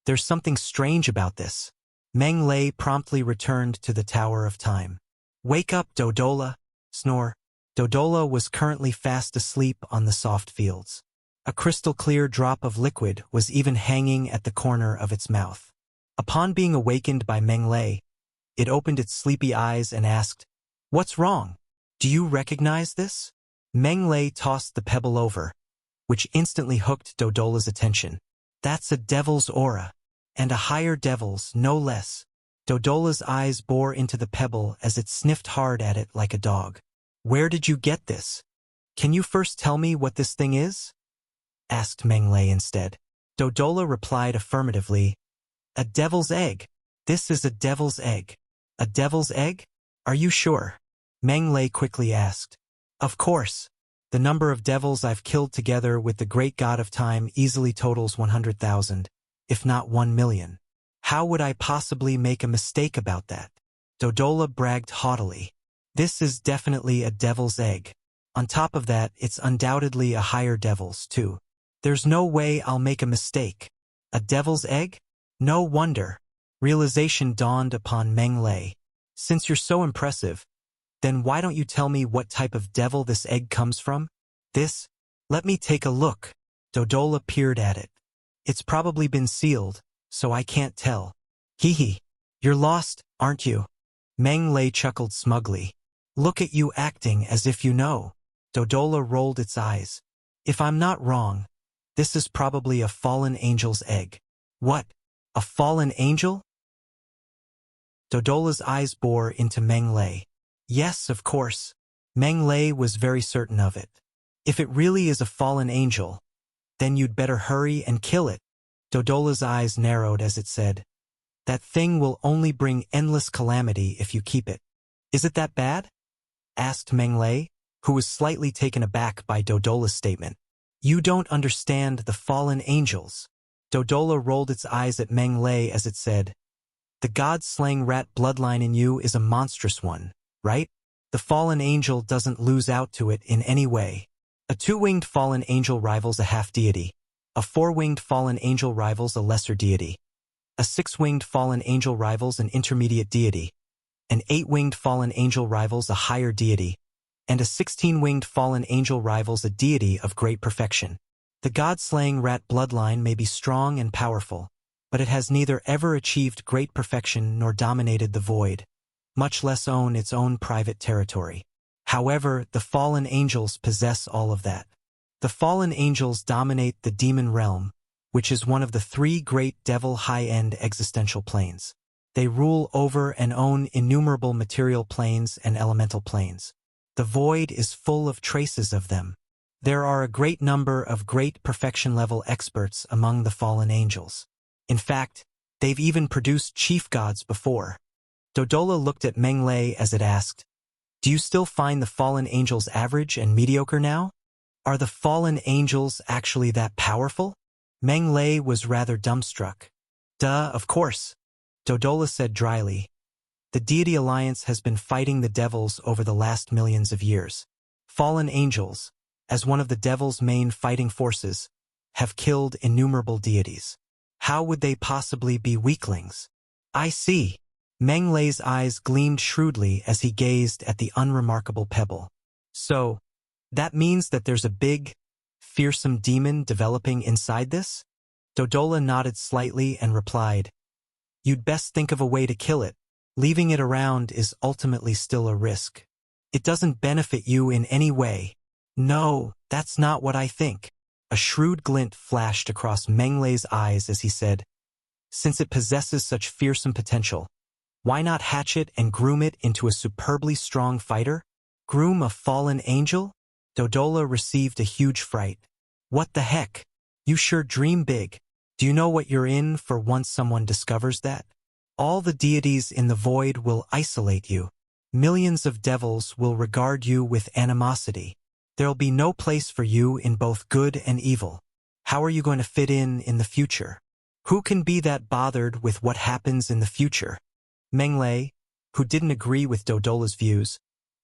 there's something strange about this. Meng Lei promptly returned to the Tower of Time. Wake up, Dodola! Snore. Dodola was currently fast asleep on the soft fields. A crystal-clear drop of liquid was even hanging at the corner of its mouth. Upon being awakened by Meng Lei, it opened its sleepy eyes and asked, "What's wrong? Do you recognize this?" Meng Lei tossed the pebble over, which instantly hooked Dodola's attention. That's a devil's aura, and a higher devil's, no less. Dodola's eyes bore into the pebble as it sniffed hard at it like a dog. Where did you get this? Can you first tell me what this thing is? Asked Meng Lei instead. Dodola replied affirmatively, a devil's egg. This is a devil's egg. A devil's egg? Are you sure? Meng Lei quickly asked. Of course. The number of devils I've killed together with the great god of time easily totals 100,000, if not 1,000,000. How would I possibly make a mistake about that? Dodola bragged haughtily. This is definitely a devil's egg. On top of that, it's undoubtedly a higher devil's, too. There's no way I'll make a mistake. A devil's egg? No wonder. Realization dawned upon Meng Lei. Since you're so impressive, then why don't you tell me what type of devil this egg comes from? This? Let me take a look. Dodola peered at it. It's probably been sealed, so I can't tell. Hee hee. You're lost, aren't you? Meng Lei chuckled smugly. Look at you acting as if you know. Dodola rolled its eyes. If I'm not wrong, this is probably a fallen angel's egg. What? A fallen angel? Dodola's eyes bore into Meng Lei. Yes, of course. Meng Lei was very certain of it. If it really is a fallen angel, then you'd better hurry and kill it. Dodola's eyes narrowed as it said, that thing will only bring endless calamity if you keep it. Is it that bad? Asked Meng Lei, who was slightly taken aback by Dodola's statement. You don't understand the fallen angels. Dodola rolled its eyes at Meng Lei as it said, the god-slaying rat bloodline in you is a monstrous one, right? The fallen angel doesn't lose out to it in any way. A two-winged fallen angel rivals a half-deity. A four-winged fallen angel rivals a lesser deity. A six-winged fallen angel rivals an intermediate deity. An eight-winged fallen angel rivals a higher deity. And a 16-winged fallen angel rivals a deity of great perfection. The god-slaying rat bloodline may be strong and powerful, but it has neither ever achieved great perfection nor dominated the void, much less own its own private territory. However, the fallen angels possess all of that. The fallen angels dominate the demon realm, which is one of the three great devil high-end existential planes. They rule over and own innumerable material planes and elemental planes. The void is full of traces of them. There are a great number of great perfection-level experts among the fallen angels. In fact, they've even produced chief gods before. Dodola looked at Meng Lei as it asked, do you still find the fallen angels average and mediocre now? Are the fallen angels actually that powerful? Meng Lei was rather dumbstruck. Duh, of course. Dodola said dryly. The deity alliance has been fighting the devils over the last millions of years. Fallen angels, as one of the devil's main fighting forces, have killed innumerable deities. How would they possibly be weaklings? I see. Meng Lei's eyes gleamed shrewdly as he gazed at the unremarkable pebble. So, that means that there's a big, fearsome demon developing inside this? Dodola nodded slightly and replied, you'd best think of a way to kill it. Leaving it around is ultimately still a risk. It doesn't benefit you in any way. No, that's not what I think. A shrewd glint flashed across Meng Lei's eyes as he said, since it possesses such fearsome potential, why not hatch it and groom it into a superbly strong fighter? Groom a fallen angel? Dodola received a huge fright. What the heck? You sure dream big. Do you know what you're in for once someone discovers that? All the deities in the void will isolate you. Millions of devils will regard you with animosity. There'll be no place for you in both good and evil. How are you going to fit in the future? Who can be that bothered with what happens in the future? Meng Lei, who didn't agree with Dodola's views,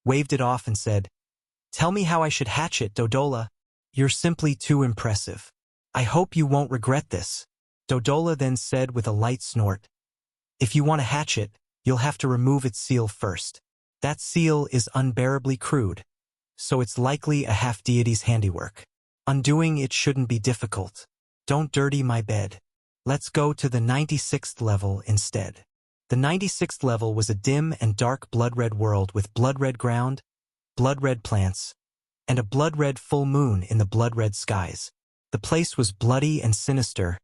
waved it off and said, tell me how I should hatch it, Dodola. You're simply too impressive. I hope you won't regret this. Dodola then said with a light snort, if you want to hatch it, you'll have to remove its seal first. That seal is unbearably crude, so it's likely a half-deity's handiwork. Undoing it shouldn't be difficult. Don't dirty my bed. Let's go to the 96th level instead. The 96th level was a dim and dark blood-red world with blood-red ground, blood-red plants, and a blood-red full moon in the blood-red skies. The place was bloody and sinister,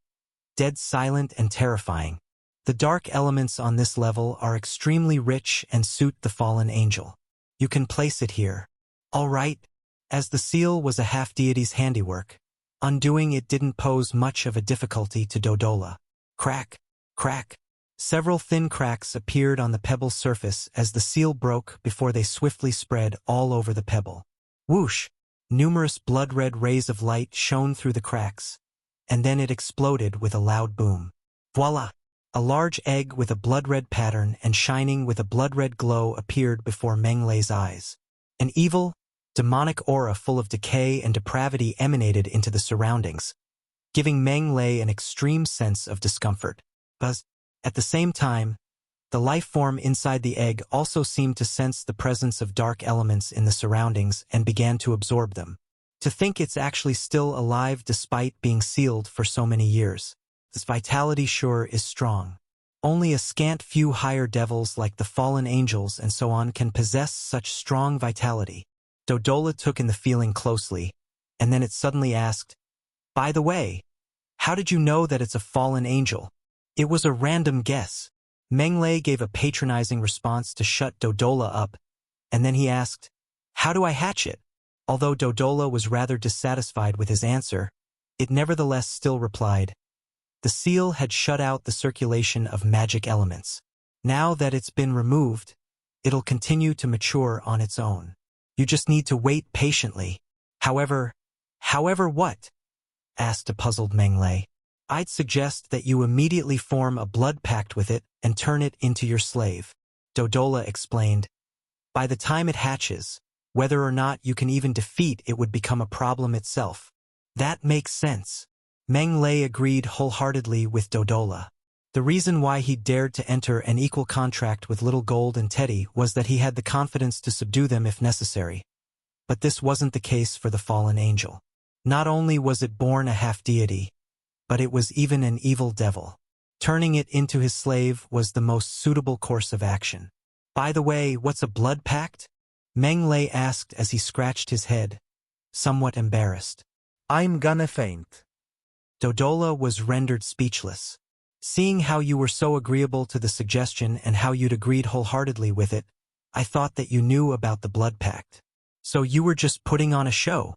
dead silent and terrifying. The dark elements on this level are extremely rich and suit the fallen angel. You can place it here. All right, as the seal was a half-deity's handiwork, undoing it didn't pose much of a difficulty to Dodola. Crack, crack. Several thin cracks appeared on the pebble's surface as the seal broke before they swiftly spread all over the pebble. Whoosh! Numerous blood-red rays of light shone through the cracks, and then it exploded with a loud boom. Voila! A large egg with a blood-red pattern and shining with a blood-red glow appeared before Meng Lei's eyes. An evil, demonic aura full of decay and depravity emanated into the surroundings, giving Meng Lei an extreme sense of discomfort. But, at the same time, the life form inside the egg also seemed to sense the presence of dark elements in the surroundings and began to absorb them. To think it's actually still alive despite being sealed for so many years. This vitality sure is strong. Only a scant few higher devils like the fallen angels and so on can possess such strong vitality. Dodola took in the feeling closely, and then it suddenly asked, "By the way, how did you know that it's a fallen angel?" "It was a random guess." Meng Lei gave a patronizing response to shut Dodola up, and then he asked, "How do I hatch it?" Although Dodola was rather dissatisfied with his answer, it nevertheless still replied, "The seal had shut out the circulation of magic elements. Now that it's been removed, it'll continue to mature on its own. You just need to wait patiently." However what?" asked a puzzled Meng Lei. "I'd suggest that you immediately form a blood pact with it and turn it into your slave," Dodola explained. "By the time it hatches, whether or not you can even defeat it would become a problem itself." "That makes sense." Meng Lei agreed wholeheartedly with Dodola. The reason why he dared to enter an equal contract with Little Gold and Teddy was that he had the confidence to subdue them if necessary. But this wasn't the case for the fallen angel. Not only was it born a half-deity, but it was even an evil devil. Turning it into his slave was the most suitable course of action. "By the way, what's a blood pact?" Meng Lei asked as he scratched his head, somewhat embarrassed. "I'm gonna faint." Dodola was rendered speechless. "Seeing how you were so agreeable to the suggestion and how you'd agreed wholeheartedly with it, I thought that you knew about the blood pact. So you were just putting on a show."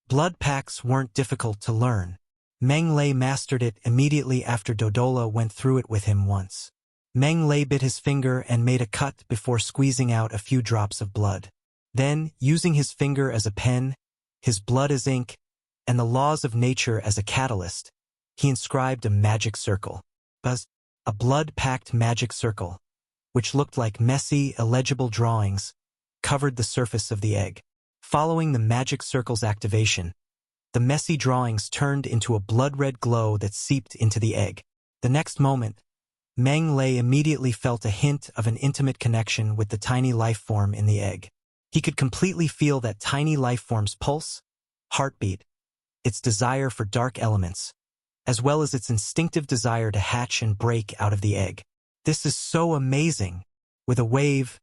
Blood pacts weren't difficult to learn. Meng Lei mastered it immediately after Dodola went through it with him once. Meng Lei bit his finger and made a cut before squeezing out a few drops of blood. Then, using his finger as a pen, his blood as ink, and the laws of nature as a catalyst, he inscribed a magic circle. A blood-packed magic circle, which looked like messy, illegible drawings, covered the surface of the egg. Following the magic circle's activation, the messy drawings turned into a blood-red glow that seeped into the egg. The next moment, Meng Lei immediately felt a hint of an intimate connection with the tiny life form in the egg. He could completely feel that tiny life form's pulse, heartbeat, its desire for dark elements, as well as its instinctive desire to hatch and break out of the egg. "This is so amazing." With a wave,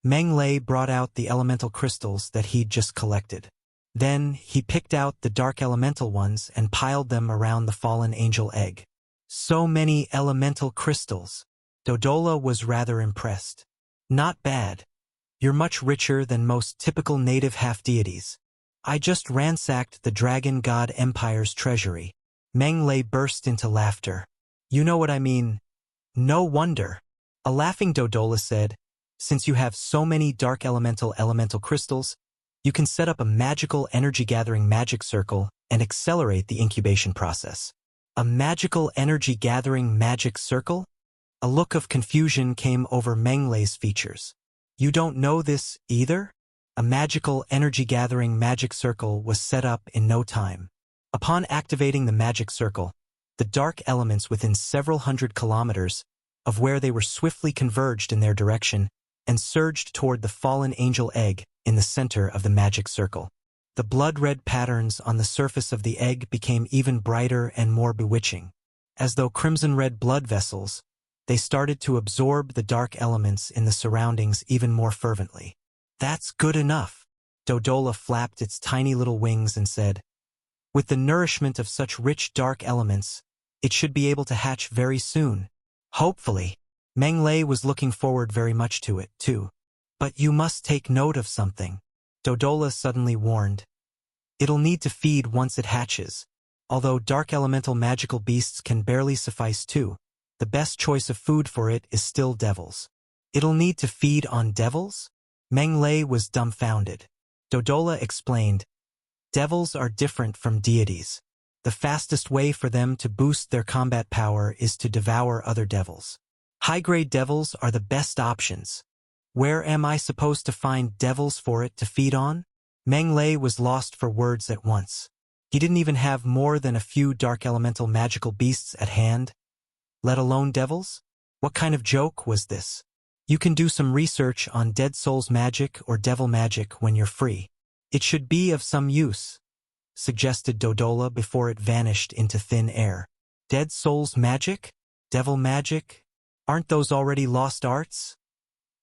Meng Lei brought out the elemental crystals that he'd just collected. Then, he picked out the dark elemental ones and piled them around the fallen angel egg. "So many elemental crystals." Dodola was rather impressed. "Not bad. You're much richer than most typical native half-deities. I just ransacked the Dragon God Empire's treasury." Meng Lei burst into laughter. "You know what I mean. No wonder." A laughing Dodola said, "Since you have so many dark elemental crystals, you can set up a magical energy-gathering magic circle and accelerate the incubation process." "A magical energy-gathering magic circle?" A look of confusion came over Meng Lei's features. "You don't know this either?" A magical energy-gathering magic circle was set up in no time. Upon activating the magic circle, the dark elements within several hundred kilometers of where they were swiftly converged in their direction and surged toward the fallen angel egg in the center of the magic circle. The blood-red patterns on the surface of the egg became even brighter and more bewitching. As though crimson-red blood vessels, they started to absorb the dark elements in the surroundings even more fervently. "That's good enough." Dodola flapped its tiny little wings and said, "With the nourishment of such rich dark elements, it should be able to hatch very soon. Hopefully." Meng Lei was looking forward very much to it, too. "But you must take note of something," Dodola suddenly warned. "It'll need to feed once it hatches, although dark elemental magical beasts can barely suffice too. the best choice of food for it is still devils. It'll need to feed on devils? Meng Lei was dumbfounded. Dodola explained, devils are different from deities. The fastest way for them to boost their combat power is to devour other devils. High-grade devils are the best options. Where am I supposed to find devils for it to feed on? Meng Lei was lost for words at once. He didn't even have more than a few dark elemental magical beasts at hand, let alone devils? What kind of joke was this? You can do some research on Dead Souls magic or devil magic when you're free. It should be of some use, suggested Dodola before it vanished into thin air. Dead Souls magic? Devil magic? Aren't those already lost arts?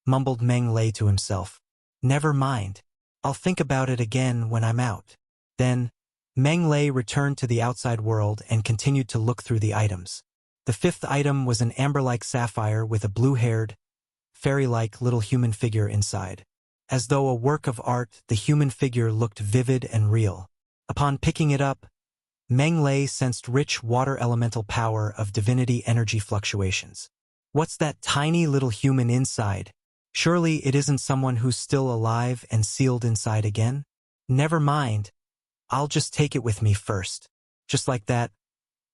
Mumbled Meng Lei to himself. Never mind. I'll think about it again when I'm out. Then, Meng Lei returned to the outside world and continued to look through the items. The fifth item was an amber-like sapphire with a blue-haired, fairy-like little human figure inside. As though a work of art, the human figure looked vivid and real. Upon picking it up, Meng Lei sensed rich water elemental power of divinity energy fluctuations. What's that tiny little human inside? Surely it isn't someone who's still alive and sealed inside again? Never mind. I'll just take it with me first. Just like that,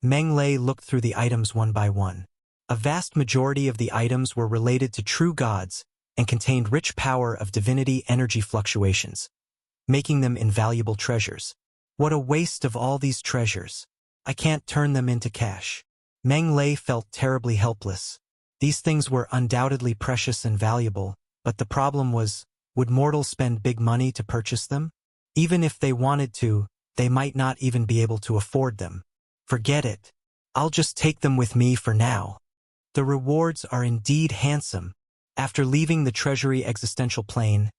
Meng Lei looked through the items one by one. A vast majority of the items were related to true gods and contained rich power of divinity energy fluctuations, making them invaluable treasures. What a waste of all these treasures. I can't turn them into cash. Meng Lei felt terribly helpless. These things were undoubtedly precious and valuable, but the problem was, would mortals spend big money to purchase them? Even if they wanted to, they might not even be able to afford them. Forget it. I'll just take them with me for now. The rewards are indeed handsome. After leaving the treasury existential plane,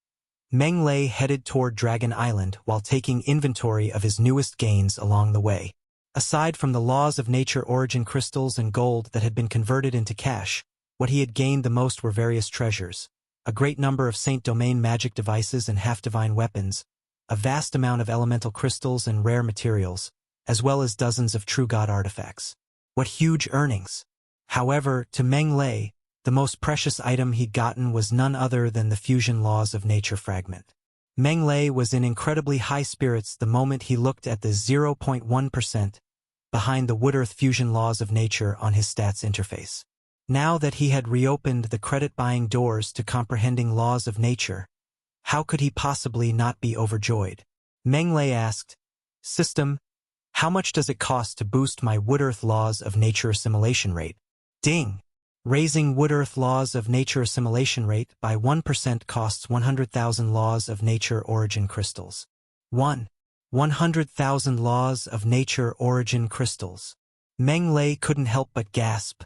Meng Lei headed toward Dragon Island while taking inventory of his newest gains along the way. Aside from the laws of nature origin crystals and gold that had been converted into cash, what he had gained the most were various treasures, a great number of Saint Domain magic devices and half-divine weapons, a vast amount of elemental crystals and rare materials, as well as dozens of true god artifacts. What huge earnings! However, to Meng Lei, the most precious item he'd gotten was none other than the fusion laws of nature fragment. Meng Lei was in incredibly high spirits the moment he looked at the 0.1% behind the Wood-Earth fusion laws of nature on his stats interface. Now that he had reopened the credit-buying doors to comprehending laws of nature, how could he possibly not be overjoyed? Meng Lei asked, "System, how much does it cost to boost my Wood-Earth laws of nature assimilation rate?" Ding! Raising Wood-Earth laws of nature assimilation rate by 1% costs 100,000 laws of nature origin crystals. 100,000 laws of nature origin crystals. Meng Lei couldn't help but gasp,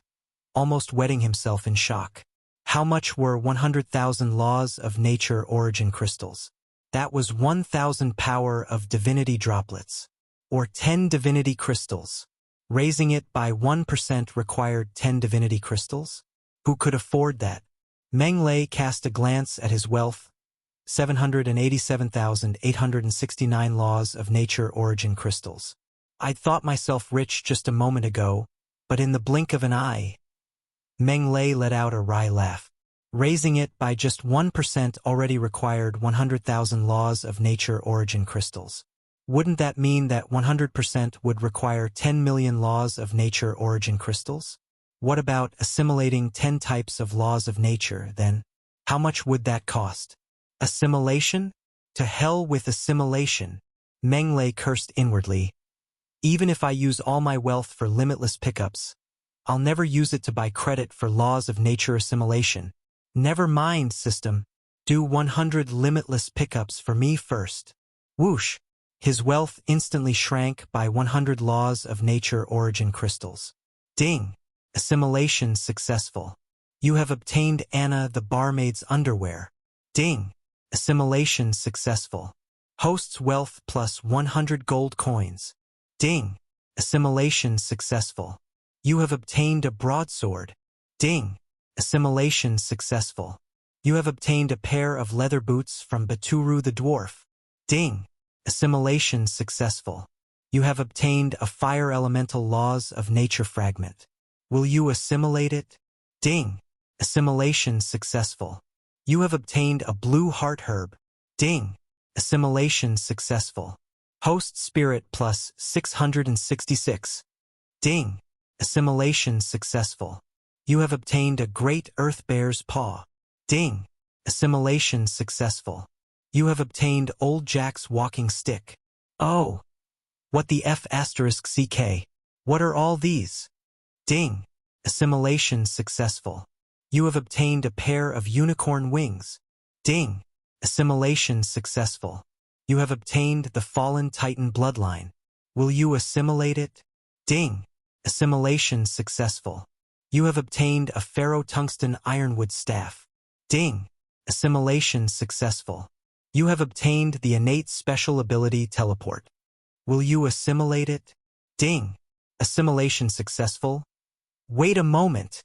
almost wetting himself in shock. How much were 100,000 laws of nature origin crystals? That was 1,000 power of divinity droplets, or 10 divinity crystals. Raising it by 1% required 10 divinity crystals? Who could afford that? Meng Lei cast a glance at his wealth, 787,869 laws of nature origin crystals. I'd thought myself rich just a moment ago, but in the blink of an eye. Meng Lei let out a wry laugh. Raising it by just 1% already required 100,000 laws of nature origin crystals. Wouldn't that mean that 100% would require 10 million laws of nature origin crystals? What about assimilating 10 types of laws of nature, then? How much would that cost? Assimilation? To hell with assimilation. Meng Lei cursed inwardly. Even if I use all my wealth for limitless pickups, I'll never use it to buy credit for laws of nature assimilation. Never mind, system. Do 100 limitless pickups for me first. Whoosh! His wealth instantly shrank by 100 laws of nature origin crystals. Ding! Assimilation successful. You have obtained Anna the barmaid's underwear. Ding! Assimilation successful. Host's wealth plus 100 gold coins. Ding! Assimilation successful. You have obtained a broadsword. Ding! Assimilation successful. You have obtained a pair of leather boots from Baturu the dwarf. Ding! Assimilation successful. You have obtained a fire elemental laws of nature fragment. Will you assimilate it? Ding. Assimilation successful. You have obtained a blue heart herb. Ding. Assimilation successful. Host spirit plus 666. Ding. Assimilation successful. You have obtained a great earth bear's paw. Ding. Assimilation successful. You have obtained old Jack's walking stick. Oh. What the F asterisk CK? What are all these? Ding. Assimilation successful. You have obtained a pair of unicorn wings. Ding. Assimilation successful. You have obtained the fallen Titan bloodline. Will you assimilate it? Ding. Assimilation successful. You have obtained a ferro tungsten ironwood staff. Ding. Assimilation successful. You have obtained the innate special ability teleport. Will you assimilate it? Ding. Assimilation successful. Wait a moment.